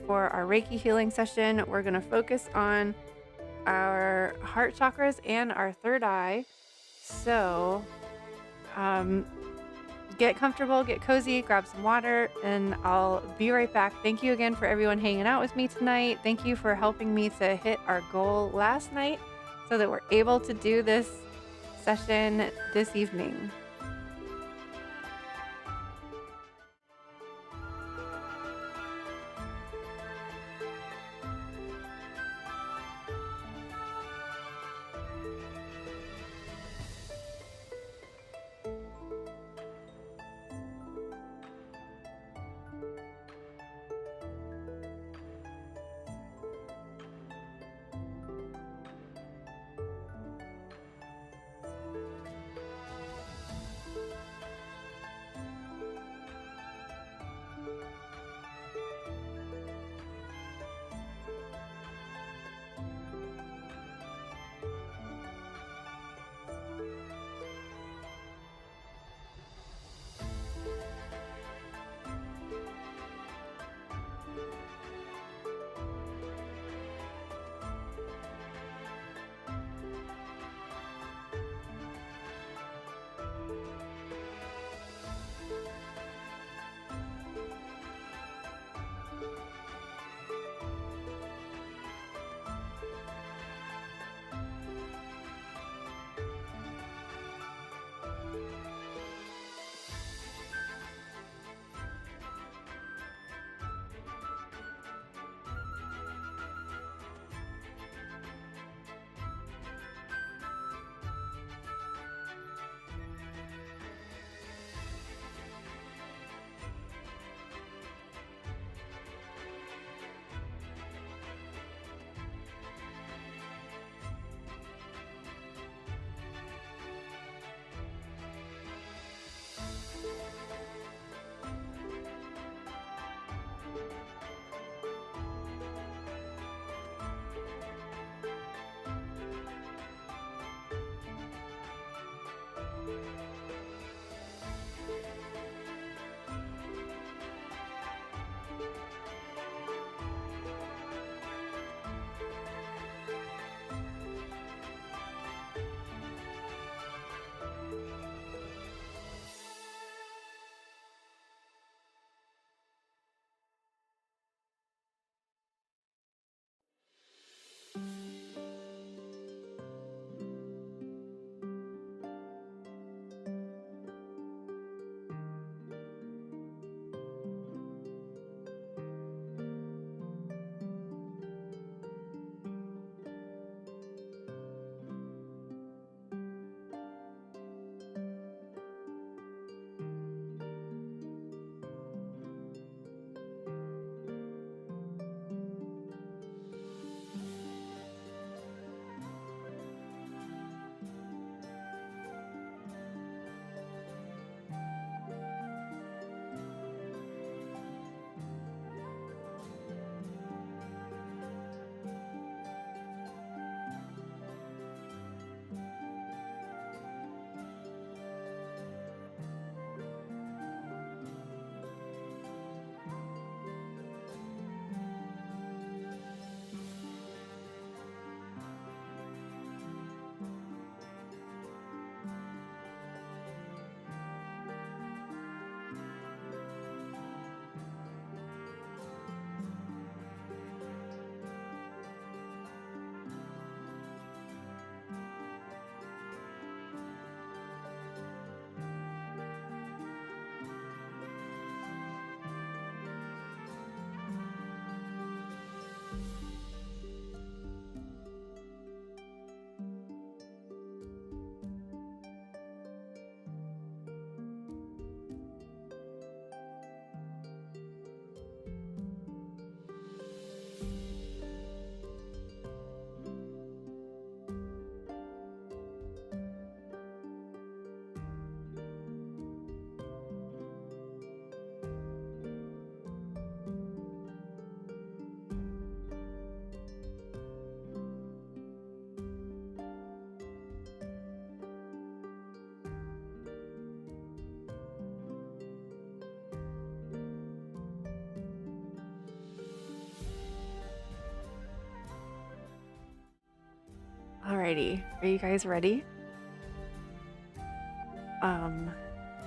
for our Reiki healing session. We're gonna focus on our heart chakras and our third eye. So, get comfortable, get cozy, grab some water, and I'll be right back. Thank you again for everyone hanging out with me tonight. Thank you for helping me to hit our goal last night so that we're able to do this session this evening. Alrighty, are you guys ready?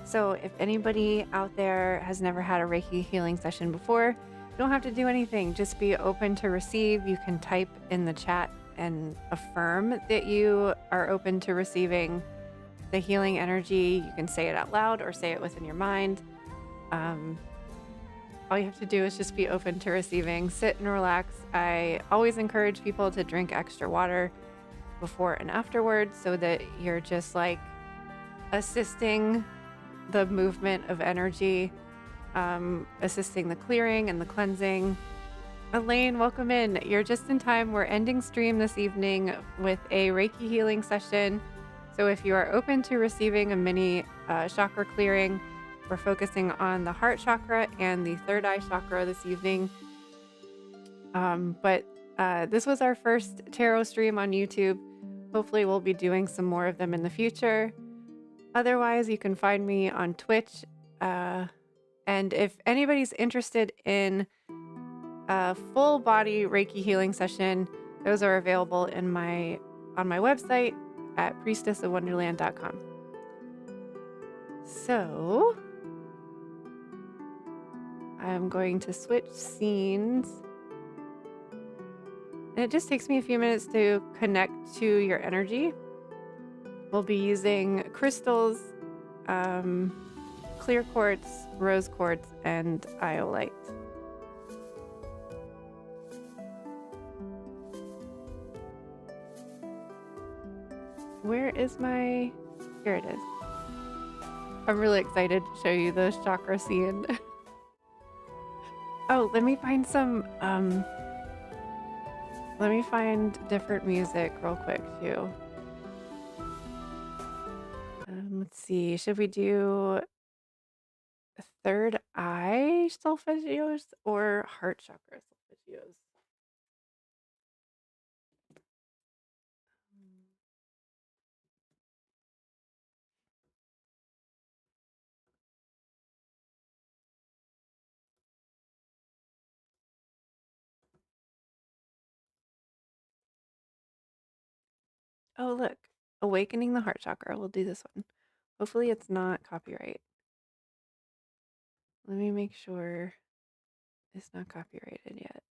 So if anybody out there has never had a Reiki healing session before, you don't have to do anything. Just be open to receive. You can type in the chat and affirm that you are open to receiving the healing energy. You can say it out loud or say it within your mind. All you have to do is just be open to receiving. Sit and relax. I always encourage people to drink extra water before and afterwards so that you're just like assisting the movement of energy, assisting the clearing and the cleansing. Elaine, welcome in. You're just in time. We're ending stream this evening with a Reiki healing session. So if you are open to receiving a mini chakra clearing, we're focusing on the heart chakra and the third eye chakra this evening. But this was our first tarot stream on YouTube. Hopefully we'll be doing some more of them in the future. Otherwise, you can find me on Twitch. And if anybody's interested in a full body Reiki healing session, those are available on my website at priestessofwonderland.com. So I'm going to switch scenes. And it just takes me a few minutes to connect to your energy. We'll be using crystals, clear quartz, rose quartz, and iolite. Where is my... Here it is. I'm really excited to show you the chakra scene. Oh, let me find some... let me find different music real quick, too. Let's see. Should we do third eye solfeggios or heart chakra solfeggios? Oh, look. Awakening the heart chakra. We'll do this one. Hopefully it's not copyright. Let me make sure it's not copyrighted yet.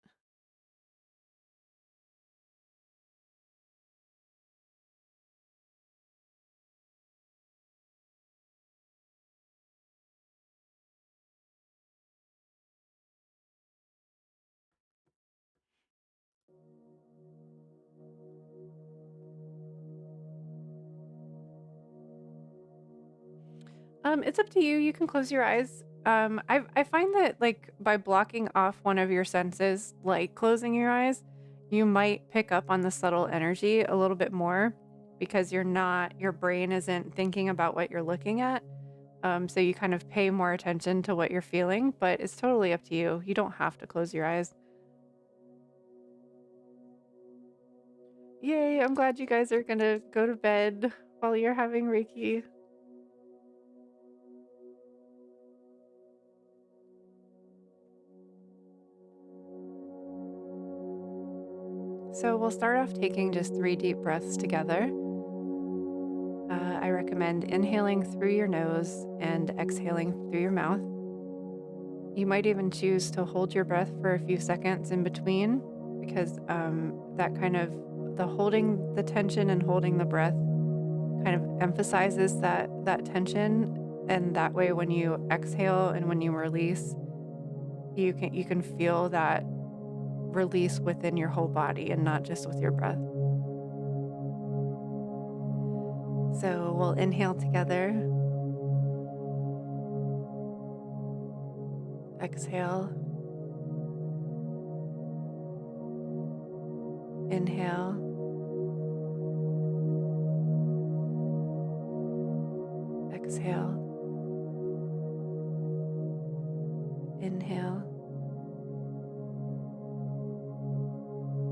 It's up to you. You can close your eyes. I find that like by blocking off one of your senses, like closing your eyes, you might pick up on the subtle energy a little bit more because your brain isn't thinking about what you're looking at. So you kind of pay more attention to what you're feeling, but it's totally up to you. You don't have to close your eyes. Yay, I'm glad you guys are gonna go to bed while you're having Reiki. So we'll start off taking just 3 deep breaths together. I recommend inhaling through your nose and exhaling through your mouth. You might even choose to hold your breath for a few seconds in between because that kind of the holding the tension and holding the breath kind of emphasizes that tension, and that way when you exhale and when you release, you can feel that release within your whole body and not just with your breath. So we'll inhale together. Exhale. Inhale. Exhale. Inhale.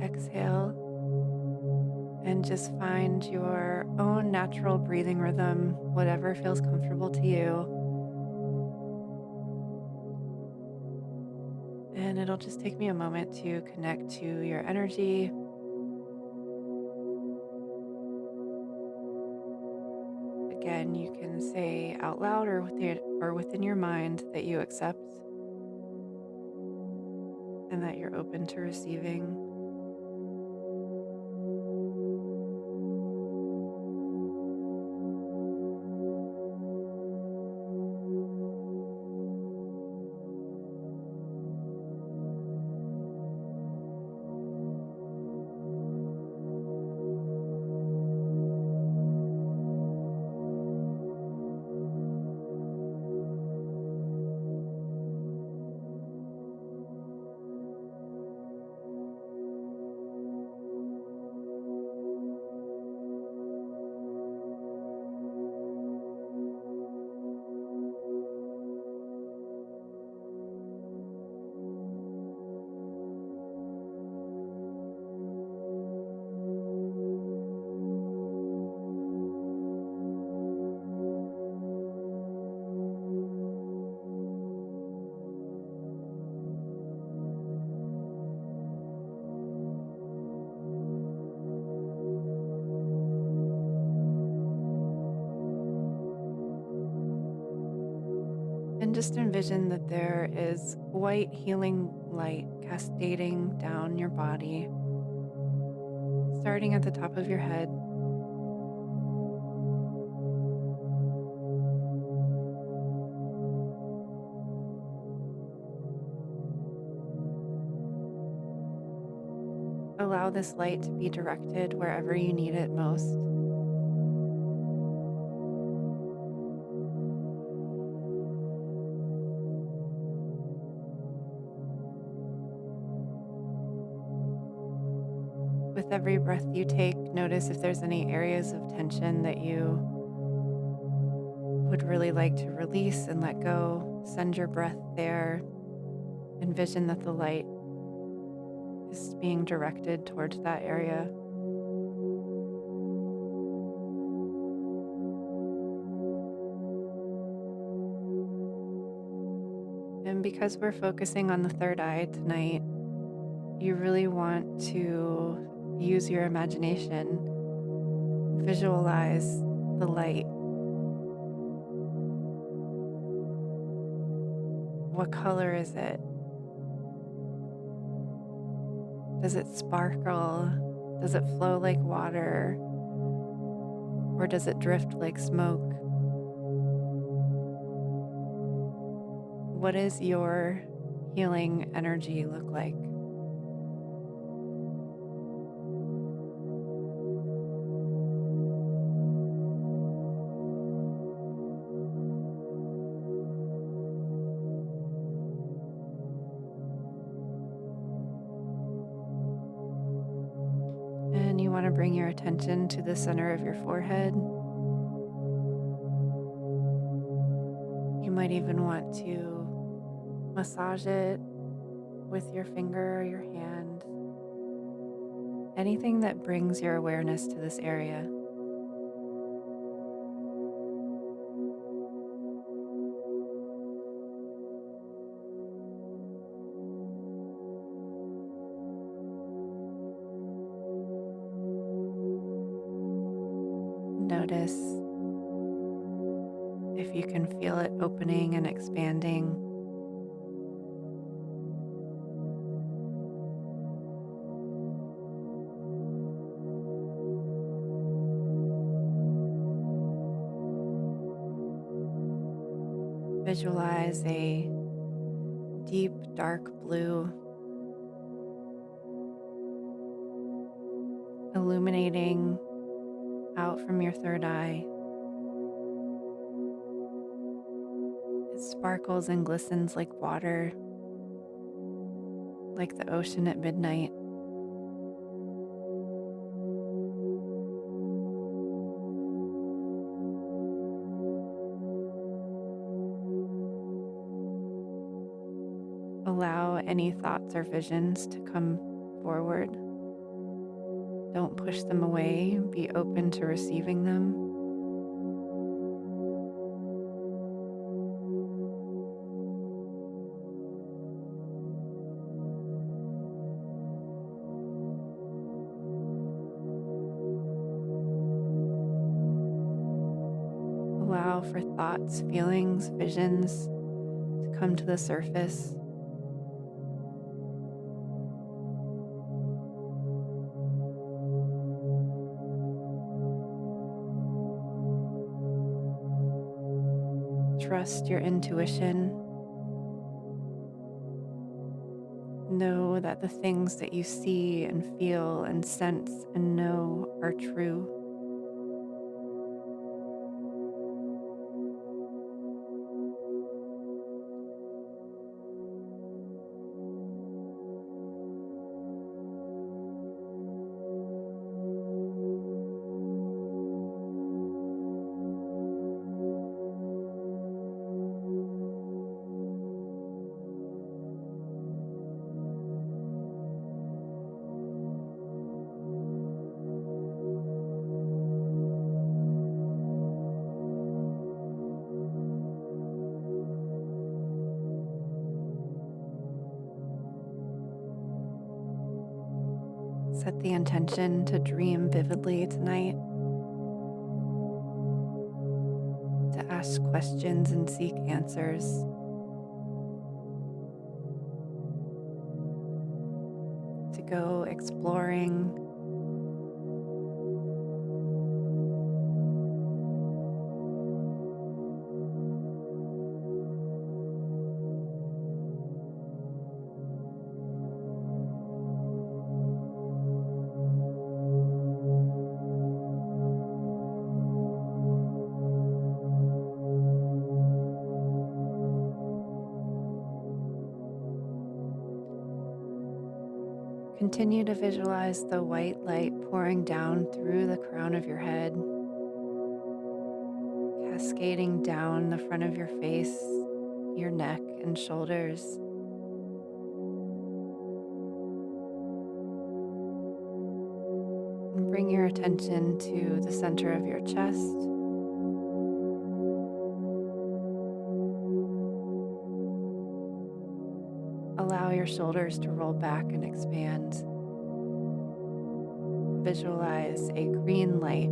Exhale. And just find your own natural breathing rhythm, whatever feels comfortable to you. And it'll just take me a moment to connect to your energy. Again, you can say out loud or within your mind that you accept and that you're open to receiving. And just envision that there is white healing light cascading down your body, starting at the top of your head. Allow this light to be directed wherever you need it most. With every breath you take, notice if there's any areas of tension that you would really like to release and let go. Send your breath there. Envision that the light is being directed towards that area. And because we're focusing on the third eye tonight, you really want to use your imagination. Visualize the light. What color is it? Does it sparkle? Does it flow like water? Or does it drift like smoke? What does your healing energy look like? And you want to bring your attention to the center of your forehead. You might even want to massage it with your finger or your hand. Anything that brings your awareness to this area. Notice if you can feel it opening and expanding. Visualize a deep, dark blue illuminating out from your third eye. It sparkles and glistens like water, like the ocean at midnight. Allow any thoughts or visions to come forward. Don't push them away. Be open to receiving them. allow for thoughts, feelings, visions to come to the surface. Trust your intuition. Know that the things that you see and feel and sense and know are true. Set the intention to dream vividly tonight, to ask questions and seek answers, to go exploring, continue to visualize the white light pouring down through the crown of your head, cascading down the front of your face, your neck and shoulders. And bring your attention to the center of your chest. Allow your shoulders to roll back and expand. Visualize a green light.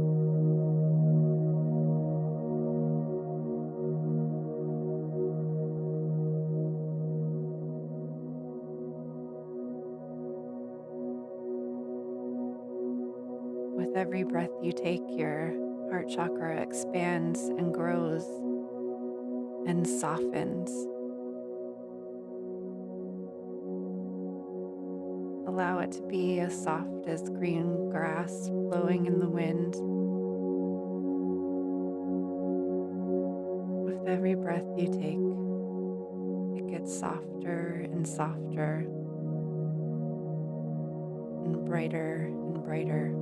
With every breath you take, your heart chakra expands and grows and softens. Allow it to be as soft as green grass blowing in the wind. With every breath you take, it gets softer and softer and brighter and brighter.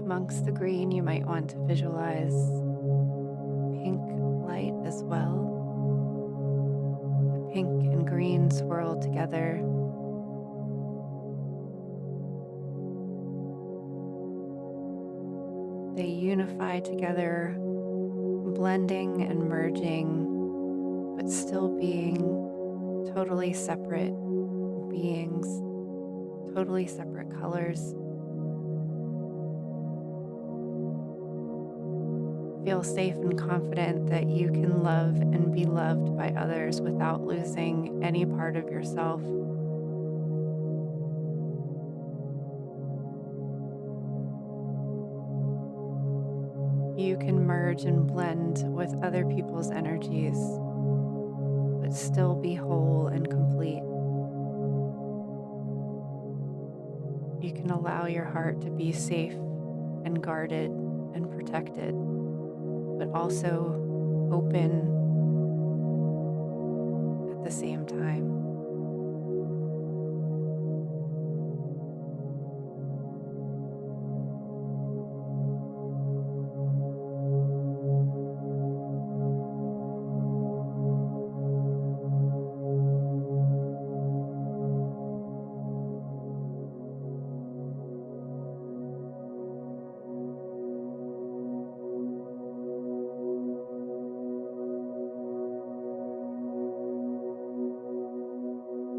Amongst the green, you might want to visualize pink light as well. The pink and green swirl together. They unify together, blending and merging, but still being totally separate beings, totally separate colors. Feel safe and confident that you can love and be loved by others without losing any part of yourself. You can merge and blend with other people's energies, but still be whole and complete. You can allow your heart to be safe and guarded and protected, but also open at the same time.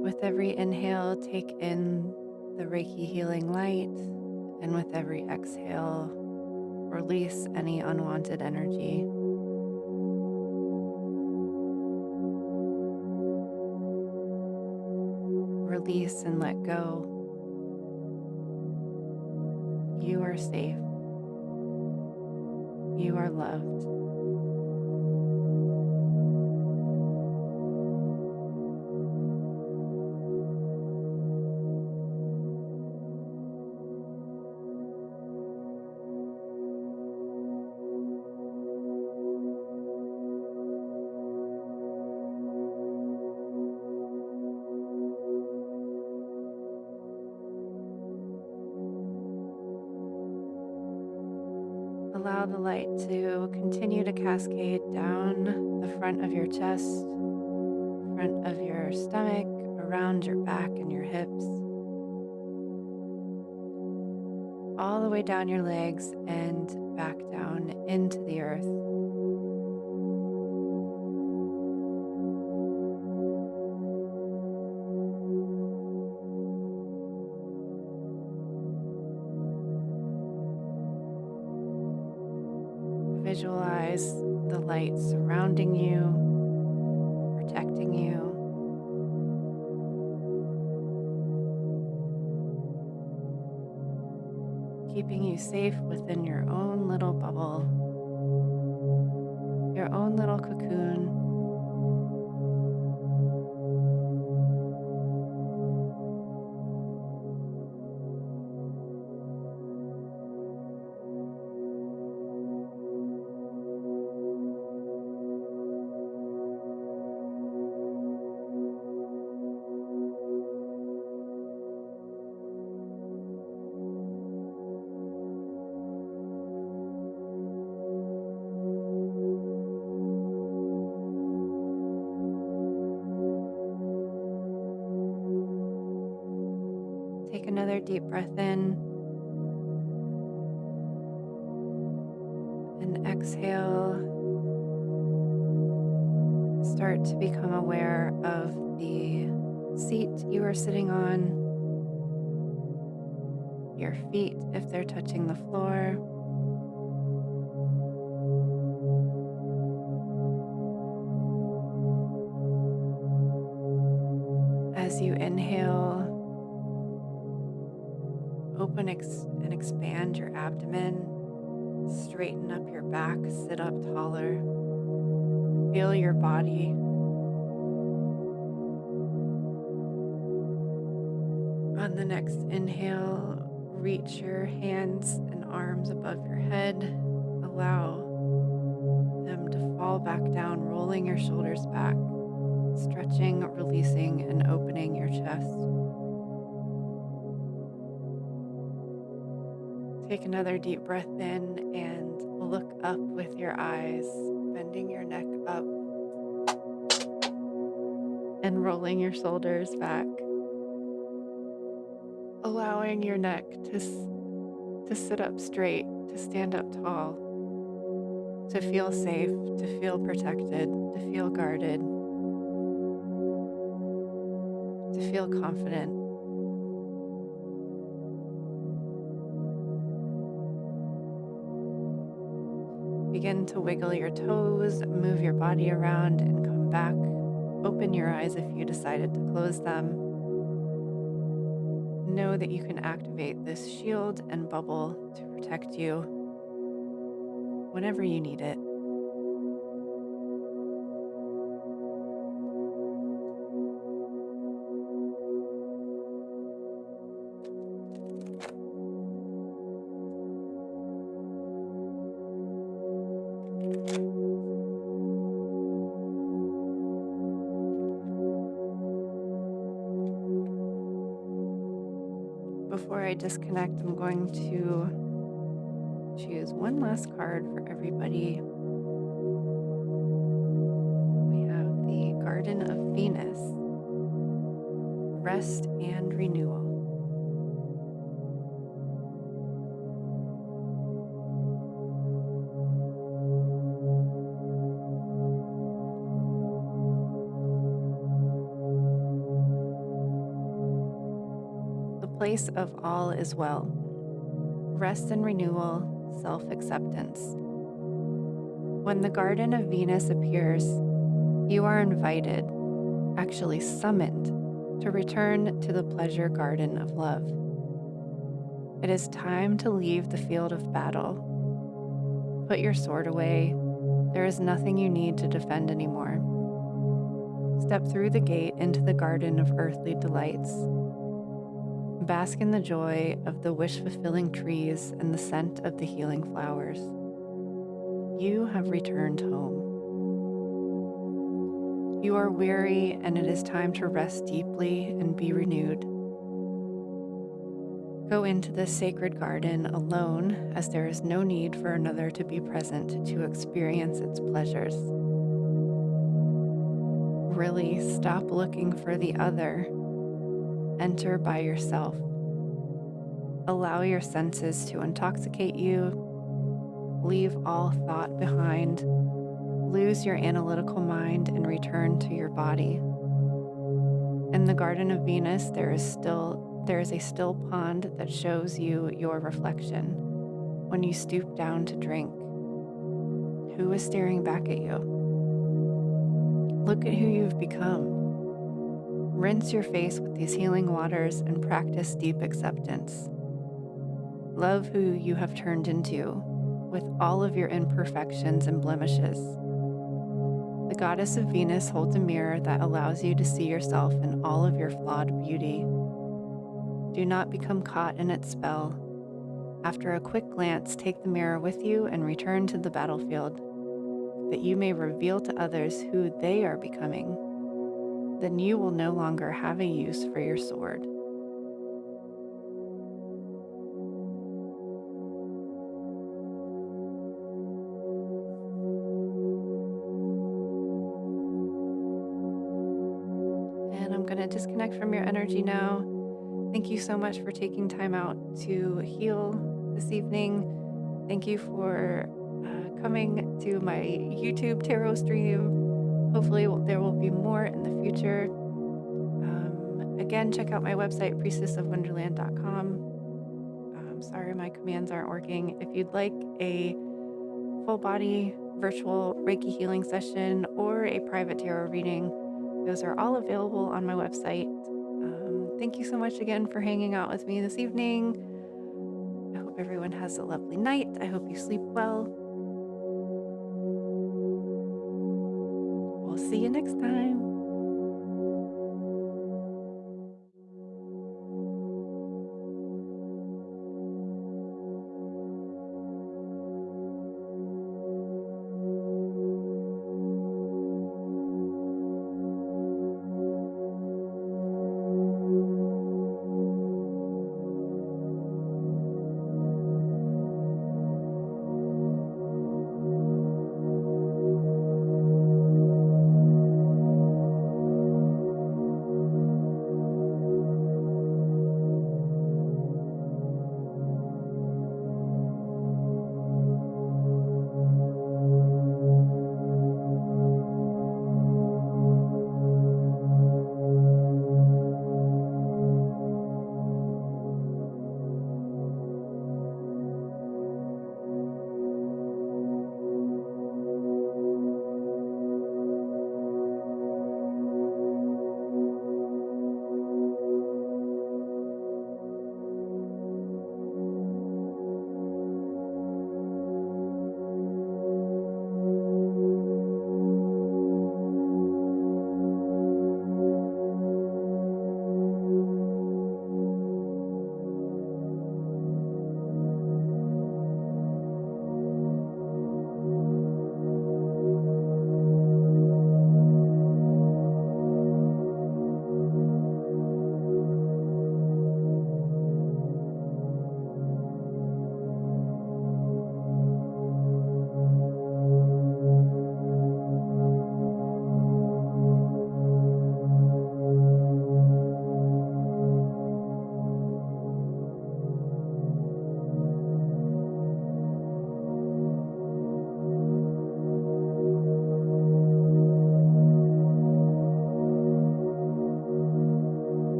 With every inhale, take in the Reiki healing light, and with every exhale, release any unwanted energy. Release and let go. You are safe. You are loved. Allow the light to continue to cascade down the front of your chest, front of your stomach, around your back and your hips, all the way down your legs and back down into the earth. Visualize the light surrounding you, protecting you. Keeping you safe within your own little bubble, your own little cocoon. Take another deep breath in and exhale. Start to become aware of the seat you are sitting on, your feet if they're touching the floor. As you inhale, open and expand your abdomen, straighten up your back, sit up taller, feel your body. On the next inhale, reach your hands and arms above your head, allow them to fall back down, rolling your shoulders back, stretching, releasing, and opening your chest. Take another deep breath in and look up with your eyes, bending your neck up and rolling your shoulders back, allowing your neck to sit up straight, to stand up tall, to feel safe, to feel protected, to feel guarded, to feel confident. Begin to wiggle your toes, move your body around, and come back. Open your eyes if you decided to close them. Know that you can activate this shield and bubble to protect you whenever you need it. before I disconnect, I'm going to choose one last card for everybody. We have the Garden of Venus, rest and renewal. The place of all is well. Rest and renewal, self-acceptance. When the Garden of Venus appears, you are invited, actually summoned, to return to the pleasure garden of love. It is time to leave the field of battle. Put your sword away. There is nothing you need to defend anymore. Step through the gate into the garden of earthly delights. Bask in the joy of the wish-fulfilling trees and the scent of the healing flowers. You have returned home. You are weary, and it is time to rest deeply and be renewed. Go into this sacred garden alone, as there is no need for another to be present to experience its pleasures. Really stop looking for the other. Enter by yourself. Allow your senses to intoxicate you. Leave all thought behind. Lose your analytical mind and return to your body. In the Garden of Venus, there is a still pond that shows you your reflection when you stoop down to drink. Who is staring back at you? Look at who you've become. Rinse your face with these healing waters and practice deep acceptance. Love who you have turned into, with all of your imperfections and blemishes. The goddess of Venus holds a mirror that allows you to see yourself in all of your flawed beauty. Do not become caught in its spell. After a quick glance, take the mirror with you and return to the battlefield, that you may reveal to others who they are becoming. Then you will no longer have a use for your sword. And I'm going to disconnect from your energy now. Thank you so much for taking time out to heal this evening. Thank you for coming to my YouTube tarot stream. Hopefully there will be more in the future. Again, check out my website, priestessofwonderland.com. Sorry, my commands aren't working. If you'd like a full body virtual Reiki healing session or a private tarot reading, those are all available on my website. Thank you so much again for hanging out with me this evening. I hope everyone has a lovely night. I hope you sleep well. We'll see you next time.